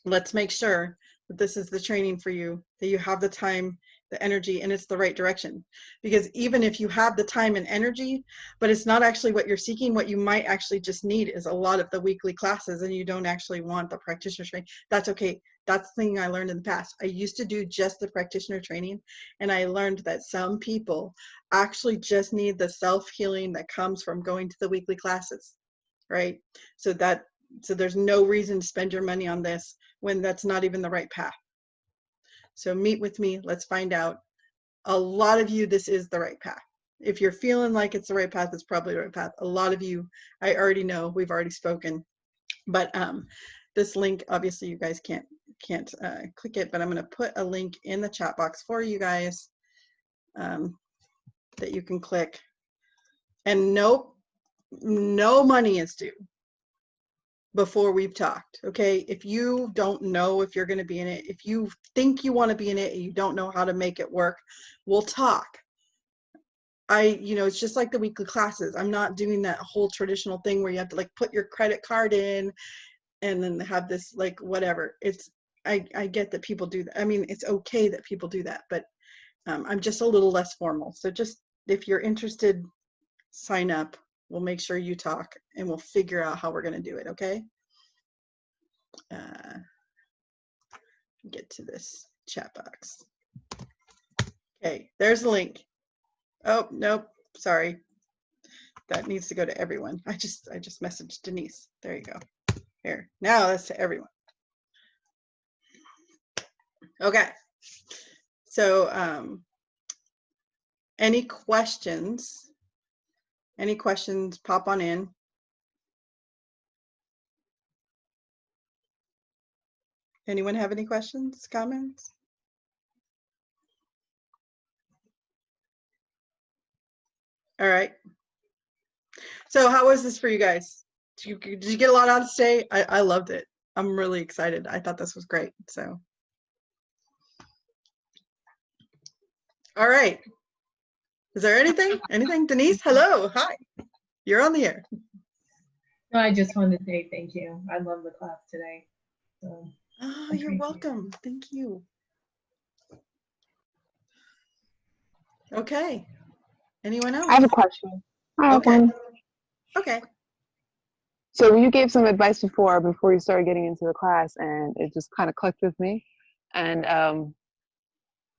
Let's make sure that this is the training for you, that you have the time, the energy, and it's the right direction. Because even if you have the time and energy, but it's not actually what you're seeking, what you might actually just need is a lot of the weekly classes, and you don't actually want the practitioner training. That's okay. That's the thing I learned in the past. I used to do just the practitioner training, and I learned that some people actually just need the self-healing that comes from going to the weekly classes, right? So there's no reason to spend your money on this when that's not even the right path. So meet with me. Let's find out. A lot of you, this is the right path. If you're feeling like it's the right path, it's probably the right path. A lot of you, I already know, we've already spoken. But this link, obviously you guys can't click it, but I'm going to put a link in the chat box for you guys that you can click. And no money is due before we've talked. Okay, if you don't know if you're going to be in it, if you think you want to be in it and you don't know how to make it work, we'll talk. It's just like the weekly classes. I'm not doing that whole traditional thing where you have to like put your credit card in and then have this like whatever. I get that people do that. I mean, it's okay that people do that, but I'm just a little less formal. So just if you're interested, sign up. We'll make sure you talk and we'll figure out how we're going to do it. Okay. Get to this chat box. Okay, there's the link. Oh, nope, sorry. That needs to go to everyone. I just messaged Denise. There you go. Here, now that's to everyone. Okay, so any questions? Any questions, pop on in. Anyone have any questions, comments? All right. So how was this for you guys? Did you get a lot out of today? I loved it. I'm really excited. I thought this was great. So, all right. Is there anything? Anything? Denise, hello. Hi. You're on the air. No, I just wanted to say thank you. I love the class today. So, oh, you're welcome. Thank you. Okay. Anyone else? I have a question. Hi, okay. everyone. Okay. So you gave some advice before you started getting into the class, and it just kind of clicked with me. And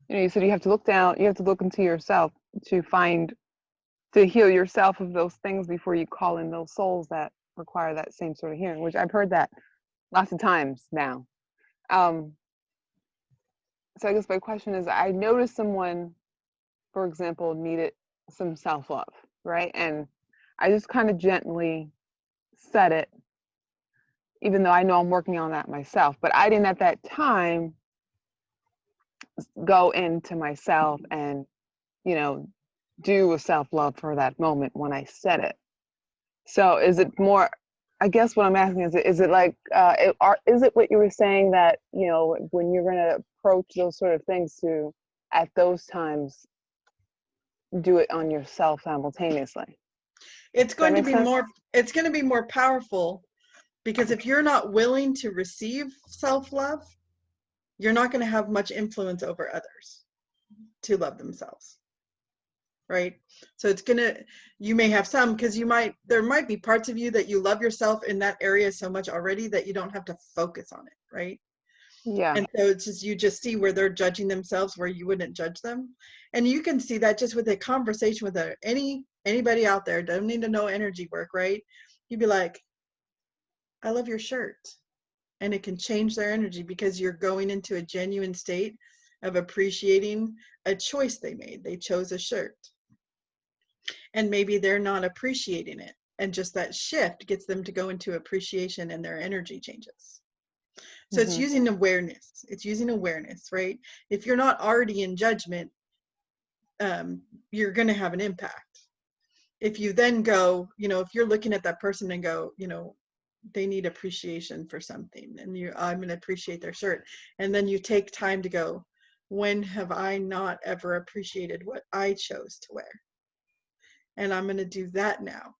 you said you have to look down, you have to look into yourself to heal yourself of those things before you call in those souls that require that same sort of healing, which I've heard that lots of times now. So I guess my question is, I noticed someone, for example, needed some self-love, right? And I just kind of gently said it, even though I know I'm working on that myself, but I didn't at that time go into myself and, do a self-love for that moment when I said it. So is it more, I guess what I'm asking is it like, is it what you were saying that, when you're going to approach those sort of things to, at those times, do it on yourself simultaneously? It's going to be it's going to be more powerful, because if you're not willing to receive self-love, you're not going to have much influence over others to love themselves. Right? So you may have some, because there might be parts of you that you love yourself in that area so much already that you don't have to focus on it. Right? Yeah. And so it's just, you just see where they're judging themselves where you wouldn't judge them. And you can see that just with a conversation with anybody out there. Don't need to know energy work, right? You'd be like, I love your shirt. And it can change their energy, because you're going into a genuine state of appreciating a choice they made. They chose a shirt. And maybe they're not appreciating it. And just that shift gets them to go into appreciation, and their energy changes. So it's using awareness. It's using awareness, right? If you're not already in judgment, you're going to have an impact. If you then go, if you're looking at that person and go, they need appreciation for something, and I'm going to appreciate their shirt. And then you take time to go, when have I not ever appreciated what I chose to wear? And I'm going to do that now.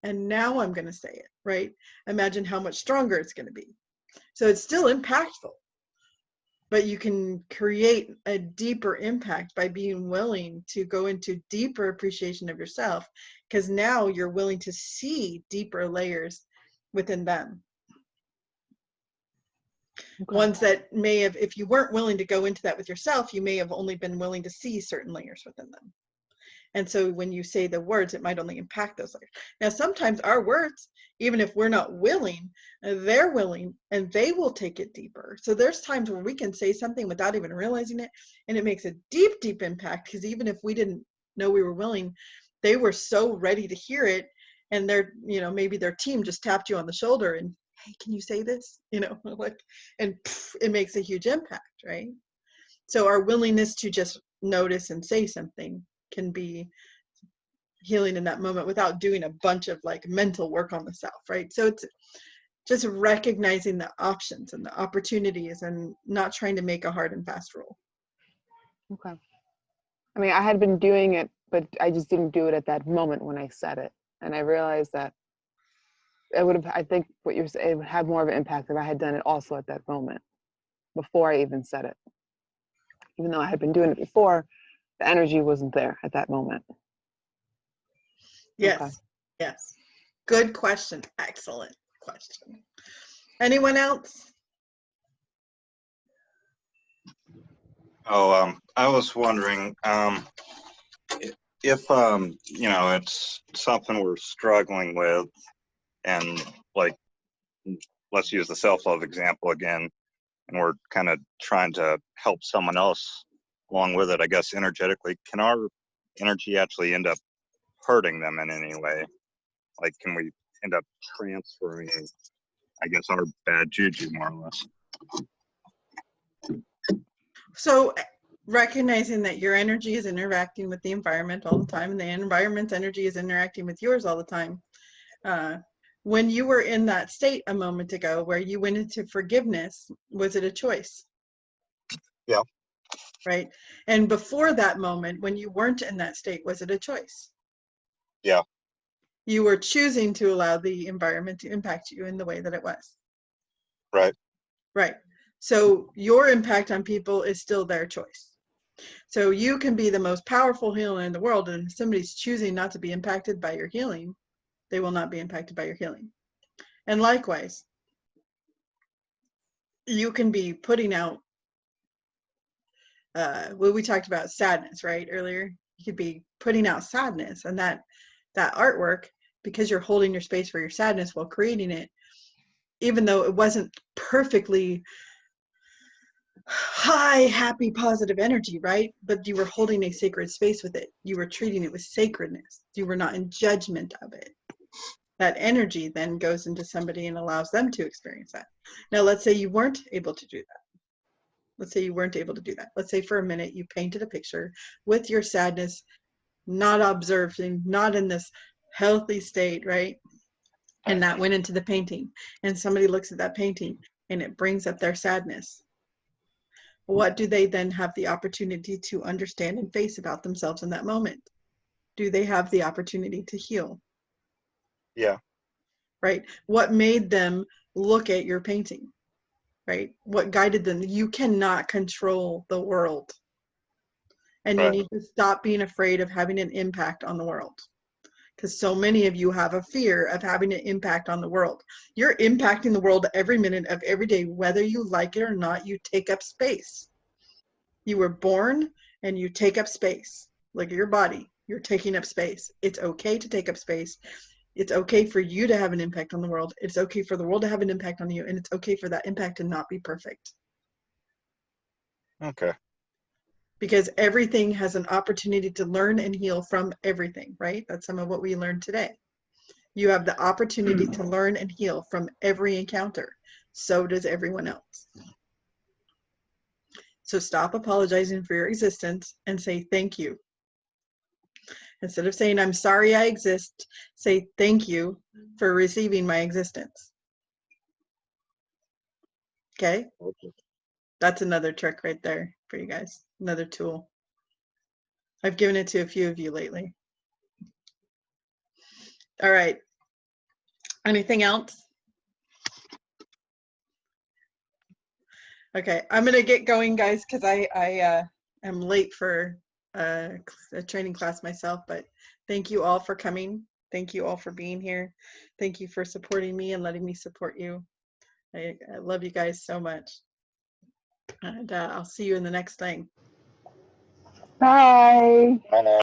And now I'm going to say it, right? Imagine how much stronger it's going to be. So it's still impactful, but you can create a deeper impact by being willing to go into deeper appreciation of yourself, because now you're willing to see deeper layers within them. Okay. Ones that may have, if you weren't willing to go into that with yourself, you may have only been willing to see certain layers within them. And so when you say the words, it might only impact those layers. Now, sometimes our words, even if we're not willing, they're willing and they will take it deeper. So there's times where we can say something without even realizing it, and it makes a deep, deep impact, because even if we didn't know we were willing, they were so ready to hear it. And they're, you know, maybe their team just tapped you on the shoulder and, hey, can you say this? You know, like, and it makes a huge impact, right? So our willingness to just notice and say something can be healing in that moment without doing a bunch of like mental work on the self, right? So it's just recognizing the options and the opportunities and not trying to make a hard and fast rule. Okay. I mean, I had been doing it, but I just didn't do it at that moment when I said it. And I realized that it would have, I think what you're saying, it would have more of an impact if I had done it also at that moment, before I even said it. Even though I had been doing it before, the energy wasn't there at that moment. Yes. Okay. Yes. Good question. Excellent question. Anyone else? Oh, I was wondering, if you know, it's something we're struggling with, and like, let's use the self-love example again, and we're kind of trying to help someone else along with it, I guess, energetically, can our energy actually end up hurting them in any way? Like, can we end up transferring, I guess, our bad juju, more or less? So recognizing that your energy is interacting with the environment all the time, and the environment's energy is interacting with yours all the time. When you were in that state a moment ago where you went into forgiveness, was it a choice? Yeah. Right? And before that moment, when you weren't in that state, was it a choice? Yeah. You were choosing to allow the environment to impact you in the way that it was. Right. Right. So your impact on people is still their choice. So you can be the most powerful healer in the world, and if somebody's choosing not to be impacted by your healing, they will not be impacted by your healing. And likewise, you can be putting out, well, we talked about sadness, right, earlier. You could be putting out sadness, and that artwork, because you're holding your space for your sadness while creating it, even though it wasn't perfectly high, happy, positive energy, right? But you were holding a sacred space with it. You were treating it with sacredness. You were not in judgment of it. That energy then goes into somebody and allows them to experience that. Now, let's say you weren't able to do that. Let's say you weren't able to do that. Let's say for a minute you painted a picture with your sadness, not observing, not in this healthy state, right? And that went into the painting. And somebody looks at that painting and it brings up their sadness. What do they then have the opportunity to understand and face about themselves in that moment? Do they have the opportunity to heal? Yeah. Right? What made them look at your painting? Right? What guided them? You cannot control the world. And you need to stop being afraid of having an impact on the world. Because so many of you have a fear of having an impact on the world. You're impacting the world every minute of every day, whether you like it or not. You take up space. You were born and you take up space. Look at your body. You're taking up space. It's okay to take up space. It's okay for you to have an impact on the world. It's okay for the world to have an impact on you. And it's okay for that impact to not be perfect. Okay. Because everything has an opportunity to learn and heal from everything, right? That's some of what we learned today. You have the opportunity to learn and heal from every encounter. So does everyone else. So stop apologizing for your existence and say thank you. Instead of saying, I'm sorry I exist, say thank you for receiving my existence. Okay? That's another trick right there for you guys. Another tool. I've given it to a few of you lately. All right. Anything else? Okay, I'm gonna get going, guys, because I am late for a training class myself. But thank you all for coming. Thank you all for being here. Thank you for supporting me and letting me support you. I love you guys so much. And I'll see you in the next thing. Bye. Bye now.